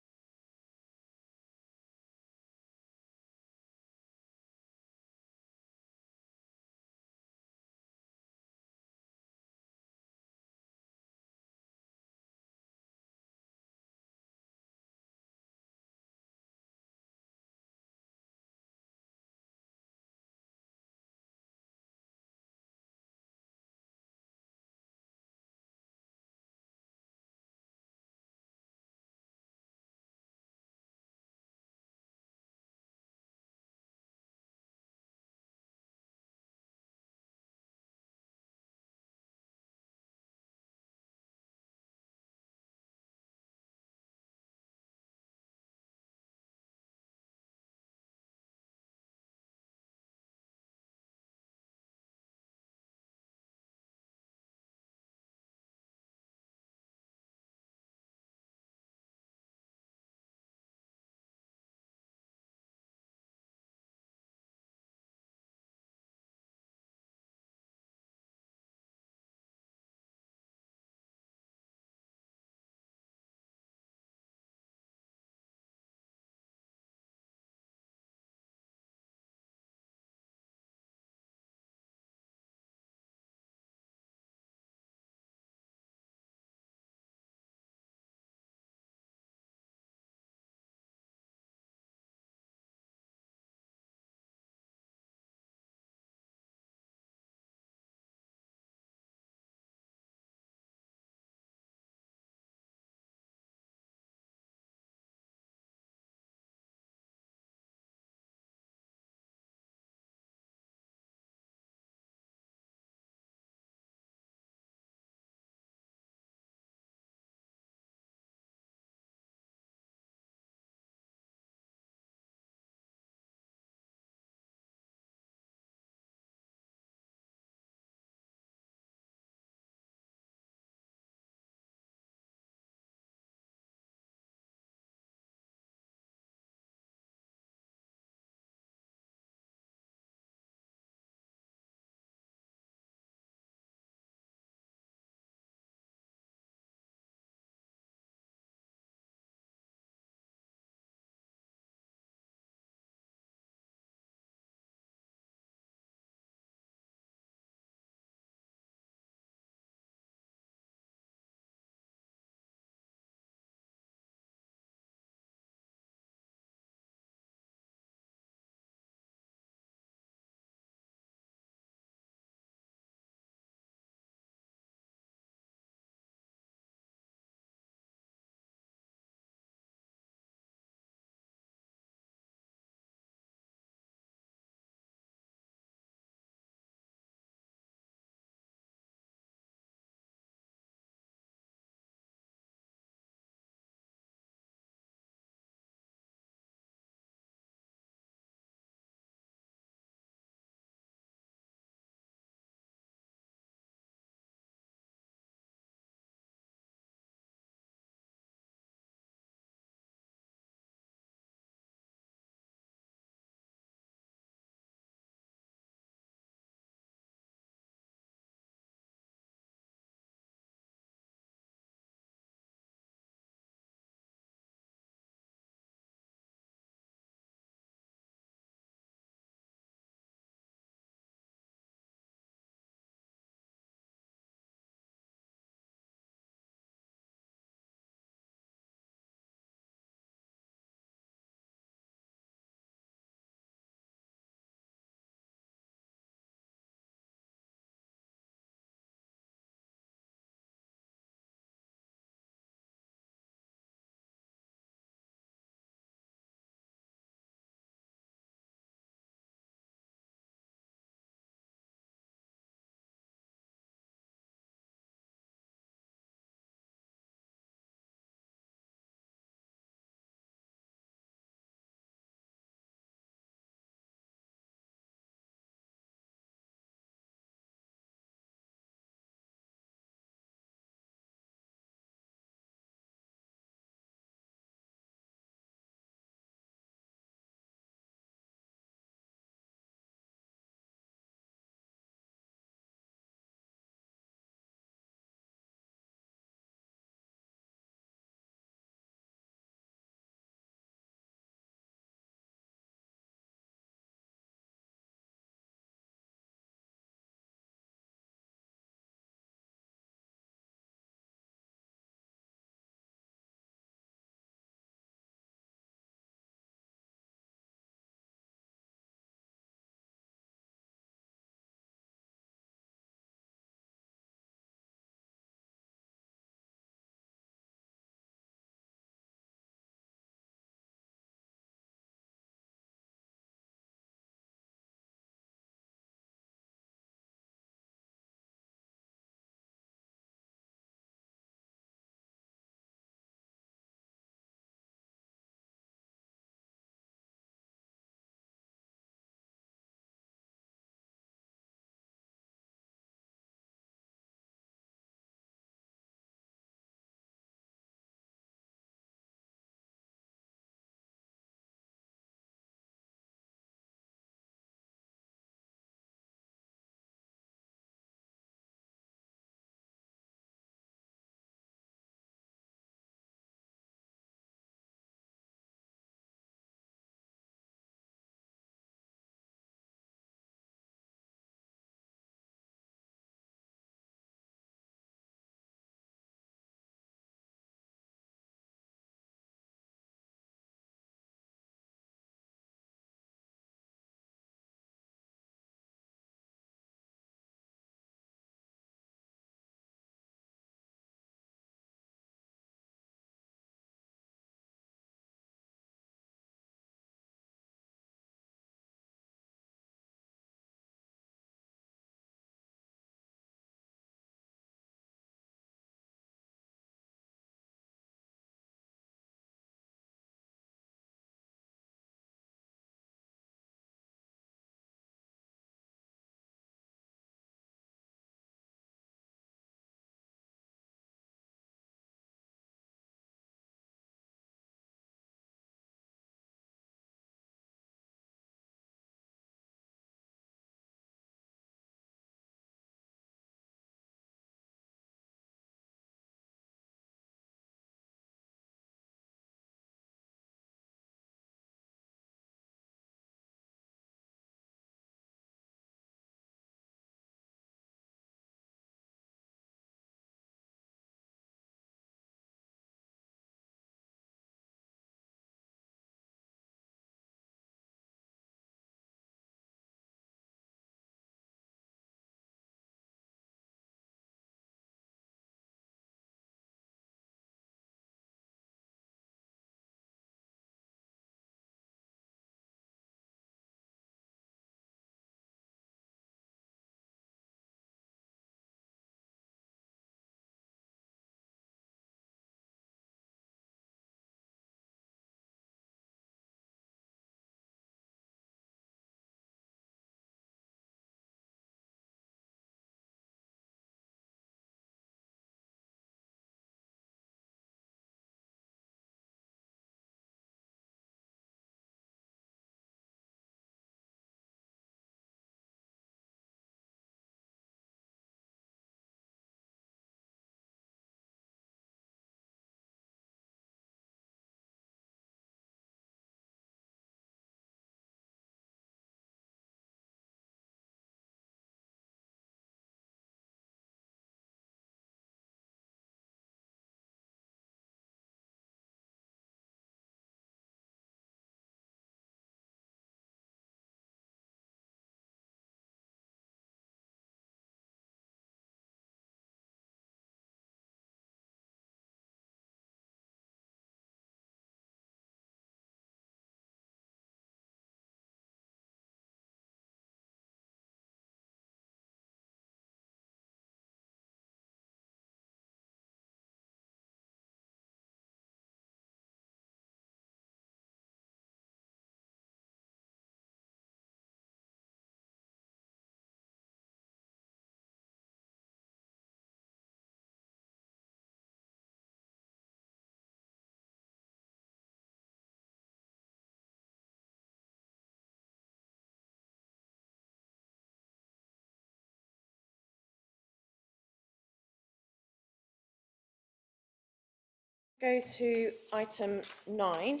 go to item 9.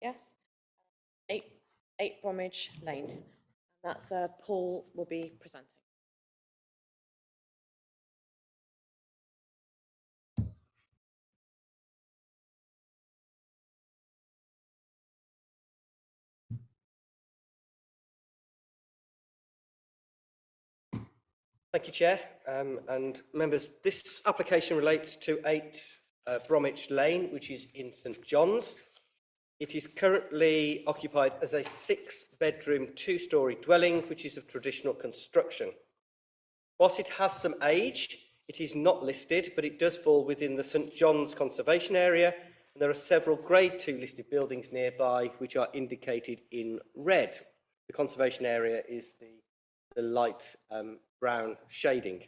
Yes? 8 Bromwich Lane. That's Paul will be presenting. Thank you, Chair. And members, this application relates to 8 Bromwich Lane, which is in St John's. It is currently occupied as a 6-bedroom, 2-storey dwelling, which is of traditional construction. Whilst it has some age, it is not listed, but it does fall within the St John's Conservation Area, and there are several Grade 2 listed buildings nearby, which are indicated in red. The conservation area is the light brown shading.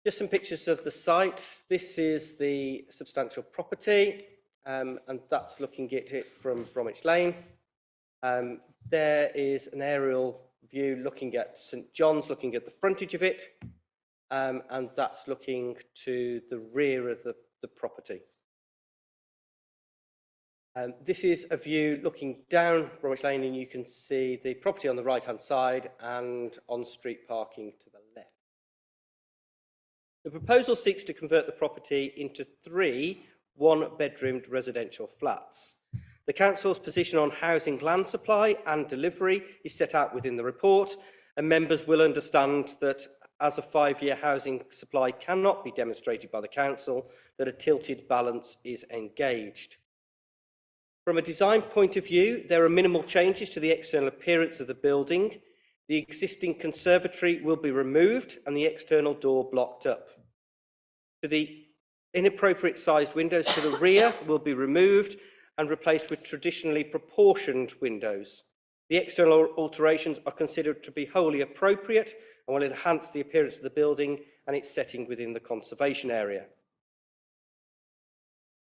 Just some pictures of the site. This is the substantial property, and that's looking at it from Bromwich Lane. There is an aerial view looking at St John's, looking at the frontage of it, and that's looking to the rear of the property. This is a view looking down Bromwich Lane, and you can see the property on the right-hand side and on-street parking to the left. The proposal seeks to convert the property into 3 one-bedroomed residential flats. The Council's position on housing land supply and delivery is set out within the report, and members will understand that as a 5-year housing supply cannot be demonstrated by the Council, that a tilted balance is engaged. From a design point of view, there are minimal changes to the external appearance of the building. The existing conservatory will be removed and the external door blocked up. The inappropriate sized windows to the rear will be removed and replaced with traditionally proportioned windows. The external alterations are considered to be wholly appropriate and will enhance the appearance of the building and its setting within the conservation area.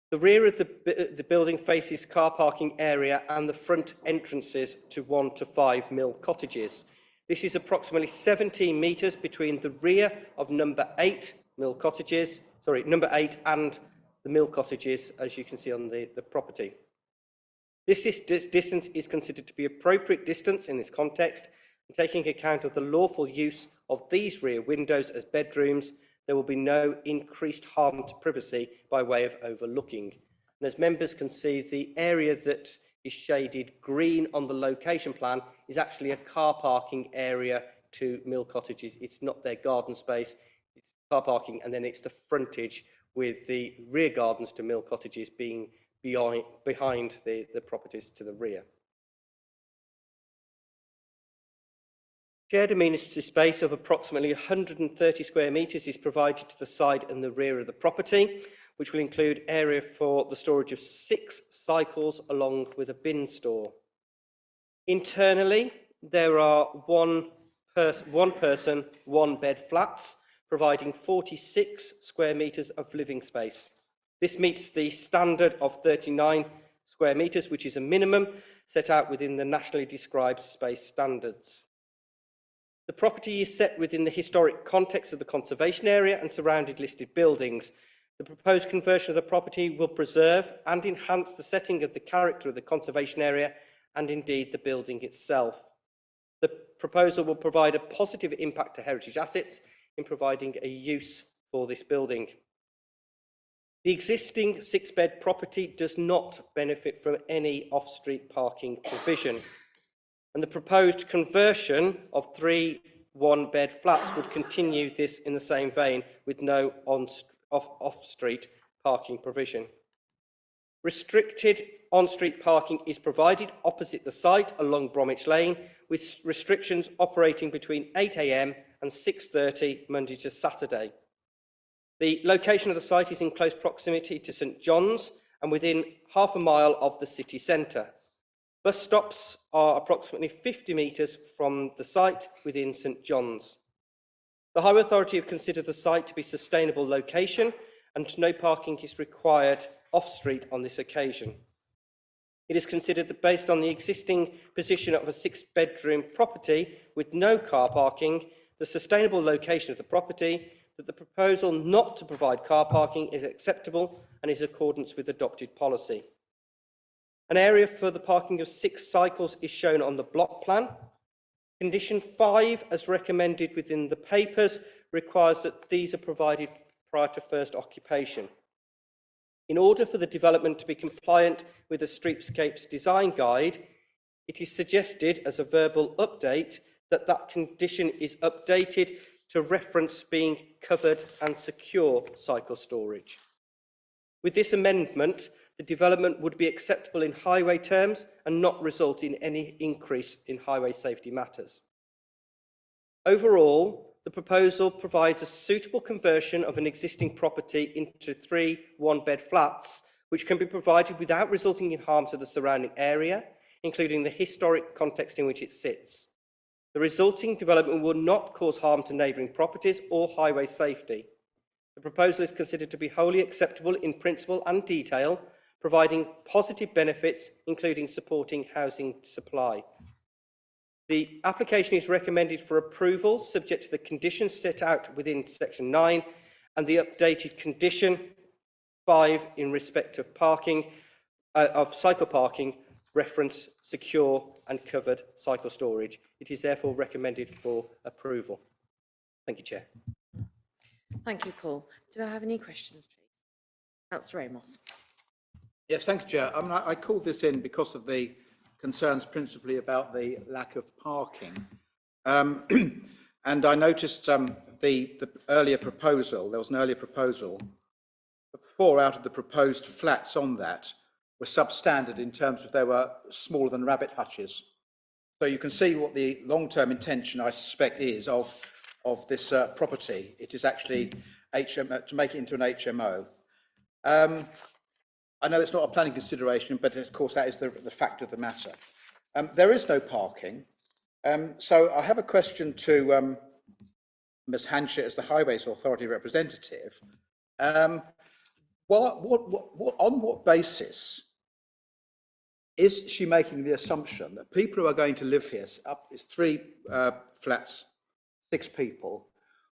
The rear of the building faces car parking area and the front entrances to 1 to 5 Mill Cottages. This is approximately 17 metres between the rear of number 8 and the Mill Cottages, as you can see on the property. This distance is considered to be appropriate distance in this context, and taking account of the lawful use of these rear windows as bedrooms, there will be no increased harm to privacy by way of overlooking. And as members can see, the area that is shaded green on the location plan is actually a car parking area to Mill Cottages. It's not their garden space, it's car parking, and then it's the frontage with the rear gardens to Mill Cottages being behind the properties to the rear. Shared amenity space of approximately 130 square metres is provided to the side and the rear of the property, which will include area for the storage of 6 cycles along with a bin store. Internally, there are one person, 1 bed flats, providing 46 square metres of living space. This meets the standard of 39 square metres, which is a minimum set out within the nationally described space standards. The property is set within the historic context of the conservation area and surrounded listed buildings. The proposed conversion of the property will preserve and enhance the setting of the character of the conservation area and indeed the building itself. The proposal will provide a positive impact to heritage assets in providing a use for this building. The existing 6-bed property does not benefit from any off-street parking provision, and the proposed conversion of 3 one-bed flats would continue this in the same vein with no off-street parking provision. Restricted on-street parking is provided opposite the site along Bromwich Lane, with restrictions operating between 8 AM and 6:30 Monday to Saturday. The location of the site is in close proximity to St John's and within half a mile of the city centre. Bus stops are approximately 50 metres from the site within St John's. The Highway Authority have considered the site to be a sustainable location and no parking is required off-street on this occasion. It is considered that based on the existing position of a 6-bedroom property with no car parking, the sustainable location of the property, that the proposal not to provide car parking is acceptable and is in accordance with adopted policy. An area for the parking of 6 cycles is shown on the block plan. Condition 5, as recommended within the papers, requires that these are provided prior to first occupation. In order for the development to be compliant with the Streetscapes Design Guide, it is suggested as a verbal update that that condition is updated to reference being covered and secure cycle storage. With this amendment, the development would be acceptable in highway terms and not result in any increase in highway safety matters. Overall, the proposal provides a suitable conversion of an existing property into 3 one-bed flats, which can be provided without resulting in harm to the surrounding area, including the historic context in which it sits. The resulting development will not cause harm to neighbouring properties or highway safety. The proposal is considered to be wholly acceptable in principle and detail, providing positive benefits, including supporting housing supply. The application is recommended for approval, subject to the conditions set out within section 9 and the updated condition 5 in respect of parking, of cycle parking, reference secure and covered cycle storage. It is therefore recommended for approval. Thank you, Chair. Thank you, Paul. Do I have any questions, please? Councillor Amos. Yes, thank you, Chair. I called this in because of the concerns principally about the lack of parking. And I noticed the earlier proposal, there was an earlier proposal, 4 out of the proposed flats on that were substandard in terms of they were smaller than rabbit hutches. So you can see what the long-term intention, I suspect, is of this property. It is actually to make it into an HMO. I know it's not a planning consideration, but of course that is the fact of the matter. There is no parking. So I have a question to Ms Hanchett as the Highways Authority representative. On what basis is she making the assumption that people who are going to live here, it's 3 flats, 6 people,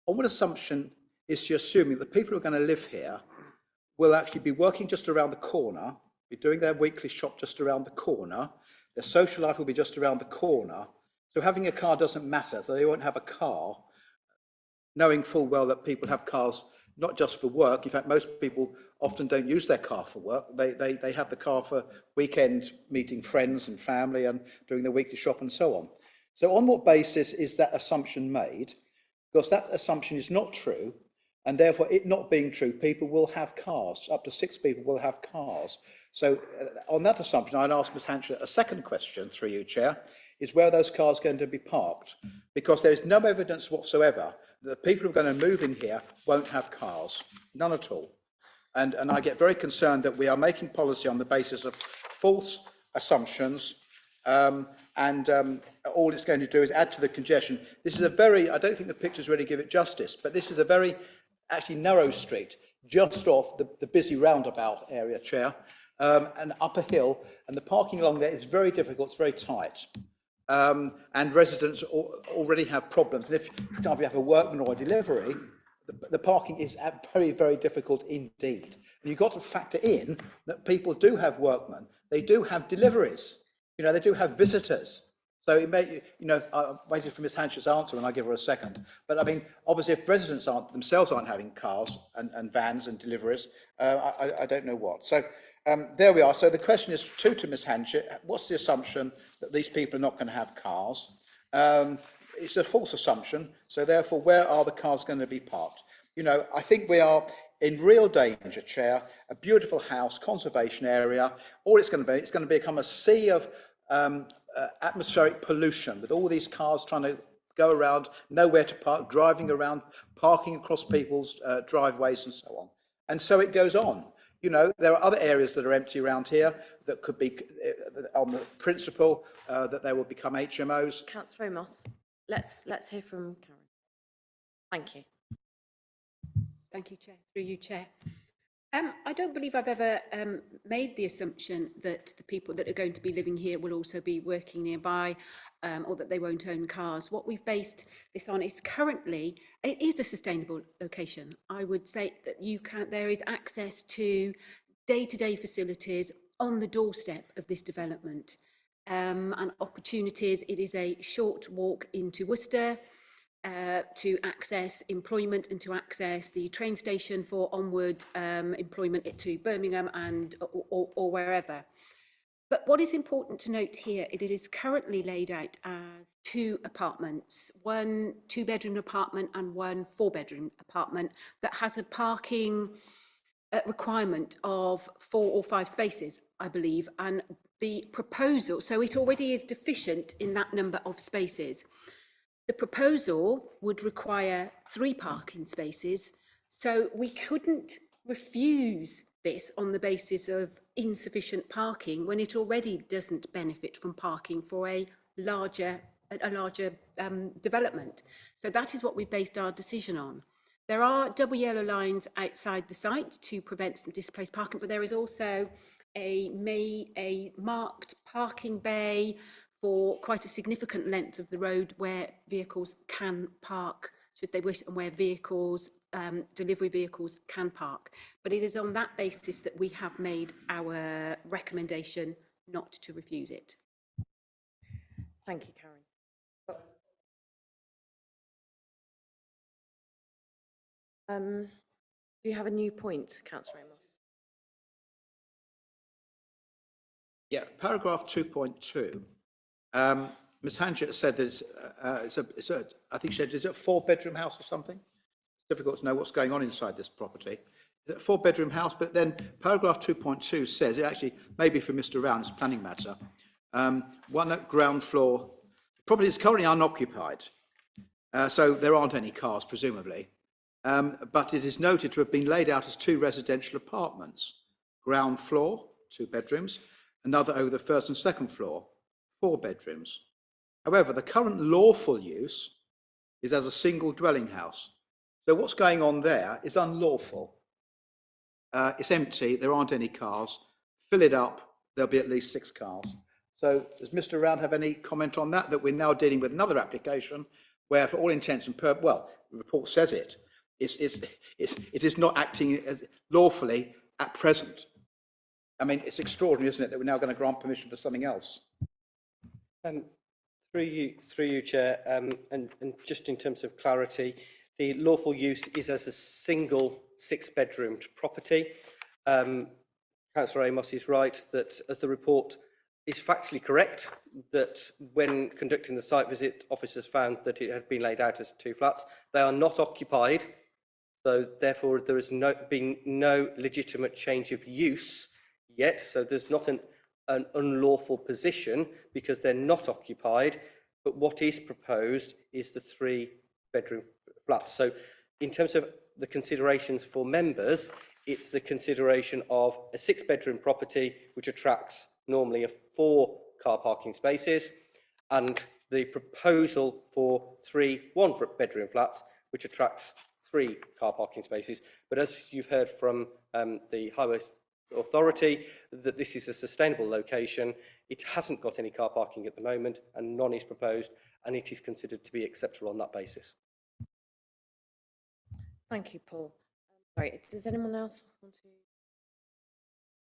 on what assumption is she assuming that people who are going to live here will actually be working just around the corner, be doing their weekly shop just around the corner, their social life will be just around the corner, so having a car doesn't matter, so they won't have a car, knowing full well that people have cars not just for work. In fact, most people often don't use their car for work. They have the car for weekend meeting friends and family and doing their weekly shop and so on. So on what basis is that assumption made? Because that assumption is not true, and therefore it not being true, people will have cars. Up to 6 people will have cars. So on that assumption, I'd ask Ms Hanchett a second question through you, Chair, is where are those cars going to be parked? Because there is no evidence whatsoever that the people who are going to move in here won't have cars, none at all. And I get very concerned that we are making policy on the basis of false assumptions, and all it's going to do is add to the congestion. This is a very, I don't think the pictures really give it justice, but this is a very actually narrow street, just off the busy roundabout area, Chair, and up a hill, and the parking along there is very difficult, it's very tight. And residents already have problems. And if, for example, you have a workman or a delivery, the parking is very, very difficult indeed. And you've got to factor in that people do have workmen, they do have deliveries, they do have visitors. So it may, I'm waiting for Ms Hanchett's answer and I'll give her a second. But I mean, obviously if residents themselves aren't having cars and vans and deliveries, I don't know what. So there we are. So the question is to Ms Hanchett, what's the assumption that these people are not going to have cars? It's a false assumption. So therefore, where are the cars going to be parked? I think we are in real danger, Chair. A beautiful house, conservation area. All it's going to become a sea of atmospheric pollution, with all these cars trying to go around, nowhere to park, driving around, parking across people's driveways and so on. And so it goes on. There are other areas that are empty around here that could be on the principle that they will become HMOs. Councillor Amos, let's hear from Karen. Thank you. Thank you, Chair. Through you, Chair. I don't believe I've ever made the assumption that the people that are going to be living here will also be working nearby, or that they won't own cars. What we've based this on is currently, it is a sustainable location. I would say that there is access to day-to-day facilities on the doorstep of this development, and opportunities. It is a short walk into Worcester, to access employment and to access the train station for onward employment to Birmingham and or wherever. But what is important to note here, it is currently laid out as 2 apartments, 1 2-bedroom apartment and 1 4-bedroom apartment that has a parking requirement of 4 or 5 spaces, I believe, and the proposal, so it already is deficient in that number of spaces. The proposal would require 3 parking spaces, so we couldn't refuse this on the basis of insufficient parking when it already doesn't benefit from parking for a larger development. So that is what we've based our decision on. There are double yellow lines outside the site to prevent some displaced parking, but there is also a marked parking bay for quite a significant length of the road where vehicles can park, should they wish, and where vehicles, delivery vehicles can park. But it is on that basis that we have made our recommendation not to refuse it. Thank you, Karen. Do you have a new point, Councillor Amos? Yeah, paragraph 2.2. Ms. Hanchett said that I think she said, is it a 4-bedroom house or something? It's difficult to know what's going on inside this property. Is it a 4-bedroom house? But then paragraph 2.2 says, it actually may be for Mr. Round's planning matter, 1 at ground floor. The property is currently unoccupied, so there aren't any cars, presumably. But it is noted to have been laid out as 2 residential apartments. Ground floor, 2 bedrooms, another over the 1st and 2nd floor, 4 bedrooms. However, the current lawful use is as a single dwelling house. So what's going on there is unlawful. It's empty, there aren't any cars. Fill it up, there'll be at least 6 cars. So does Mr. Round have any comment on that? That we're now dealing with another application where, for all intents and purposes, well, the report says it is not acting as lawfully at present. I mean, it's extraordinary, isn't it, that we're now going to grant permission for something else? Through you, Chair, and just in terms of clarity, the lawful use is as a single 6-bedroomed property. Councillor Amos is right that, as the report is factually correct, that when conducting the site visit, officers found that it had been laid out as 2 flats. They are not occupied, so therefore there has been no legitimate change of use yet. So there's not an unlawful position because they're not occupied. But what is proposed is the 3-bedroom flats. So in terms of the considerations for members, it's the consideration of a 6-bedroom property which attracts normally 4 car parking spaces, and the proposal for 3 1-bedroom flats which attracts 3 car parking spaces. But as you've heard from the Highways Authority, that this is a sustainable location. It hasn't got any car parking at the moment and none is proposed, and it is considered to be acceptable on that basis. Thank you, Paul. Sorry, does anyone else want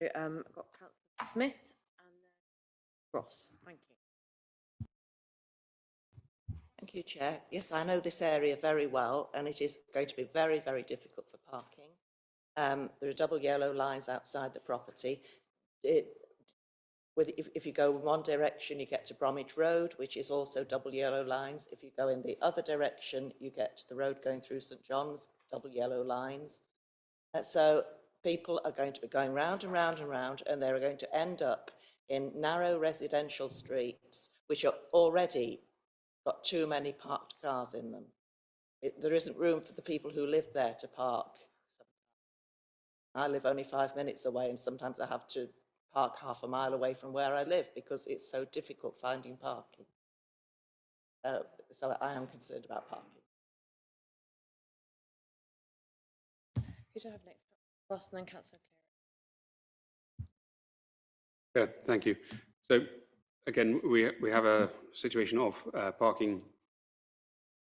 to? I've got Councillor Smith and then Ross. Thank you. Thank you, Chair. Yes, I know this area very well, and it is going to be very, very difficult for parking. There are double yellow lines outside the property. If you go in one direction, you get to Bromwich Road, which is also double yellow lines. If you go in the other direction, you get to the road going through St John's, double yellow lines. So people are going to be going round and round and round, and they're going to end up in narrow residential streets, which are already got too many parked cars in them. There isn't room for the people who live there to park. I live only 5 minutes away, and sometimes I have to park half a mile away from where I live because it's so difficult finding parking. So I am concerned about parking. Could I have next? Ross and then Councillor Yeah, thank you. So again, we have a situation of parking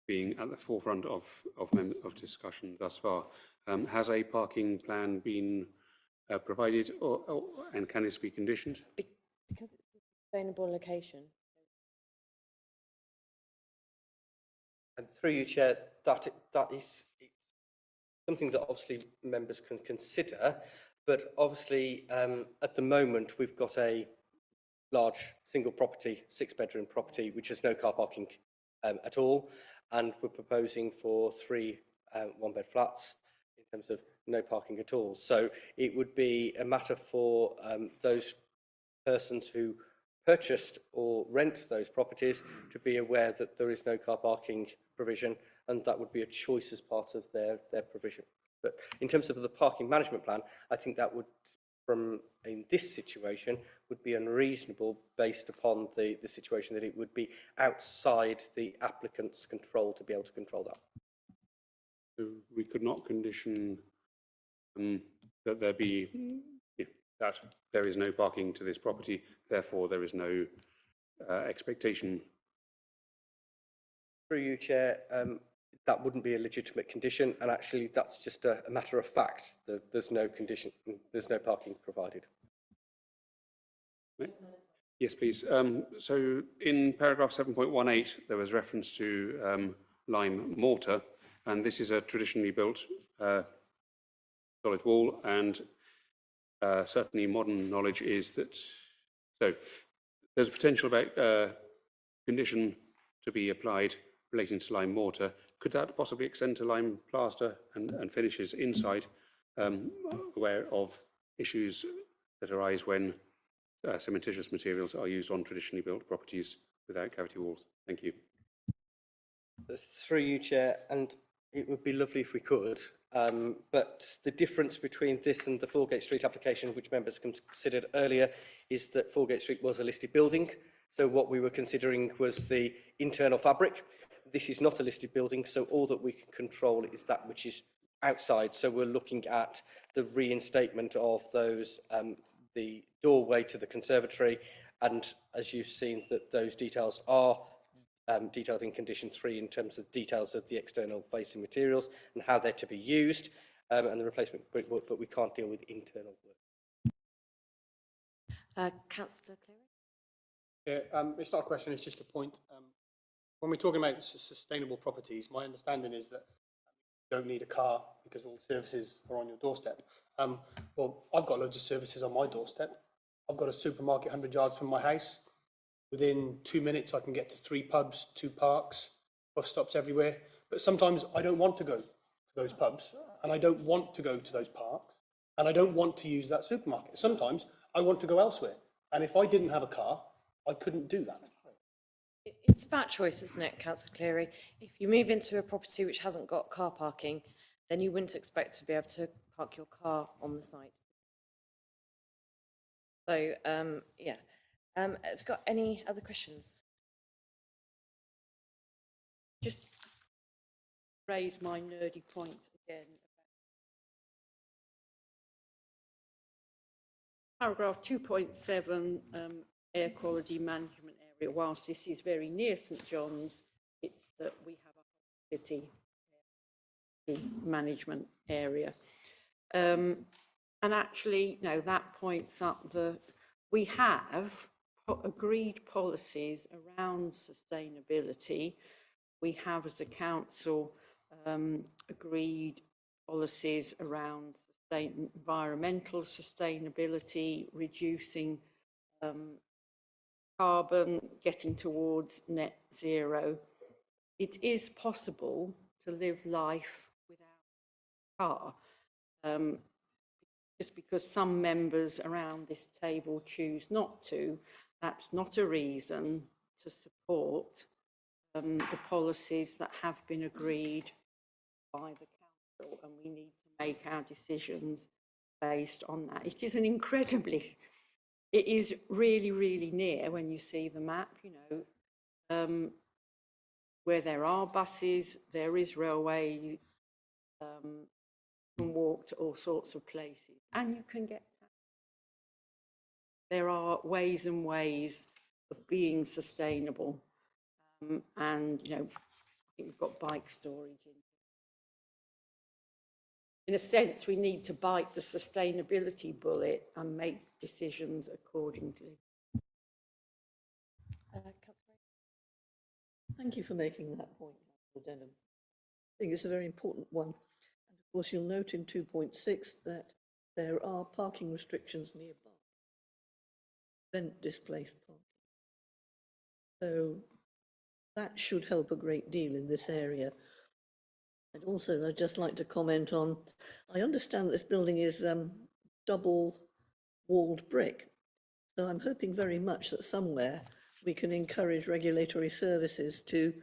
being at the forefront of discussion thus far. Has a parking plan been provided, and can this be conditioned? because it's a sustainable location. And through you, Chair, that is something that obviously members can consider, but obviously at the moment we've got a large single property, 6-bedroom property, which has no car parking at all, and we're proposing for 3 one-bed flats in terms of no parking at all. So it would be a matter for those persons who purchased or rent those properties to be aware that there is no car parking provision, and that would be a choice as part of their provision. But in terms of the parking management plan, I think that would, in this situation, would be unreasonable based upon the situation that it would be outside the applicant's control to be able to control that. So we could not condition that there be that there is no parking to this property, therefore there is no expectation. Through you, Chair, that wouldn't be a legitimate condition, and actually that's just a matter of fact. There's no condition, there's no parking provided. Yes, please. So in paragraph 7.18, there was reference to lime mortar, and this is a traditionally built solid wall, and certainly modern knowledge is that, so there's a potential about condition to be applied relating to lime mortar. Could that possibly extend to lime plaster and finishes inside, aware of issues that arise when cementitious materials are used on traditionally built properties without cavity walls? Thank you. Through you, Chair, and it would be lovely if we could, but the difference between this and the Foregate Street application, which members considered earlier, is that Foregate Street was a listed building. So what we were considering was the internal fabric. This is not a listed building, so all that we can control is that which is outside. So we're looking at the reinstatement of those, the doorway to the conservatory, and as you've seen, that those details are detailed in condition 3 in terms of details of the external facing materials and how they're to be used, and the replacement brickwork, but we can't deal with internal work. Councillor Cleary? Yeah, it's not a question, it's just a point. When we're talking about sustainable properties, my understanding is that you don't need a car because all the services are on your doorstep. Well, I've got loads of services on my doorstep. I've got a supermarket 100 yards from my house. Within 2 minutes, I can get to 3 pubs, 2 parks, bus stops everywhere. But sometimes I don't want to go to those pubs, and I don't want to go to those parks, and I don't want to use that supermarket. Sometimes I want to go elsewhere. And if I didn't have a car, I couldn't do that. It's about choice, isn't it, Councillor Cleary? If you move into a property which hasn't got car parking, then you wouldn't expect to be able to park your car on the site. So, yeah. Have you got any other questions? Just raise my nerdy point again. Paragraph 2.7, air quality management area. Whilst this is very near St John's, it's that we have a city management area. And actually, no, that points up we have agreed policies around sustainability. We have, as a council, agreed policies around environmental sustainability, reducing carbon, getting towards net zero. It is possible to live life without a car. Just because some members around this table choose not to, that's not a reason to support the policies that have been agreed by the council, and we need to make our decisions based on that. It is it is really, really near when you see the map, you know, where there are buses, there is railway can walk to all sorts of places, and you can get taxis. There are ways and ways of being sustainable, and I think we've got bike storage in a sense. We need to bite the sustainability bullet and make decisions accordingly. Thank you for making that point, Councillor Denham. I think it's a very important one. And of course, you'll note in 2.6 that there are parking restrictions nearby. Prevent displaced parking. So that should help a great deal in this area. And also, I'd just like to comment on, I understand that this building is double-walled brick. So I'm hoping very much that somewhere we can encourage regulatory services to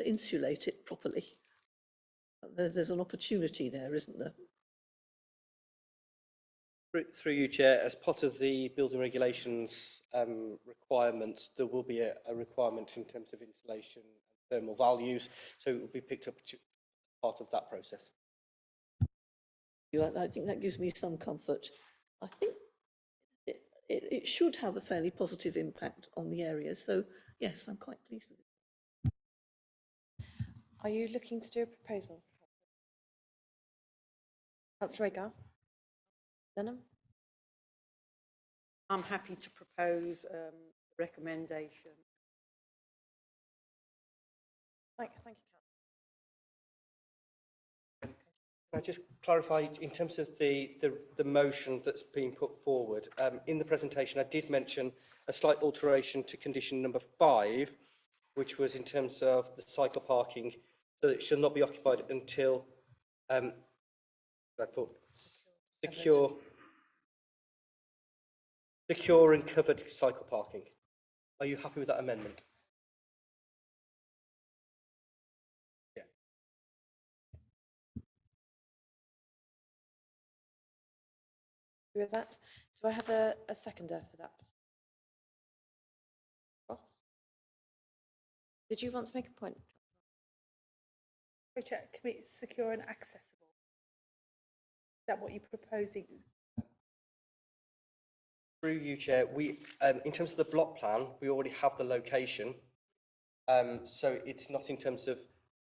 insulate it properly. There's an opportunity there, isn't there? Through you, Chair, as part of the building regulations requirements, there will be a requirement in terms of insulation and thermal values, so it will be picked up as part of that process. I think that gives me some comfort. I think it should have a fairly positive impact on the area, so yes, I'm quite pleased with it. Are you looking to do a proposal? Councillor Agar? Denham? I'm happy to propose a recommendation. Thank you. Can I just clarify, in terms of the motion that's been put forward, in the presentation I did mention a slight alteration to condition number 5, which was in terms of the cycle parking, so it shall not be occupied until I put secure and covered cycle parking. Are you happy with that amendment? Yeah. With that, do I have a seconder for that? Ross? Did you want to make a point? Chair, can we secure and accessible? Is that what you're proposing? Through you, Chair, we, in terms of the block plan, we already have the location. So it's not in terms of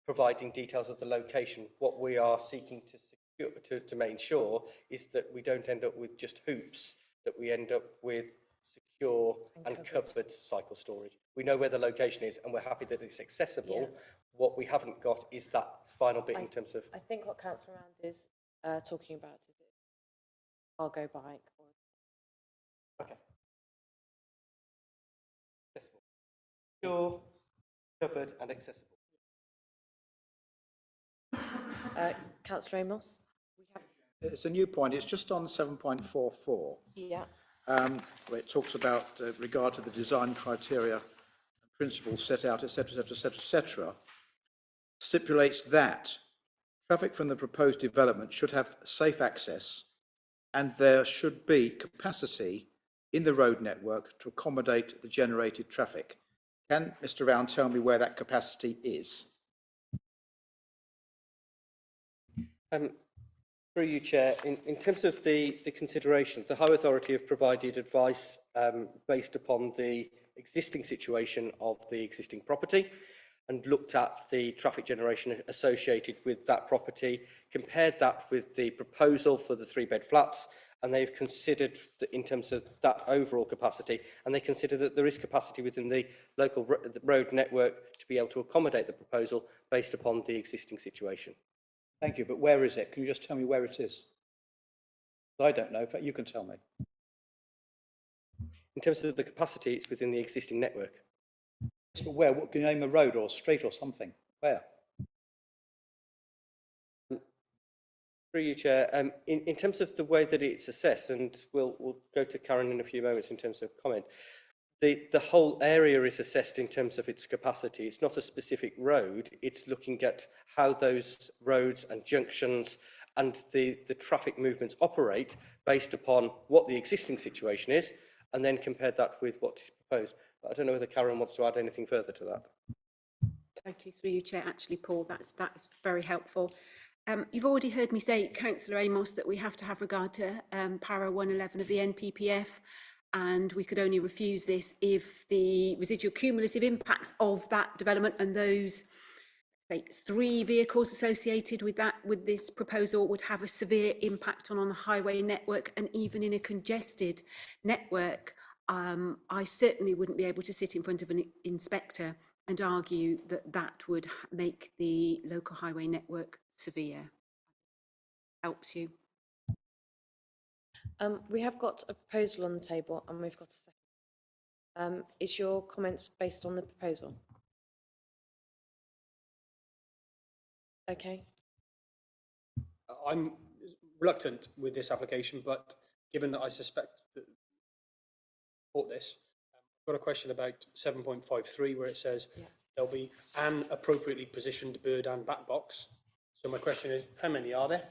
providing details of the location. What we are seeking to secure, to make sure is that we don't end up with just hoops, that we end up with secure and covered cycle storage. We know where the location is and we're happy that it's accessible. Yeah. What we haven't got is that final bit in terms of... I think what Councillor Rand is talking about is it cargo bike or... Okay. Accessible. Secure, covered and accessible. Councillor Amos? It's a new point. It's just on 7.44. Yeah. Where it talks about regard to the design criteria and principles set out, etc., stipulates that traffic from the proposed development should have safe access and there should be capacity in the road network to accommodate the generated traffic. Can Mr. Round tell me where that capacity is? Through you, Chair, in terms of the considerations, the High Authority have provided advice based upon the existing situation of the existing property and looked at the traffic generation associated with that property, compared that with the proposal for the 3-bed flats, and they've considered in terms of that overall capacity, and they consider that there is capacity within the local road network to be able to accommodate the proposal based upon the existing situation. Thank you, but where is it? Can you just tell me where it is? I don't know, but you can tell me. In terms of the capacity, it's within the existing network. Yes, but where? What, can you name a road or a street or something? Where? Through you, Chair, in terms of the way that it's assessed, and we'll go to Karen in a few moments in terms of comment, the whole area is assessed in terms of its capacity. It's not a specific road, it's looking at how those roads and junctions and the traffic movements operate based upon what the existing situation is, and then compare that with what is proposed. But I don't know whether Karen wants to add anything further to that. Thank you, through you, Chair. Actually, Paul, that's very helpful. You've already heard me say, Councillor Amos, that we have to have regard to para 111 of the NPPF, and we could only refuse this if the residual cumulative impacts of that development and those, say, 3 vehicles associated with this proposal would have a severe impact on the highway network, and even in a congested network, I certainly wouldn't be able to sit in front of an inspector and argue that that would make the local highway network severe. Helps you. We have got a proposal on the table and we've got a second. Is your comments based on the proposal? Okay. I'm reluctant with this application, but given that I suspect that support this, I've got a question about 7.53 where it says there'll be an appropriately positioned bird and bat box. So my question is, how many are there?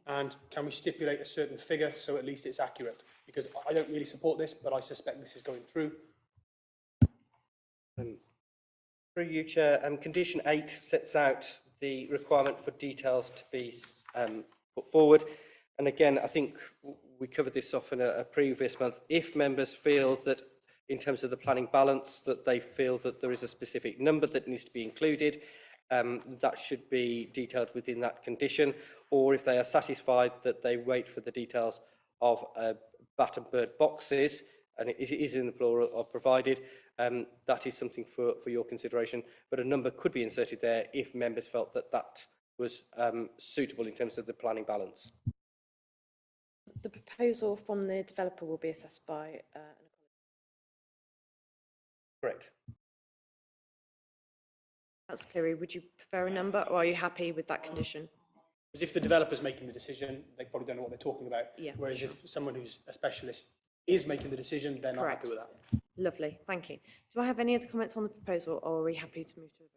And can we stipulate a certain figure so at least it's accurate? Because I don't really support this, but I suspect this is going through. Through you, Chair, condition 8 sets out the requirement for details to be put forward. And again, I think we covered this off in a previous month. If members feel that in terms of the planning balance, that they feel that there is a specific number that needs to be included, that should be detailed within that condition, or if they are satisfied that they wait for the details of bat and bird boxes, and it is in the plural or provided, that is something for your consideration, but a number could be inserted there if members felt that that was suitable in terms of the planning balance. The proposal from the developer will be assessed by Correct. Councillor Cleary, would you prefer a number or are you happy with that condition? Because if the developer's making the decision, they probably don't know what they're talking about. Yeah. Whereas if someone who's a specialist is making the decision, then I'm happy with that. Lovely, thank you. Do I have any other comments on the proposal or are we happy to move to a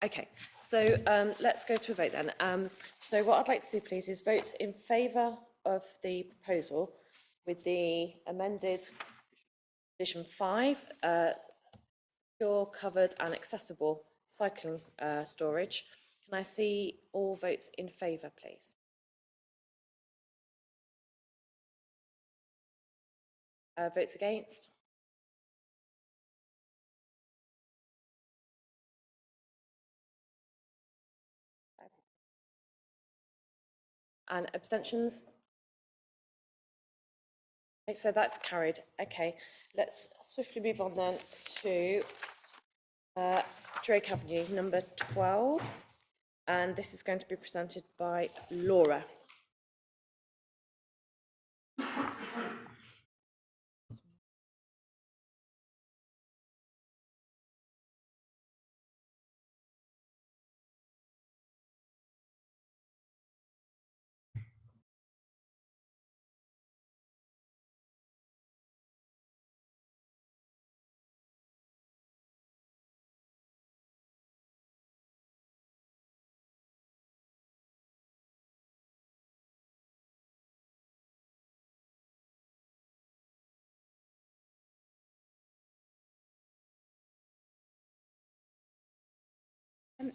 vote? Okay, so let's go to a vote then. So what I'd like to see, please, is votes in favour of the proposal with the amended condition 5, secure, covered and accessible cycling storage. Can I see all votes in favour, please? Votes against? And abstentions? Okay, so that's carried. Okay, let's swiftly move on then to Drake Avenue, number 12. And this is going to be presented by Laura.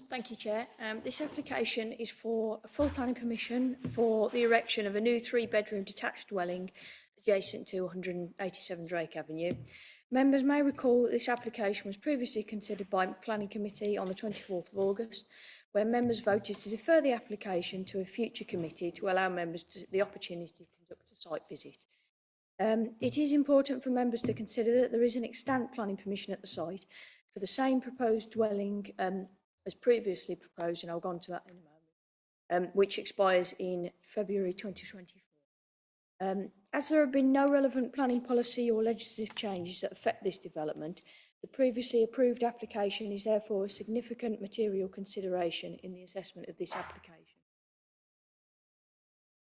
Thank you, Chair. This application is for a full planning permission for the erection of a new 3-bedroom detached dwelling adjacent to 187 Drake Avenue. Members may recall that this application was previously considered by the Planning Committee on the 24th of August, where members voted to defer the application to a future committee to allow members the opportunity to conduct a site visit. It is important for members to consider that there is an extant planning permission at the site for the same proposed dwelling as previously proposed, and I'll go on to that in a moment, which expires in February 2024. As there have been no relevant planning policy or legislative changes that affect this development, the previously approved application is therefore a significant material consideration in the assessment of this application.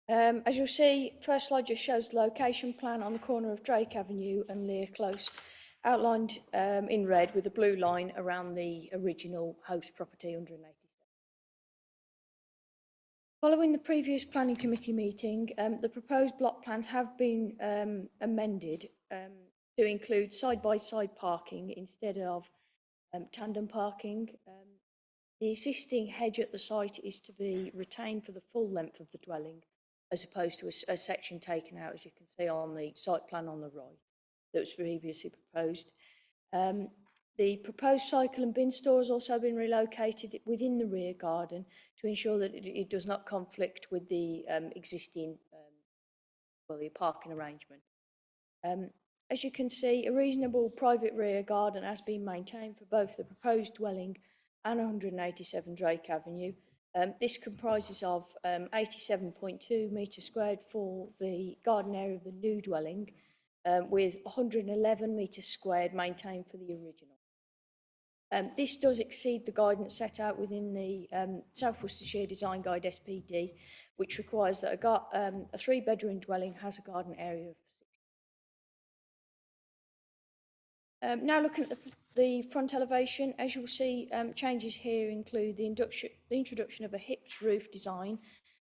As you'll see, first slide just shows the location plan on the corner of Drake Avenue and Lear Close, outlined in red with a blue line around the original host property 187. Following the previous planning committee meeting, the proposed block plans have been amended to include side-by-side parking instead of tandem parking. The existing hedge at the site is to be retained for the full length of the dwelling, as opposed to a section taken out, as you can see on the site plan on the right, that was previously proposed. The proposed cycle and bin store has also been relocated within the rear garden to ensure that it does not conflict with the existing, the parking arrangement. As you can see, a reasonable private rear garden has been maintained for both the proposed dwelling and 187 Drake Avenue. This comprises of 87.2 metres squared for the garden area of the new dwelling, with 111 metres squared maintained for the original. This does exceed the guidance set out within the South Worcestershire Design Guide SPD, which requires that a 3-bedroom dwelling has a garden area of now looking at the front elevation, as you will see, changes here include the introduction of a hipped roof design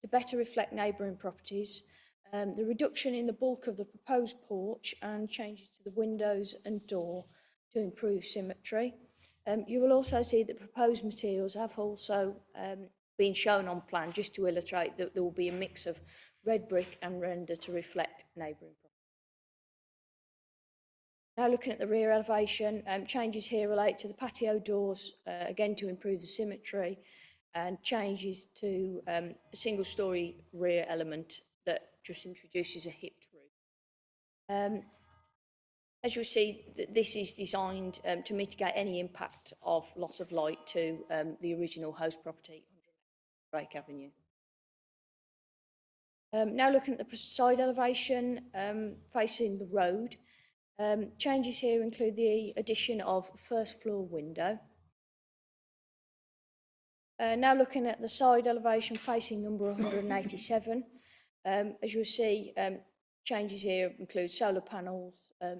to better reflect neighbouring properties, the reduction in the bulk of the proposed porch and changes to the windows and door to improve symmetry. You will also see that proposed materials have also been shown on plan just to illustrate that there will be a mix of red brick and render to reflect neighbouring properties. Now looking at the rear elevation, changes here relate to the patio doors, again to improve the symmetry, and changes to a single-storey rear element that just introduces a hipped roof. As you'll see, this is designed to mitigate any impact of loss of light to the original host property, Drake Avenue. Now looking at the side elevation facing the road, changes here include the addition of a first floor window. Now looking at the side elevation facing number 187, as you'll see, changes here include solar panels to the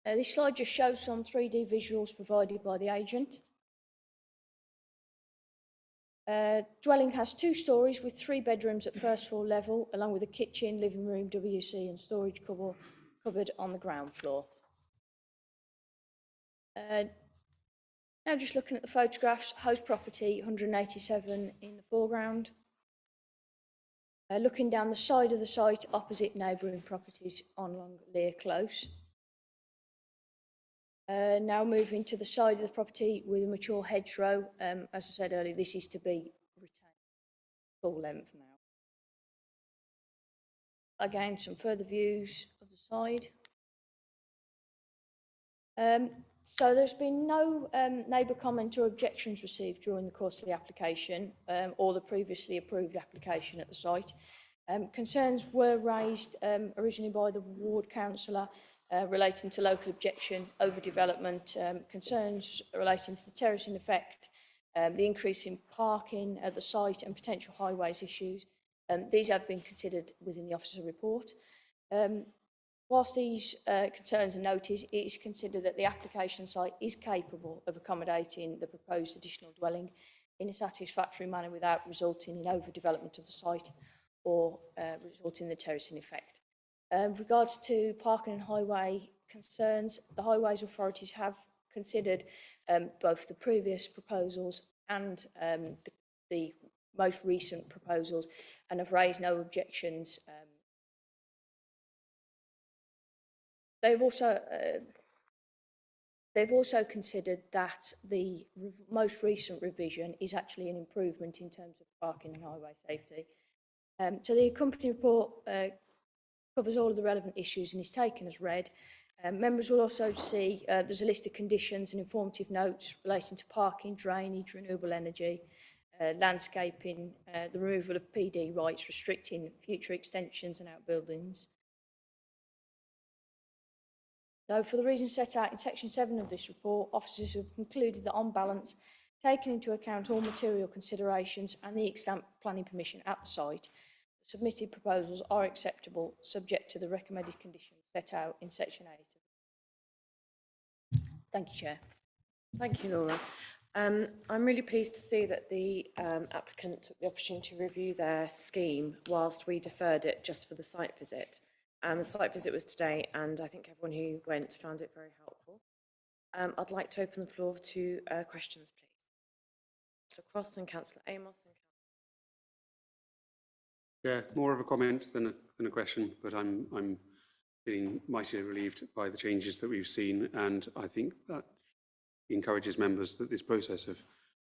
roof. This slide just shows some 3D visuals provided by the agent. Dwelling has 2 stories with 3 bedrooms at first floor level, along with a kitchen, living room, WC and storage cupboard on the ground floor. Now just looking at the photographs, host property 187 in the foreground. Looking down the side of the site opposite neighbouring properties on Longlear Close. Now moving to the side of the property with a mature hedgerow. As I said earlier, this is to be retained full length now. Again, some further views of the side. So there's been no neighbour comment or objections received during the course of the application or the previously approved application at the site. Concerns were raised originally by the ward councillor relating to local objection, overdevelopment, concerns relating to the terracing effect, the increase in parking at the site and potential highways issues. These have been considered within the officer report. Whilst these concerns are noted, it is considered that the application site is capable of accommodating the proposed additional dwelling in a satisfactory manner without resulting in overdevelopment of the site or resulting in the terracing effect. With regards to parking and highway concerns, the highways authorities have considered both the previous proposals and the most recent proposals and have raised no objections. They've also considered that the most recent revision is actually an improvement in terms of parking and highway safety. So the accompanying report covers all of the relevant issues and is taken as read. Members will also see there's a list of conditions and informative notes relating to parking, drainage, renewable energy, landscaping, the removal of PD rights restricting future extensions and outbuildings. So for the reasons set out in section 7 of this report, officers have concluded that on balance, taking into account all material considerations and the extant planning permission at the site, the submitted proposals are acceptable subject to the recommended conditions set out in section 8. Thank you, Chair. Thank you, Laura. I'm really pleased to see that the applicant took the opportunity to review their scheme whilst we deferred it just for the site visit. And the site visit was today, and I think everyone who went found it very helpful. I'd like to open the floor to questions, please. Councillor Cross and Councillor Amos. Yeah, more of a comment than a question, but I'm feeling mightily relieved by the changes that we've seen, and I think that encourages members that this process of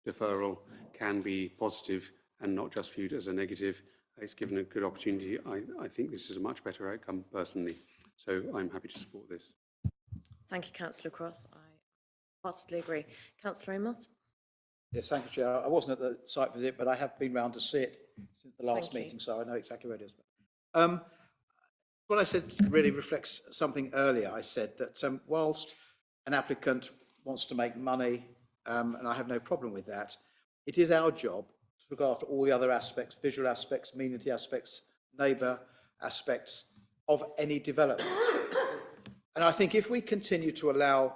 deferral can be positive and not just viewed as a negative. It's given a good opportunity. I think this is a much better outcome personally, so I'm happy to support this. Thank you, Councillor Cross. I heartily agree. Councillor Amos? Yes, thank you, Chair. I wasn't at the site visit, but I have been round to see it since the last meeting, so I know exactly where it is. What I said really reflects something earlier. I said that whilst an applicant wants to make money, and I have no problem with that, it is our job to look after all the other aspects, visual aspects, amenity aspects, neighbour aspects of any development. And I think if we continue to allow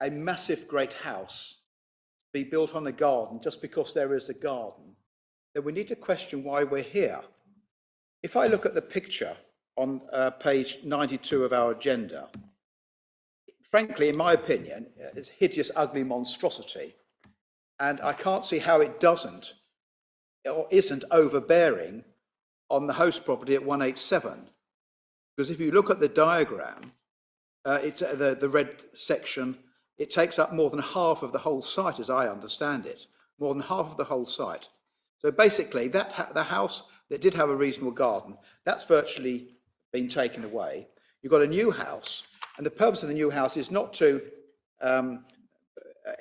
a massive great house to be built on a garden just because there is a garden, then we need to question why we're here. If I look at the picture on page 92 of our agenda, frankly, in my opinion, it's a hideous, ugly monstrosity. And I can't see how it doesn't or isn't overbearing on the host property at 187. Because if you look at the diagram, it's the red section, it takes up more than half of the whole site, as I understand it, more than half of the whole site. So basically, the house that did have a reasonable garden, that's virtually been taken away. You've got a new house, and the purpose of the new house is not to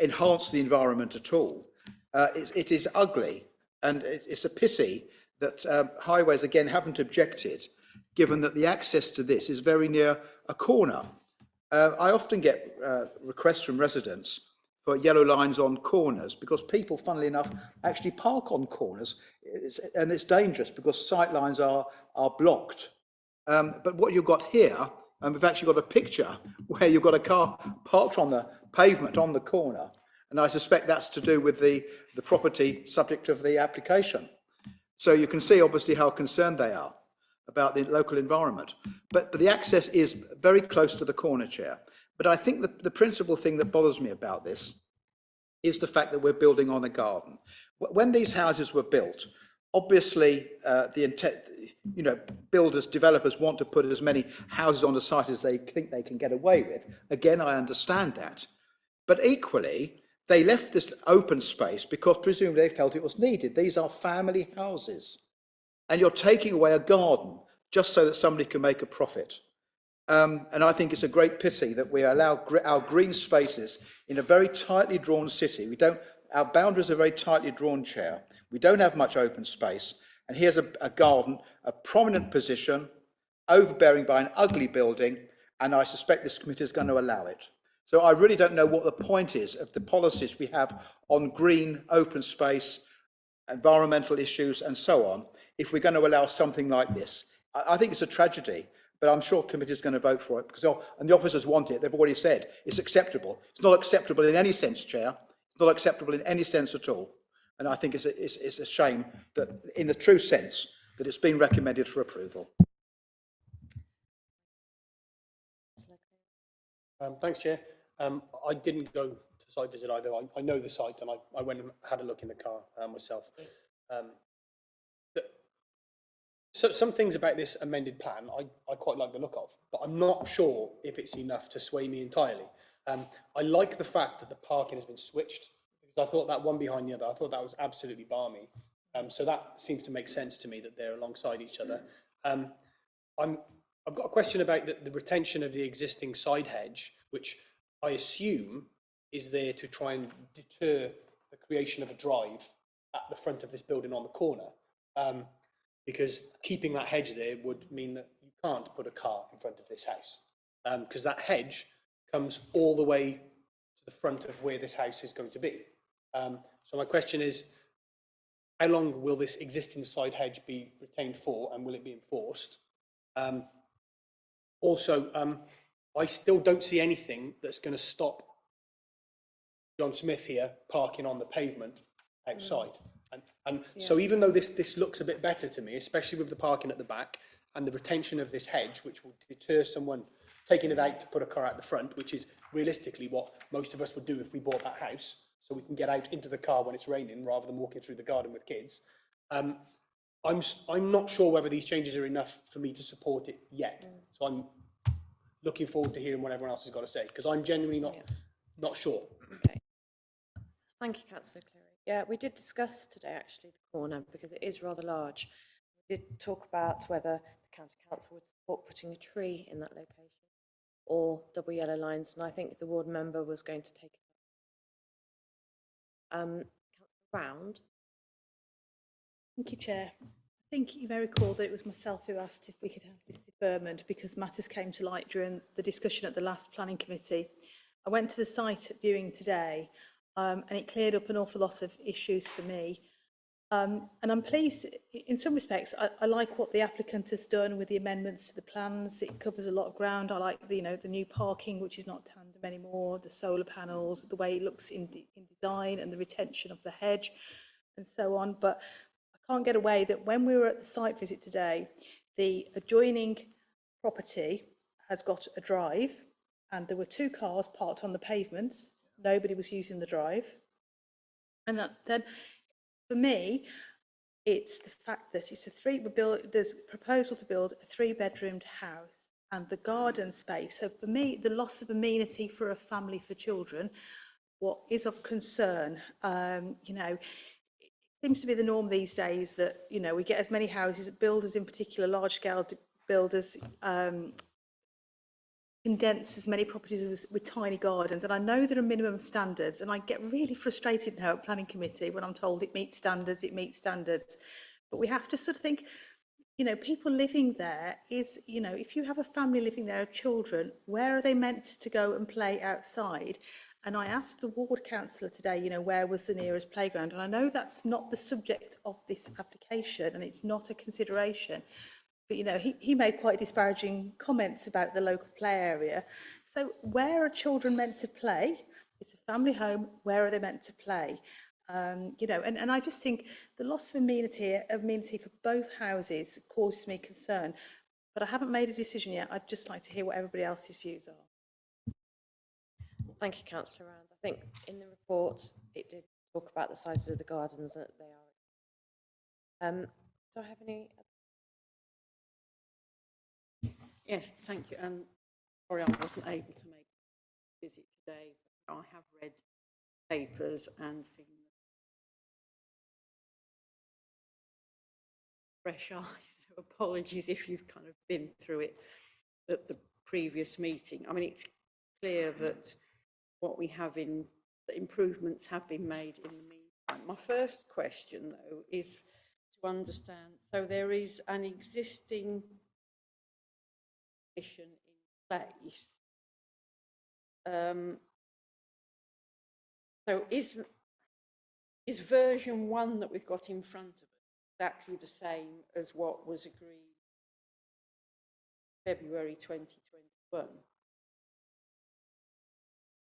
enhance the environment at all. It is ugly, and it's a pity that Highways, again, haven't objected, given that the access to this is very near a corner. I often get requests from residents for yellow lines on corners because people, funnily enough, actually park on corners, and it's dangerous because sight lines are blocked. But what you've got here, and we've actually got a picture where you've got a car parked on the pavement on the corner, and I suspect that's to do with the property subject of the application. So you can see obviously how concerned they are about the local environment. But the access is very close to the corner, Chair. But I think the principal thing that bothers me about this is the fact that we're building on a garden. When these houses were built, obviously the intent, builders, developers want to put as many houses on the site as they think they can get away with. Again, I understand that. But equally, they left this open space because presumably they felt it was needed. These are family houses. And you're taking away a garden just so that somebody can make a profit. And I think it's a great pity that we allow our green spaces in a very tightly drawn city. Our boundaries are very tightly drawn, Chair. We don't have much open space. And here's a garden, a prominent position, overbearing by an ugly building, and I suspect this committee is going to allow it. So I really don't know what the point is of the policies we have on green, open space, environmental issues, and so on, if we're going to allow something like this. I think it's a tragedy, but I'm sure committee is going to vote for it, and the officers want it. They've already said it's acceptable. It's not acceptable in any sense, Chair. It's not acceptable in any sense at all. And I think it's a shame that, in the true sense, that it's been recommended for approval. Thanks, Chair. I didn't go to the site visit either. I know the site, and I went and had a look in the car myself. So some things about this amended plan I quite like the look of, but I'm not sure if it's enough to sway me entirely. I like the fact that the parking has been switched, because I thought that one behind the other, I thought that was absolutely balmy. So that seems to make sense to me that they're alongside each other. I've got a question about the retention of the existing side hedge, which I assume is there to try and deter the creation of a drive at the front of this building on the corner. Because keeping that hedge there would mean that you can't put a car in front of this house, because that hedge comes all the way to the front of where this house is going to be. So my question is, how long will this existing side hedge be retained for, and will it be enforced? Also, I still don't see anything that's going to stop John Smith here parking on the pavement outside. So even though this looks a bit better to me, especially with the parking at the back and the retention of this hedge, which will deter someone taking it out to put a car out the front, which is realistically what most of us would do if we bought that house, so we can get out into the car when it's raining rather than walking through the garden with kids. I'm not sure whether these changes are enough for me to support it yet. So I'm looking forward to hearing what everyone else has got to say, because I'm genuinely not sure. Okay. Thank you, Councillor Cleary. Yeah, we did discuss today actually the corner because it is rather large. We did talk about whether the County Council would support putting a tree in that location or double yellow lines, and I think the ward member was going to take it up. Councillor Round. Thank you, Chair. I think you may recall that it was myself who asked if we could have this deferment because matters came to light during the discussion at the last planning committee. I went to the site viewing today and it cleared up an awful lot of issues for me. And I'm pleased, in some respects, I like what the applicant has done with the amendments to the plans. It covers a lot of ground. I like the new parking, which is not tandem anymore, the solar panels, the way it looks in design and the retention of the hedge and so on. But I can't get away that when we were at the site visit today, the adjoining property has got a drive and there were 2 cars parked on the pavements. Nobody was using the drive. And then for me, it's the fact that it's there's a proposal to build a 3-bedroomed house and the garden space. So for me, the loss of amenity for a family for children, what is of concern, it seems to be the norm these days that, we get as many houses, builders in particular, large-scale builders, condense as many properties with tiny gardens. And I know there are minimum standards, and I get really frustrated now at planning committee when I'm told it meets standards. But we have to sort of think, people living there is, if you have a family living there, children, where are they meant to go and play outside? And I asked the ward councillor today, where was the nearest playground? And I know that's not the subject of this application and it's not a consideration. But, he made quite disparaging comments about the local play area. So where are children meant to play? It's a family home. Where are they meant to play? And I just think the loss of amenity for both houses causes me concern. But I haven't made a decision yet. I'd just like to hear what everybody else's views are. Thank you, Councillor Round. I think in the report it did talk about the sizes of the gardens that they are. Do I have any? Yes, thank you. Sorry, I wasn't able to make a visit today. But I have read papers and seen fresh eyes. So apologies if you've kind of been through it at the previous meeting. I mean, it's clear that what we have in the improvements have been made in the meantime. My first question, though, is to understand. So there is an existing in place. So is version 1 that we've got in front of us exactly the same as what was agreed February 2021?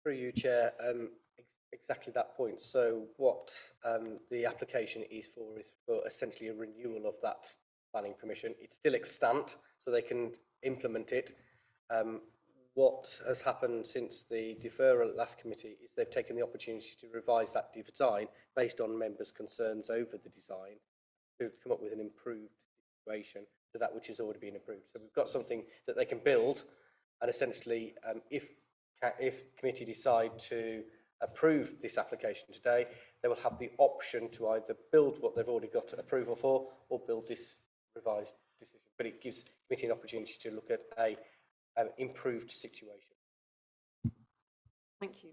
Through you, Chair, exactly that point. So what the application is for essentially a renewal of that planning permission. It's still extant, so they can implement it. What has happened since the deferral at last committee is they've taken the opportunity to revise that design based on members' concerns over the design to come up with an improved situation to that which has already been approved. So we've got something that they can build, and essentially if committee decide to approve this application today, they will have the option to either build what they've already got approval for or build this revised decision. But it gives committee an opportunity to look at an improved situation. Thank you.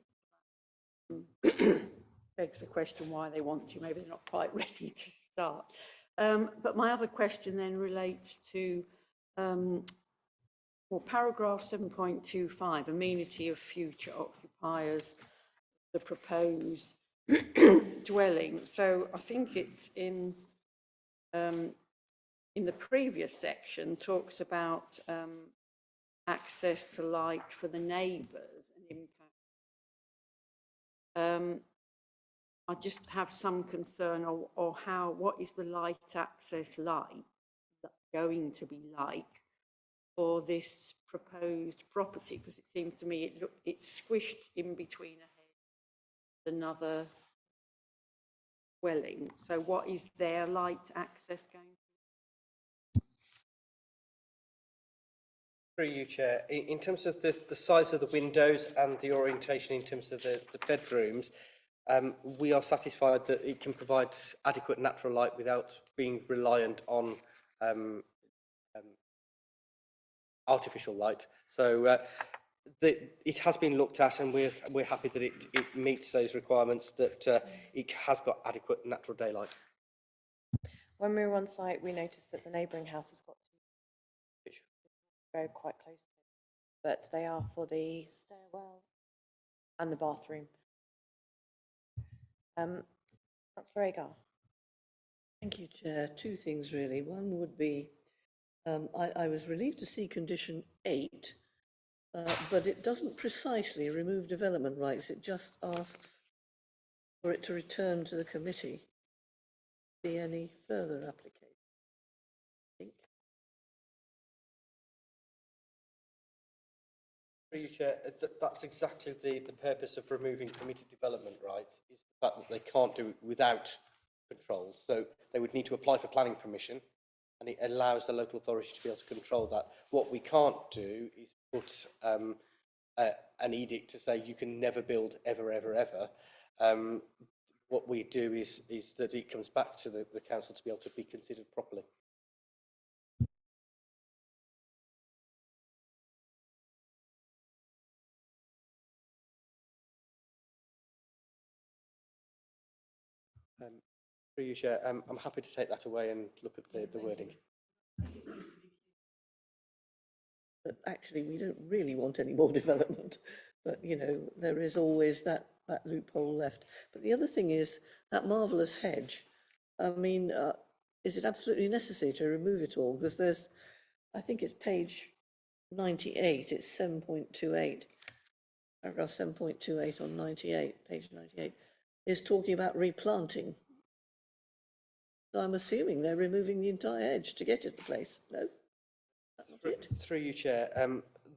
Begs the question why they want to. Maybe they're not quite ready to start. But my other question then relates to paragraph 7.25, amenity of future occupiers, the proposed dwelling. So I think it's in the previous section talks about access to light for the neighbours and impact. I just have some concern or what is the light access like, going to be like for this proposed property? Because it seems to me it's squished in between a hedge and another dwelling. So what is their light access going to? Through you, Chair. In terms of the size of the windows and the orientation in terms of the bedrooms, we are satisfied that it can provide adequate natural light without being reliant on artificial light. So it has been looked at, and we're happy that it meets those requirements, that it has got adequate natural daylight. When we were on site, we noticed that the neighbouring house has got two, which go quite close, but they are for the stairwell and the bathroom. Councillor Agar. Thank you, Chair. Two things really. One would be, I was relieved to see condition 8, but it doesn't precisely remove development rights. It just asks for it to return to the committee. See any further application, I think. Through you, Chair, that's exactly the purpose of removing permitted development rights, is the fact that they can't do it without control. So they would need to apply for planning permission, and it allows the local authority to be able to control that. What we can't do is put an edict to say you can never build ever, ever, ever. What we do is that it comes back to the council to be able to be considered properly. Through you, Chair, I'm happy to take that away and look at the wording. But actually, we don't really want any more development. But, you know, there is always that loophole left. But the other thing is that marvellous hedge. I mean, is it absolutely necessary to remove it all? Because there's, I think it's page 98, it's 7.28, paragraph 7.28 on 98, page 98, is talking about replanting. So I'm assuming they're removing the entire hedge to get at the place. No? That's not it. Through you, Chair,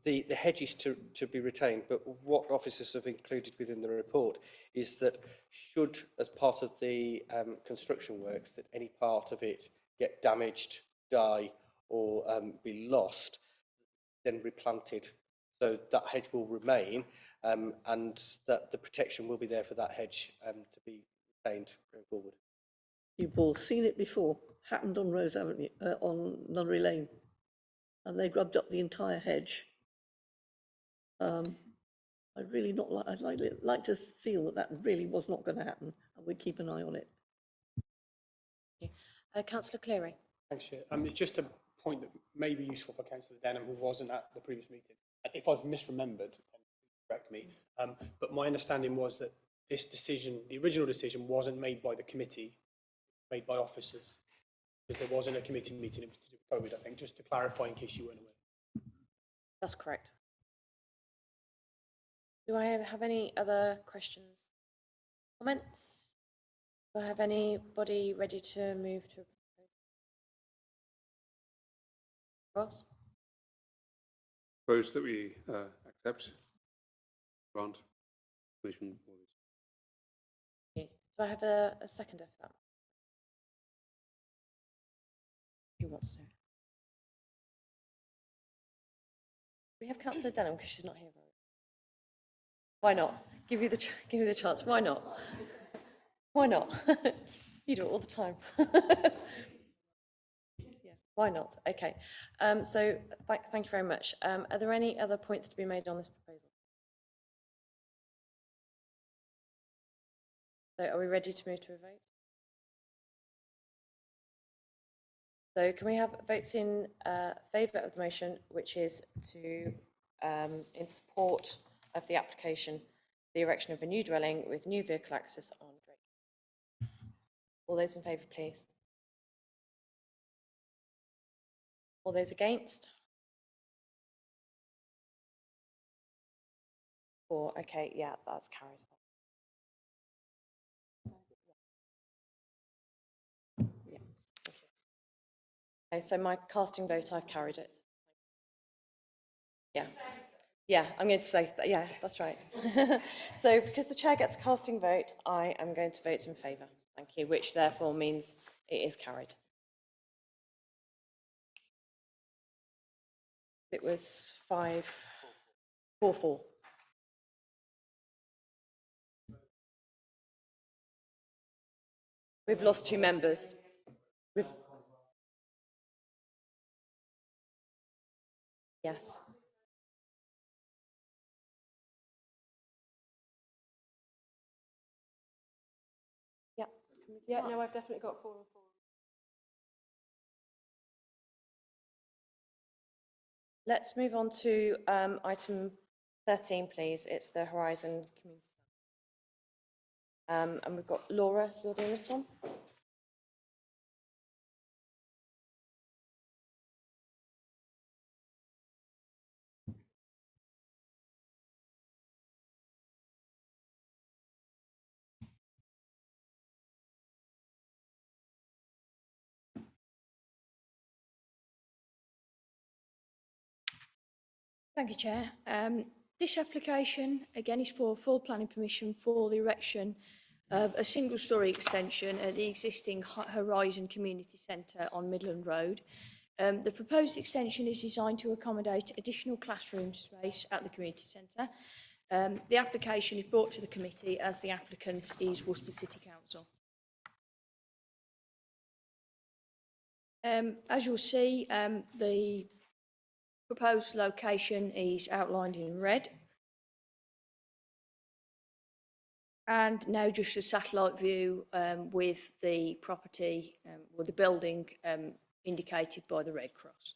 the hedge is to be retained, but what officers have included within the report is that should, as part of the construction works, that any part of it get damaged, die, or be lost, then replanted. So that hedge will remain, and that the protection will be there for that hedge to be retained going forward. You've all seen it before. Happened on Rose Avenue, on Nunnery Lane, and they grubbed up the entire hedge. I'd really not like. I'd like to feel that really was not going to happen, and we'd keep an eye on it. Councillor Cleary. Thanks, Chair. It's just a point that may be useful for Councillor Denham, who wasn't at the previous meeting. If I've misremembered, correct me. But my understanding was that this decision, the original decision, wasn't made by the committee, made by officers, because there wasn't a committee meeting. It was to do with COVID, I think, just to clarify in case you weren't aware. That's correct. Do I have any other questions, comments? Do I have anybody ready to move to a proposal? Ross? Propose that we accept, grant permission for this. Okay. Do I have a seconder for that? Who wants to? We have Councillor Denham because she's not here. Why not? Give you the chance. Why not? Why not? You do it all the time. Yeah, why not? Okay. So thank you very much. Are there any other points to be made on this proposal? So are we ready to move to a vote? So can we have votes in favour of the motion, which is to, in support of the application, the erection of a new dwelling with new vehicle access on Drake? All those in favour, please. All those against? 4, okay, yeah, that's carried. Yeah, thank you. Okay, so my casting vote, I've carried it. Yeah. Yeah, I'm going to say that. Yeah, that's right. So because the chair gets a casting vote, I am going to vote in favour. Thank you, which therefore means it is carried. It was 5-4-4. We've lost 2 members. Yes. Yeah. Yeah, no, I've definitely got 4 and 4. Let's move on to item 13, please. It's the Horizon Community. And we've got Laura, you're doing this one? Thank you, Chair. This application, again, is for full planning permission for the erection of a single-storey extension at the existing Horizon Community Centre on Midland Road. The proposed extension is designed to accommodate additional classroom space at the community centre. The application is brought to the committee as the applicant is Worcester City Council. As you'll see, the proposed location is outlined in red. And now just a satellite view with the property or the building indicated by the red cross.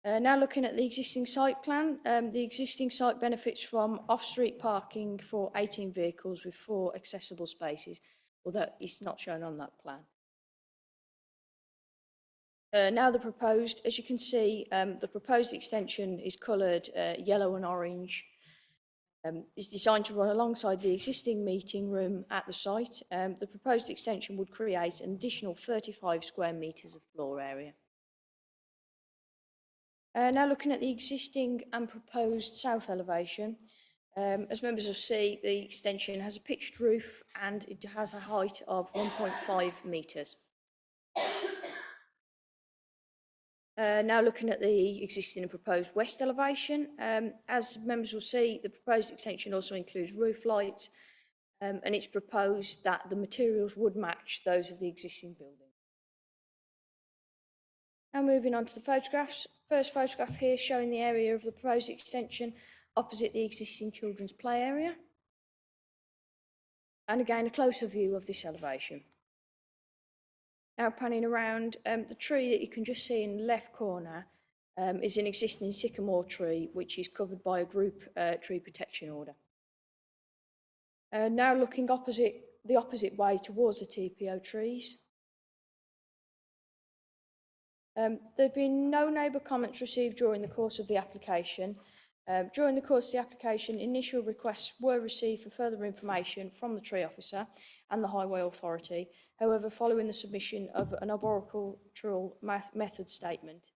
Now looking at the existing site plan, the existing site benefits from off-street parking for 18 vehicles with 4 accessible spaces, although it's not shown on that plan. Now the proposed, as you can see, the proposed extension is coloured yellow and orange. Is designed to run alongside the existing meeting room at the site. The proposed extension would create an additional 35 square metres of floor area. Now looking at the existing and proposed south elevation, as members will see, the extension has a pitched roof and it has a height of 1.5 metres. Now looking at the existing and proposed west elevation, as members will see, the proposed extension also includes roof lights, and it's proposed that the materials would match those of the existing building. Now moving on to the photographs. First photograph here showing the area of the proposed extension opposite the existing children's play area. And again, a closer view of this elevation. Now panning around, the tree that you can just see in the left corner is an existing sycamore tree which is covered by a group tree protection order. Now looking the opposite way towards the TPO trees. There have been no neighbour comments received during the course of the application. During the course of the application, initial requests were received for further information from the tree officer and the Highway Authority. However, following the submission of an arboricultural method statement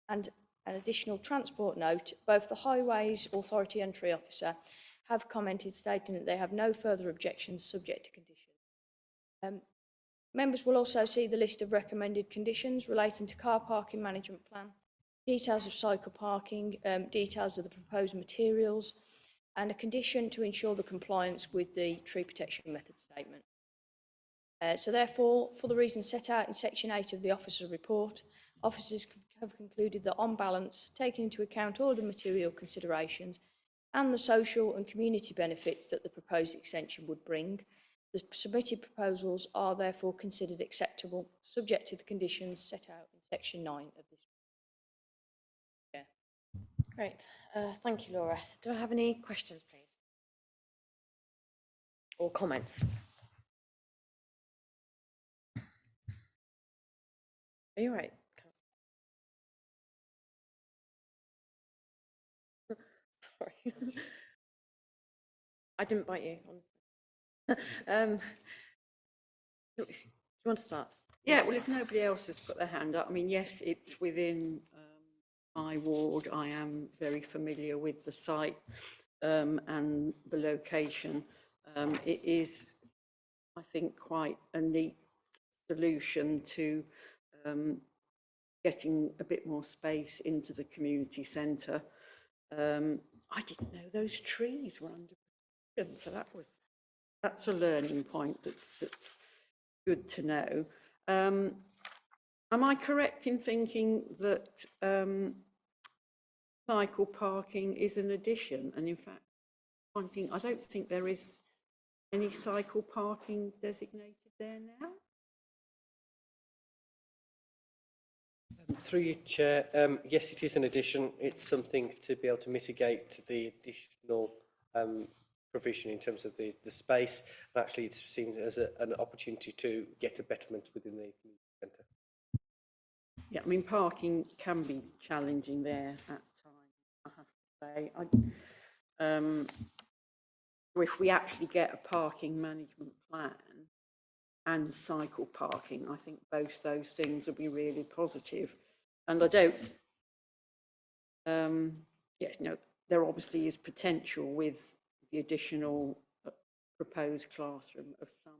and an additional transport note, both the Highways Authority and tree officer have commented stating that they have no further objections subject to conditions. Members will also see the list of recommended conditions relating to car parking management plan, details of cycle parking, details of the proposed materials, and a condition to ensure the compliance with the tree protection method statement. So therefore, for the reasons set out in section 8 of the officer's report, officers have concluded that on balance, taking into account all the material considerations and the social and community benefits that the proposed extension would bring, the submitted proposals are therefore considered acceptable, subject to the conditions set out in section 9 of this. Yeah. Great. Thank you, Laura. Do I have any questions, please? Or comments? Are you right? Sorry. I didn't bite you, honestly. Do you want to start? Yeah, well, if nobody else has put their hand up, I mean, yes, it's within my ward. I am very familiar with the site and the location. It is, I think, quite a neat solution to getting a bit more space into the community centre. I didn't know those trees were under protection, so that's a learning point that's good to know. Am I correct in thinking that cycle parking is an addition? And in fact, I don't think there is any cycle parking designated there now. Through you, Chair, yes, it is an addition. It's something to be able to mitigate the additional provision in terms of the space. And actually, it's seen as an opportunity to get a betterment within the community centre. Yeah, I mean, parking can be challenging there at times, I have to say. If we actually get a parking management plan and cycle parking, I think both those things will be really positive. And I don't, yes, no, there obviously is potential with the additional proposed classroom of some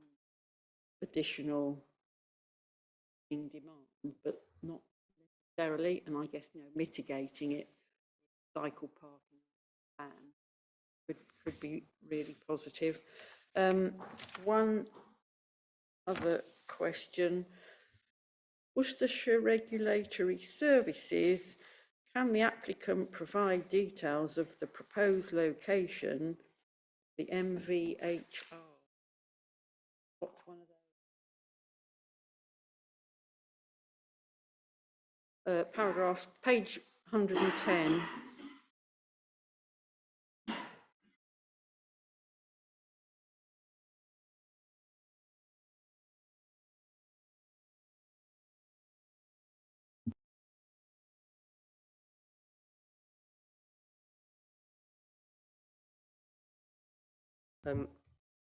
additional in demand, but not necessarily, and I guess, you know, mitigating it, cycle parking plan could be really positive. One other question, Worcestershire Regulatory Services, can the applicant provide details of the proposed location, the MVHR? What's one of those? Paragraph, page 110.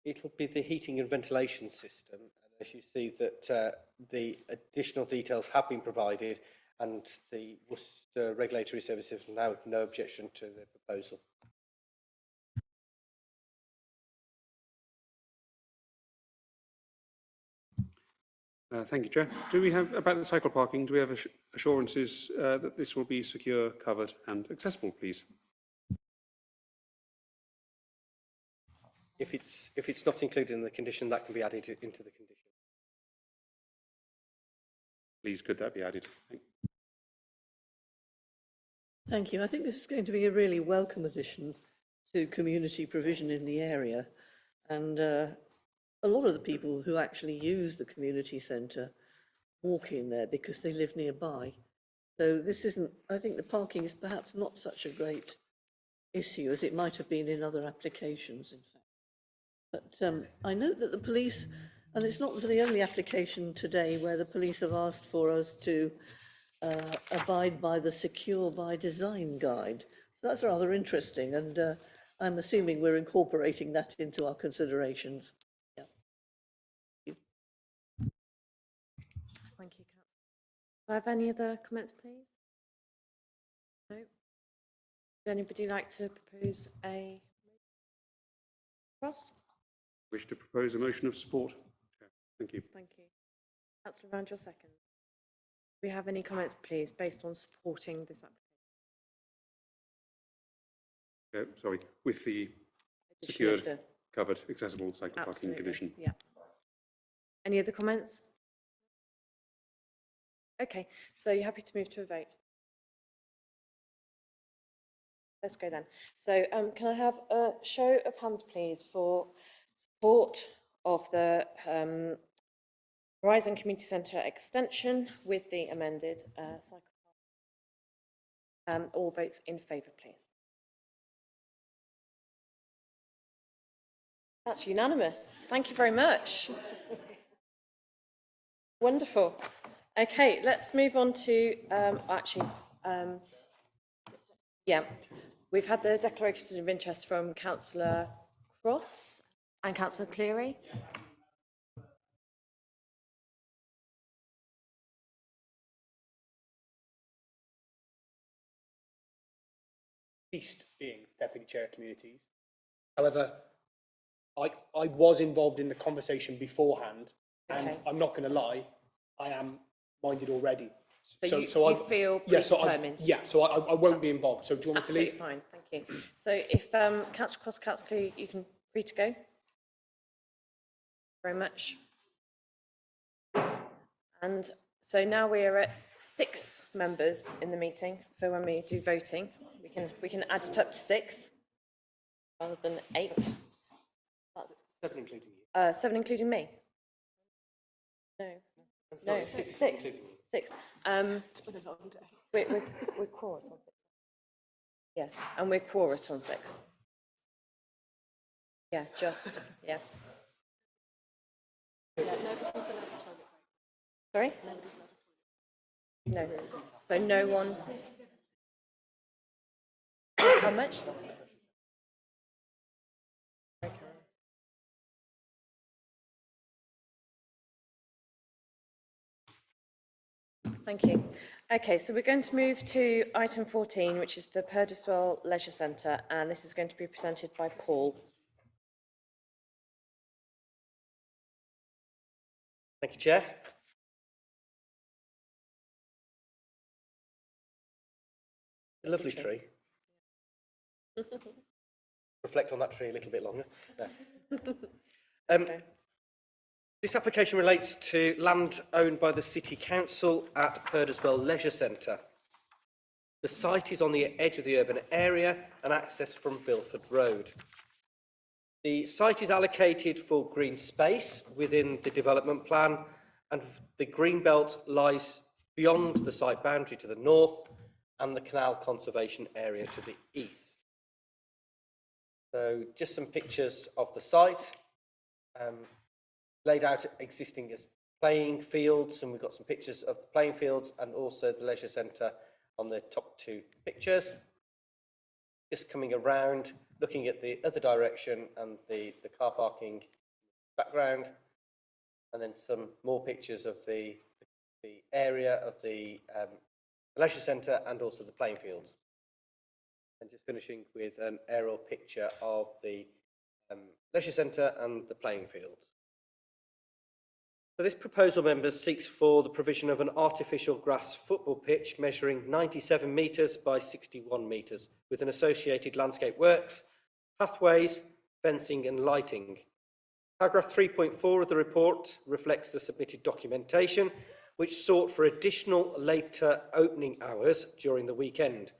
It'll be the heating and ventilation system, and as you see that the additional details have been provided, and the Worcester Regulatory Services now have no objection to the proposal. Thank you, Chair. Do we have, about the cycle parking, do we have assurances that this will be secure, covered and accessible, please? If it's not included in the condition, that can be added into the condition. Please, could that be added? Thank you. I think this is going to be a really welcome addition to community provision in the area. And a lot of the people who actually use the community centre walk in there because they live nearby. So this isn't, I think the parking is perhaps not such a great issue as it might have been in other applications, in fact. But I note that the police, and it's not the only application today where the police have asked for us to abide by the Secure by Design guide. So that's rather interesting, and I'm assuming we're incorporating that into our considerations. Yeah. Thank you, Councillor. Do I have any other comments, please? No? Would anybody like to propose a cross? Wish to propose a motion of support. Thank you. Thank you. Councillor Rand, your second. Do we have any comments, please, based on supporting this application? Sorry, with the secured, covered, accessible cycle parking condition. Yeah. Any other comments? Okay, so you're happy to move to a vote? Let's go then. So can I have a show of hands, please, for support of the Horizon Community Centre extension with the amended cycle parking? All votes in favour, please. That's unanimous. Thank you very much. Wonderful. Okay, let's move on to yeah, we've had the declarations of interest from Councillor Cross and Councillor Cleary. ceased being Deputy Chair of Communities. However, I was involved in the conversation beforehand, and Okay. I'm not going to lie, I am minded already. So you feel predetermined? So I won't be involved. So do you want me to leave? Absolutely fine, thank you. So if Councillor Cross, Councillor Clue, you can free to go. Very much. And so now we are at 6 members in the meeting for when we do voting. We can add it up to 6 rather than 8. That's 7 including you. 7 including me. No, 6. 6. It's been a long day. We're quorate on 6. Yes, and we're quorate on 6. Yeah, just, yeah. Yeah, nobody's allowed a toilet break. Sorry? Nobody's allowed a toilet break. No. So no one. How much? Okay. Thank you. Okay, so we're going to move to item 14, which is the Purdeswell Leisure Centre, and this is going to be presented by Paul. Thank you, Chair. A lovely tree. Reflect on that tree a little bit longer. No. This application relates to land owned by the City Council at Purdeswell Leisure Centre. The site is on the edge of the urban area and accessed from Bilford Road. The site is allocated for green space within the development plan, and the green belt lies beyond the site boundary to the north and the canal conservation area to the east. So just some pictures of the site. Laid out existing as playing fields, and we've got some pictures of the playing fields and also the leisure centre on the top 2 pictures. Just coming around, looking at the other direction and the car parking background, and then some more pictures of the area of the leisure centre and also the playing fields. And just finishing with an aerial picture of the leisure centre and the playing fields. So this proposal, members, seeks for the provision of an artificial grass football pitch measuring 97 metres by 61 metres with an associated landscape works, pathways, fencing and lighting. Paragraph 3.4 of the report reflects the submitted documentation which sought for additional later opening hours during the weekend.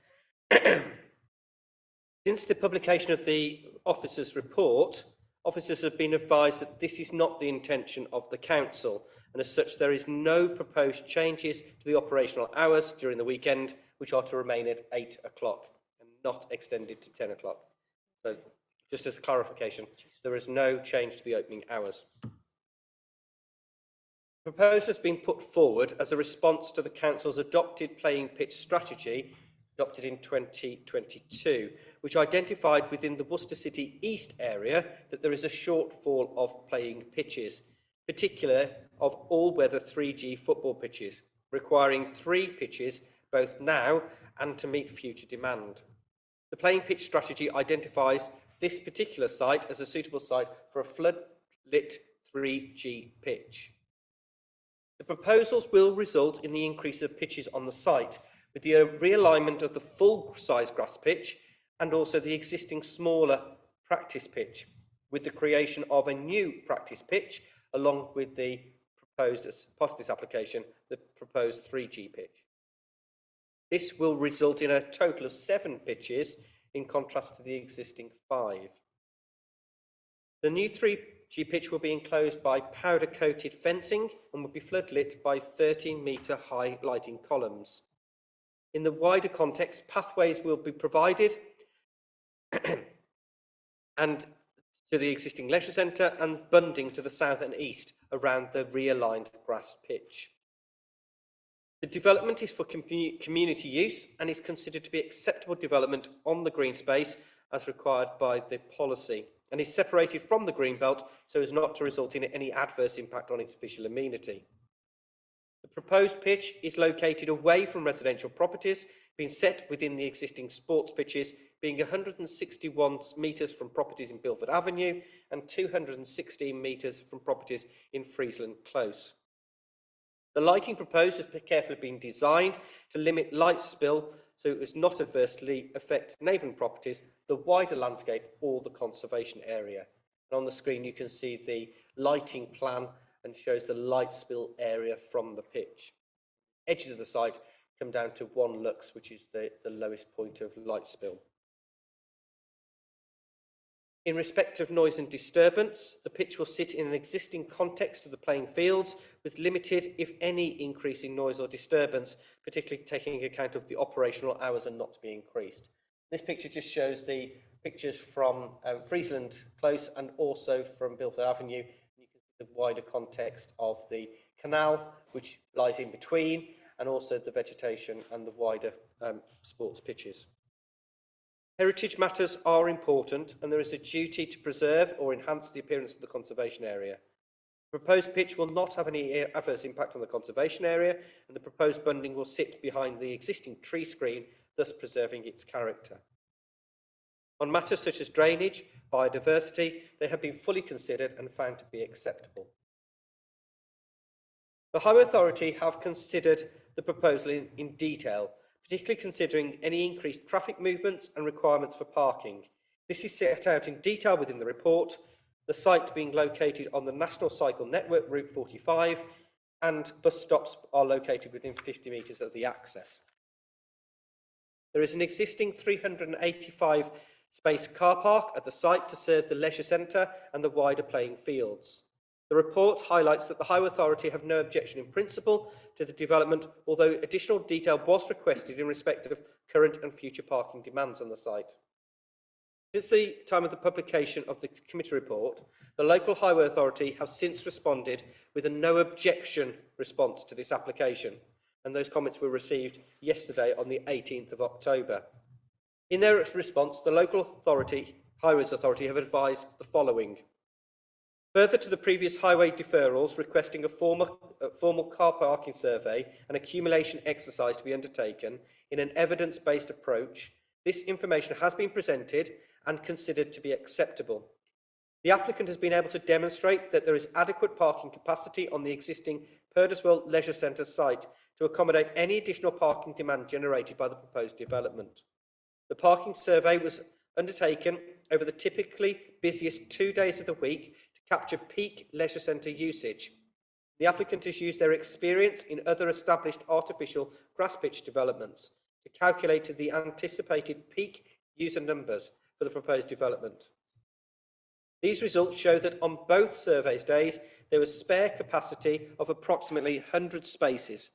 Since the publication of the officers' report, officers have been advised that this is not the intention of the council, and as such there is no proposed changes to the operational hours during the weekend, which are to remain at 8 o'clock and not extended to 10 o'clock. So just as clarification, there is no change to the opening hours. The proposal has been put forward as a response to the council's adopted playing pitch strategy adopted in 2022, which identified within the Worcester City East area that there is a shortfall of playing pitches, particularly of all-weather 3G football pitches, requiring 3 pitches both now and to meet future demand. The playing pitch strategy identifies this particular site as a suitable site for a flood-lit 3G pitch. The proposals will result in the increase of pitches on the site, with the realignment of the full-size grass pitch and also the existing smaller practice pitch, with the creation of a new practice pitch along with the proposed, as part of this application, the proposed 3G pitch. This will result in a total of 7 pitches in contrast to the existing 5. The new 3G pitch will be enclosed by powder-coated fencing and will be floodlit by 13-metre high lighting columns. In the wider context, pathways will be provided and to the existing leisure centre and bunding to the south and east around the realigned grass pitch. The development is for community use and is considered to be acceptable development on the green space as required by the policy, and is separated from the green belt so as not to result in any adverse impact on its visual amenity. The proposed pitch is located away from residential properties, being set within the existing sports pitches being 161 metres from properties in Bilford Avenue and 216 metres from properties in Friesland Close. The lighting proposed has carefully been designed to limit light spill so it does not adversely affect neighbouring properties, the wider landscape or the conservation area. And on the screen you can see the lighting plan and shows the light spill area from the pitch. Edges of the site come down to 1 lux, which is the lowest point of light spill. In respect of noise and disturbance, the pitch will sit in an existing context of the playing fields with limited, if any, increase in noise or disturbance, particularly taking account of the operational hours are not to be increased. This picture just shows the pictures from Friesland Close and also from Bilford Avenue. You can see the wider context of the canal, which lies in between, and also the vegetation and the wider sports pitches. Heritage matters are important, and there is a duty to preserve or enhance the appearance of the conservation area. The proposed pitch will not have any adverse impact on the conservation area, and the proposed bunding will sit behind the existing tree screen, thus preserving its character. On matters such as drainage, biodiversity, they have been fully considered and found to be acceptable. The Highway Authority have considered the proposal in detail, particularly considering any increased traffic movements and requirements for parking. This is set out in detail within the report, the site being located on the National Cycle Network Route 45, and bus stops are located within 50 metres of the access. There is an existing 385 space car park at the site to serve the leisure centre and the wider playing fields. The report highlights that the Highway Authority have no objection in principle to the development, although additional detail was requested in respect of current and future parking demands on the site. Since the time of the publication of the committee report, the local Highway Authority have since responded with a no objection response to this application, and those comments were received yesterday on the 18th of October. In their response, the local authority, Highways Authority, have advised the following. Further to the previous highway deferrals, requesting a formal car parking survey and accumulation exercise to be undertaken in an evidence-based approach, this information has been presented and considered to be acceptable. The applicant has been able to demonstrate that there is adequate parking capacity on the existing Purdeswell Leisure Centre site to accommodate any additional parking demand generated by the proposed development. The parking survey was undertaken over the typically busiest 2 days of the week capture peak leisure centre usage. The applicant has used their experience in other established artificial grass pitch developments to calculate the anticipated peak user numbers for the proposed development. These results show that on both surveys days, there was spare capacity of approximately 100 spaces,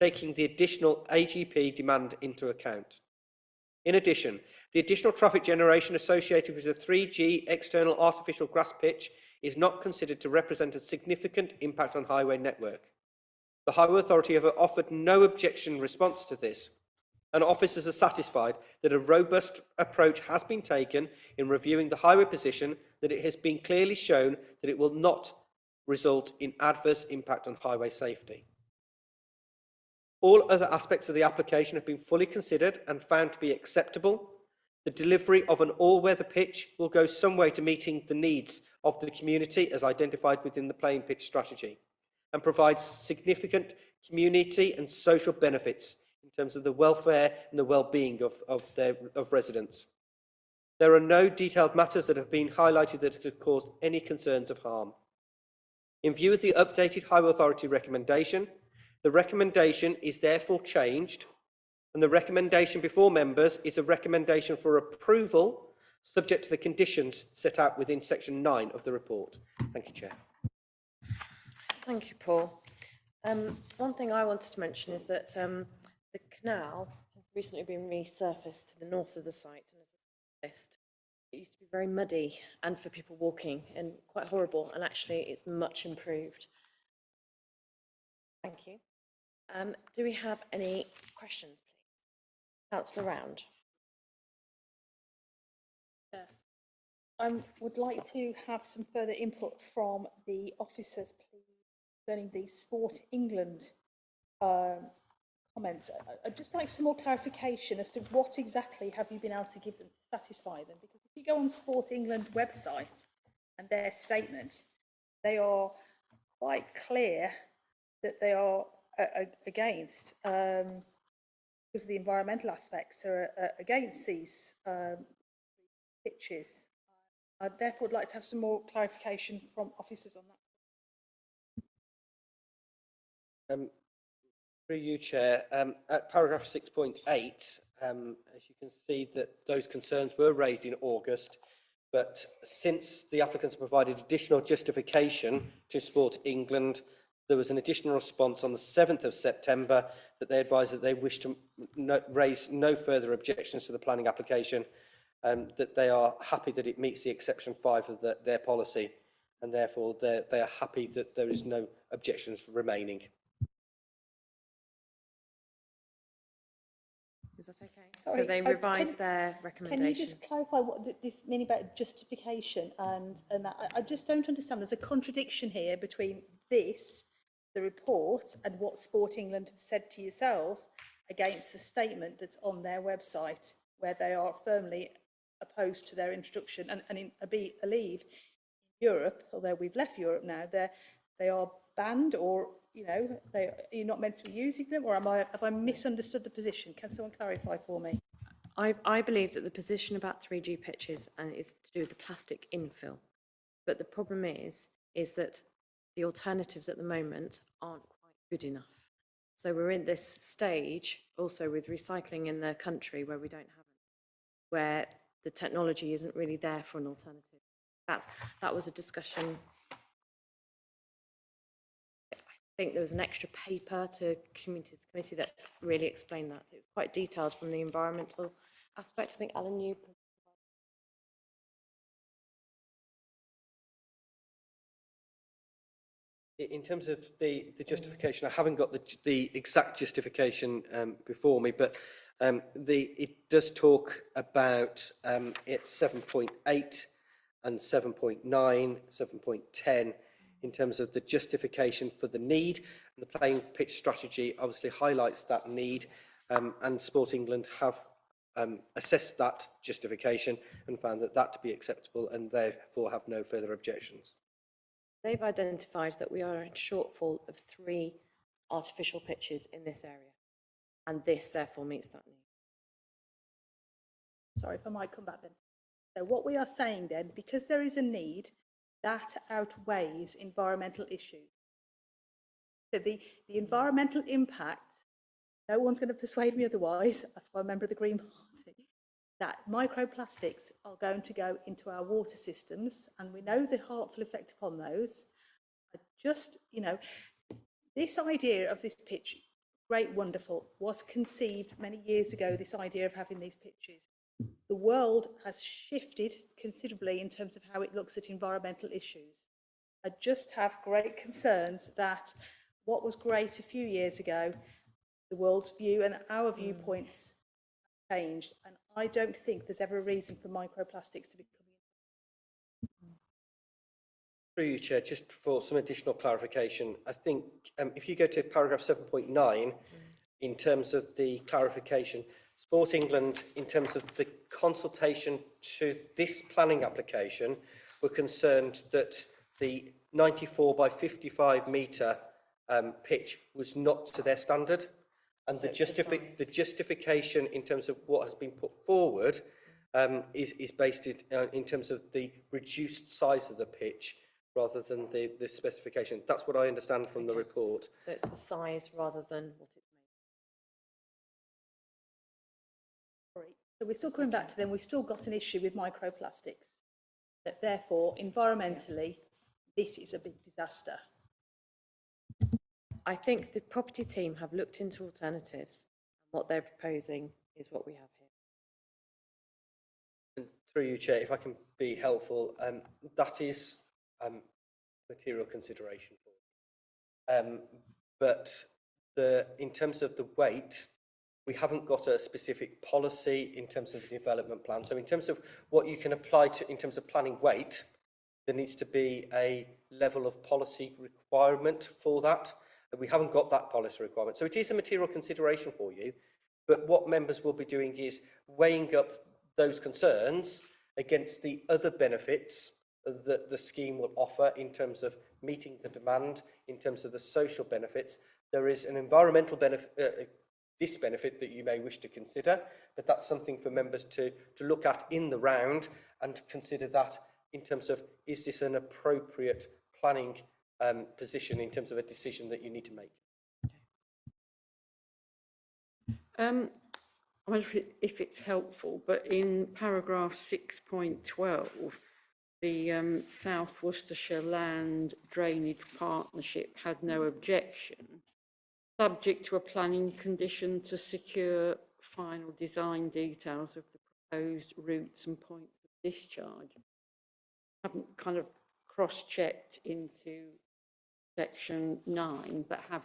taking the additional AGP demand into account. In addition, the additional traffic generation associated with the 3G external artificial grass pitch is not considered to represent a significant impact on highway network. The Highway Authority have offered no objection in response to this, and officers are satisfied that a robust approach has been taken in reviewing the highway position, that it has been clearly shown that it will not result in adverse impact on highway safety. All other aspects of the application have been fully considered and found to be acceptable. The delivery of an all-weather pitch will go some way to meeting the needs of the community as identified within the playing pitch strategy, and provides significant community and social benefits in terms of the welfare and the well-being of residents. There are no detailed matters that have been highlighted that have caused any concerns of harm. In view of the updated Highway Authority recommendation, the recommendation is therefore changed, and the recommendation before members is a recommendation for approval subject to the conditions set out within section 9 of the report. Thank you, Chair. Thank you, Paul. One thing I wanted to mention is that the canal has recently been resurfaced to the north of the site, and as a list, it used to be very muddy and for people walking and quite horrible, and actually it's much improved. Thank you. Do we have any questions, please? Councillor Round. I would like to have some further input from the officers, please, concerning the Sport England comments. I'd just like some more clarification as to what exactly have you been able to give them to satisfy them? Because if you go on Sport England website and their statement, they are quite clear that they are against, because the environmental aspects are against these pitches. I'd therefore like to have some more clarification from officers on that. Through you, Chair, at paragraph 6.8, as you can see that those concerns were raised in August, but since the applicants provided additional justification to Sport England, there was an additional response on the 7th of September that they advised that they wish to raise no further objections to the planning application, that they are happy that it meets the exception 5 of their policy, and therefore they are happy that there is no objections remaining. Is that okay? Sorry, So they revised their recommendation. Can you just clarify what this meaning about justification and that? I just don't understand. There's a contradiction here between this, the report, and what Sport England have said to yourselves against the statement that's on their website, where they are firmly opposed to their introduction. And in Believe Europe, although we've left Europe now, they are banned, or you're not meant to be using them, or have I misunderstood the position? Can someone clarify for me? I believe that the position about 3G pitches is to do with the plastic infill. But the problem is that the alternatives at the moment aren't quite good enough. So we're in this stage also with recycling in the country where we don't have it, where the technology isn't really there for an alternative. That was a discussion. I think there was an extra paper to Communities Committee that really explained that. So it was quite detailed from the environmental aspect. I think, Alan, you... In terms of the justification, I haven't got the exact justification before me, but it does talk about it's 7.8 and 7.9, 7.10, in terms of the justification for the need. And the playing pitch strategy obviously highlights that need, and Sport England have assessed that justification and found that to be acceptable, and therefore have no further objections. They've identified that we are in shortfall of 3 artificial pitches in this area, and this therefore meets that need. Sorry, if I might come back then. So what we are saying then, because there is a need, that outweighs environmental issues. So the environmental impact, no one's going to persuade me otherwise, that's why I'm a member of the Green Party, that microplastics are going to go into our water systems, and we know the harmful effect upon those. This idea of this pitch, great, wonderful, was conceived many years ago, this idea of having these pitches. The world has shifted considerably in terms of how it looks at environmental issues. I just have great concerns that what was great a few years ago, the world's view and our viewpoints changed, and I don't think there's ever a reason for microplastics to be coming. Through you, Chair, just for some additional clarification, I think if you go to paragraph 7.9, in terms of the clarification, Sport England, in terms of the consultation to this planning application, were concerned that the 94 by 55 metre pitch was not to their standard. And so the justification in terms of what has been put forward is based in terms of the reduced size of the pitch rather than the specification. That's what I understand from the report. So it's the size rather than what it's made. So we're still coming back to them, we've still got an issue with microplastics. That therefore, environmentally, this is a big disaster. I think the property team have looked into alternatives, and what they're proposing is what we have here. And through you, Chair, if I can be helpful, that is material consideration for you. But in terms of the weight, we haven't got a specific policy in terms of the development plan. So in terms of what you can apply to in terms of planning weight, there needs to be a level of policy requirement for that. We haven't got that policy requirement. So it is a material consideration for you, but what members will be doing is weighing up those concerns against the other benefits that the scheme will offer in terms of meeting the demand, in terms of the social benefits. There is an environmental benefit, disbenefit that you may wish to consider, but that's something for members to look at in the round and consider that in terms of, is this an appropriate planning position in terms of a decision that you need to make? I wonder if it's helpful, but in paragraph 6.12, the South Worcestershire Land Drainage Partnership had no objection, subject to a planning condition to secure final design details of the proposed routes and points of discharge. I haven't kind of cross-checked into section 9, but have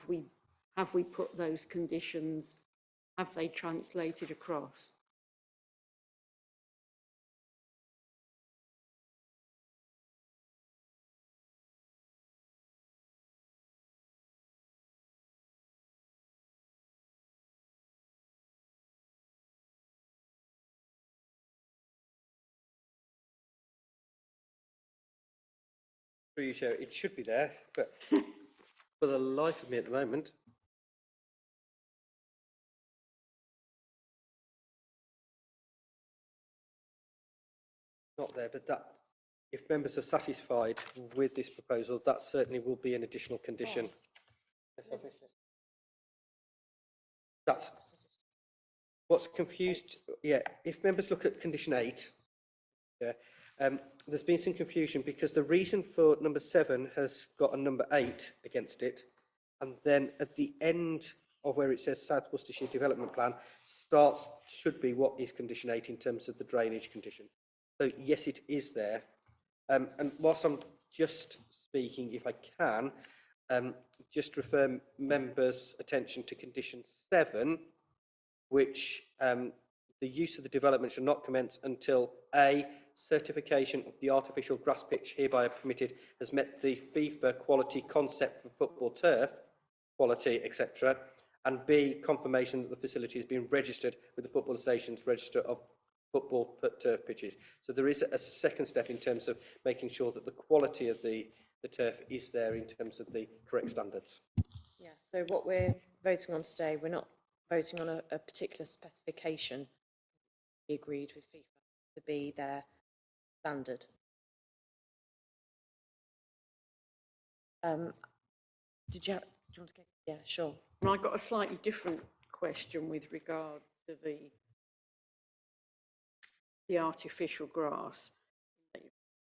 we put those conditions, have they translated across? Through you, Chair, it should be there, but for the life of me at the moment, not there, but that, if members are satisfied with this proposal, that certainly will be an additional condition. That's what's confused. Yeah, if members look at condition 8, yeah, there's been some confusion because the reason for number 7 has got a number 8 against it, and then at the end of where it says South Worcestershire Development Plan should be what is condition 8 in terms of the drainage condition. So yes, it is there. And whilst I'm just speaking, if I can, just refer members' attention to condition 7, which the use of the development should not commence until A, certification of the artificial grass pitch hereby permitted has met the FIFA quality concept for football turf quality, etc., and B, confirmation that the facility has been registered with the Football Association's Register of Football Turf Pitches. So there is a second step in terms of making sure that the quality of the turf is there in terms of the correct standards. Yeah, so what we're voting on today, we're not voting on a particular specification. We agreed with FIFA to be their standard. Do you want to go? Yeah, sure. And I got a slightly different question with regard to the artificial grass.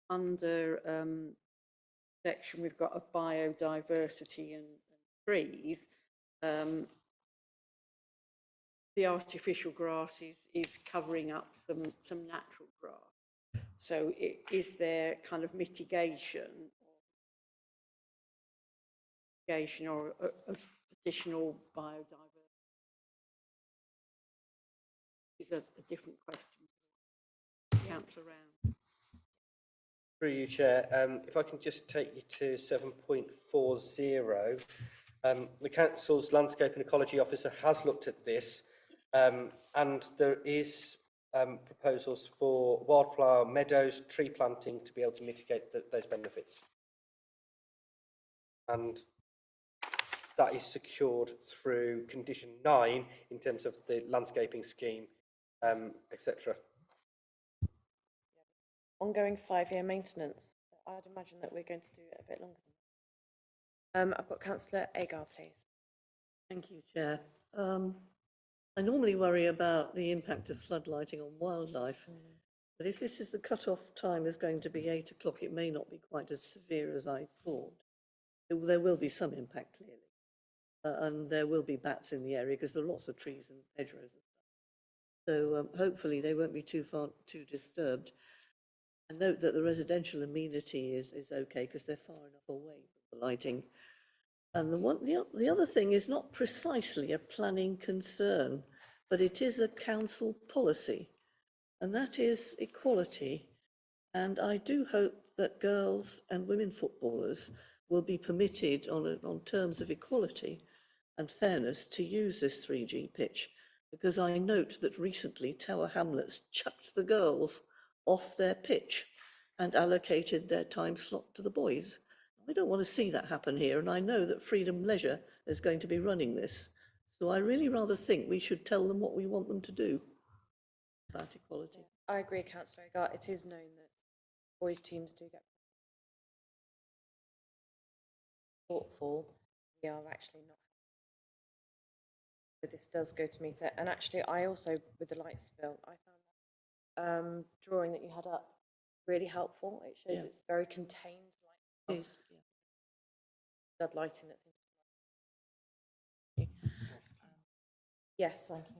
Under section we've got of biodiversity and trees, the artificial grass is covering up some natural grass. So is there kind of mitigation or additional biodiversity? Is a different question. Councillor Round. Through you, Chair, if I can just take you to 7.40. The Council's Landscape and Ecology Officer has looked at this, and there is proposals for wildflower meadows, tree planting to be able to mitigate those benefits. And that is secured through condition 9 in terms of the landscaping scheme, etc. Ongoing 5-year maintenance. I'd imagine that we're going to do it a bit longer than that. I've got Councillor Agar, please. Thank you, Chair. I normally worry about the impact of floodlighting on wildlife, but if this is the cut-off time is going to be 8 o'clock, it may not be quite as severe as I thought. There will be some impact, clearly. And there will be bats in the area because there are lots of trees and hedgerows and stuff. So hopefully they won't be too disturbed. I note that the residential amenity is okay because they're far enough away from the lighting. And the other thing is not precisely a planning concern, but it is a council policy, and that is equality. And I do hope that girls and women footballers will be permitted on terms of equality and fairness to use this 3G pitch, because I note that recently Tower Hamlets chucked the girls off their pitch and allocated their time slot to the boys. I don't want to see that happen here, and I know that Freedom Leisure is going to be running this. So I really rather think we should tell them what we want them to do about equality. I agree, Councillor Agar. It is known that boys' teams do get shortfall. We are actually not. So this does go to meter. And actually, I also, with the lights bill, I found that drawing that you had up really helpful. It shows it's very contained light. It is, yeah. Flood lighting that's in. Yes, thank you.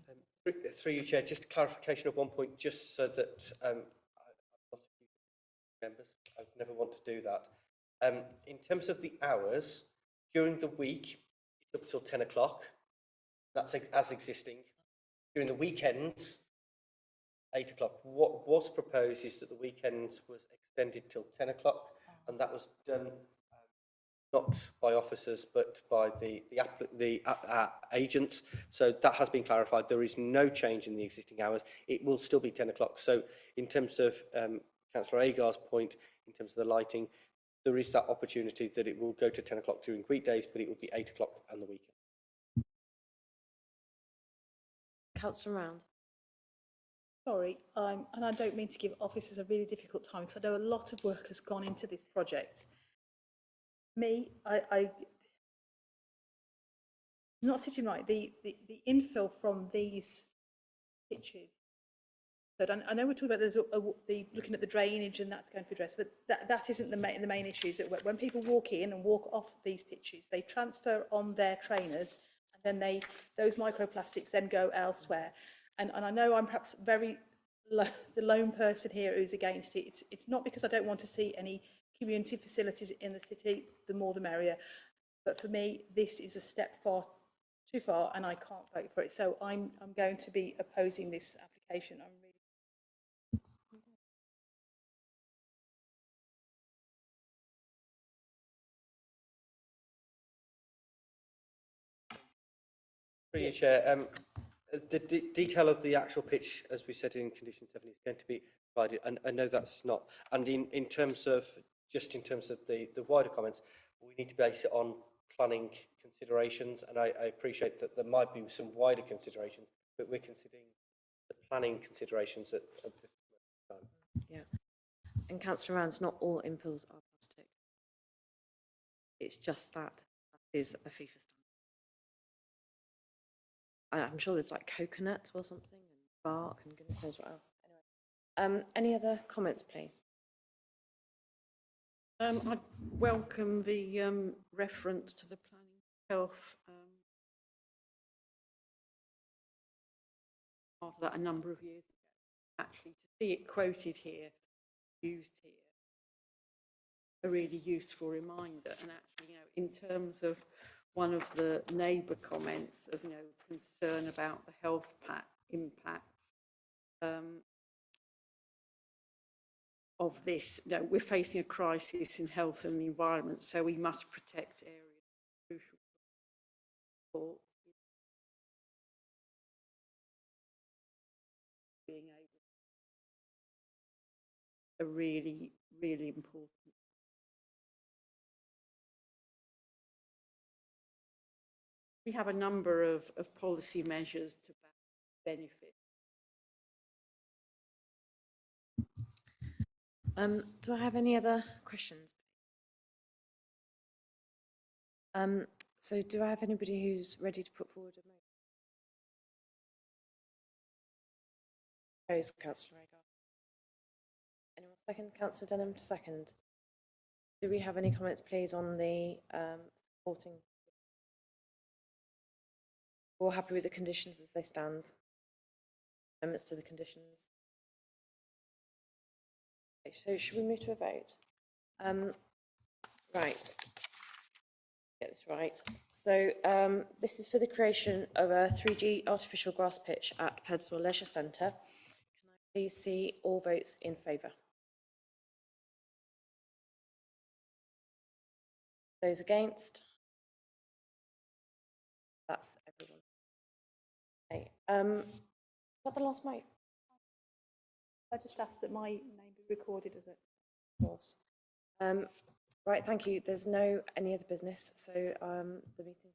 Through you, Chair, just clarification of one point, just so that I'm not members, I would never want to do that. In terms of the hours, during the week, it's up till 10 o'clock. That's as existing. During the weekends, 8 o'clock. What was proposed is that the weekends was extended till 10 o'clock, and that was done not by officers, but by the agents. So that has been clarified. There is no change in the existing hours. It will still be 10 o'clock. So in terms of Councillor Agar's point, in terms of the lighting, there is that opportunity that it will go to 10 o'clock during weekdays, but it will be 8 o'clock on the weekend. Councillor Round. Sorry, and I don't mean to give officers a really difficult time, because I know a lot of work has gone into this project. I'm not sitting right. The infill from these pitches. So I know we're talking about looking at the drainage, and that's going to be addressed, but that isn't the main issue. Is that when people walk in and walk off these pitches, they transfer on their trainers, and then those microplastics then go elsewhere. And I know I'm perhaps the lone person here who's against it. It's not because I don't want to see any community facilities in the city, the more the merrier. But for me, this is a step too far, and I can't vote for it. So I'm going to be opposing this application. Through you, Chair. The detail of the actual pitch, as we said in condition 7, is going to be provided, and I know that's not. And in terms of the wider comments, we need to base it on planning considerations, and I appreciate that there might be some wider considerations, but we're considering the planning considerations at this time. Yeah, and Councillor Rounds, not all infills are plastic. It's just that is a FIFA standard. I'm sure there's like coconut or something, and bark, and goodness knows what else. Anyway, any other comments, please? I welcome the reference to the planning health. After that, a number of years ago, actually, to see it quoted here, used here, a really useful reminder. And actually, in terms of one of the neighbour comments of, concern about the health impacts of this, we're facing a crisis in health and the environment, so we must protect areas of crucial support. Being able, a really, really important. We have a number of policy measures to benefit. Do I have any other questions? So do I have anybody who's ready to put forward a motion? Propose, Councillor Agar. Anyone second? Councillor Denham to second. Do we have any comments, please, on the supporting? We're all happy with the conditions as they stand. Amendments to the conditions. Okay, so should we move to a vote? Right. Get this right. So this is for the creation of a 3G artificial grass pitch at Pedswell Leisure Centre. Can I please see all votes in favour? Those against? That's everyone. Okay, is that the last mic? I just asked that my name be recorded as it. Of course. Right, thank you. There's no any other business, so the meeting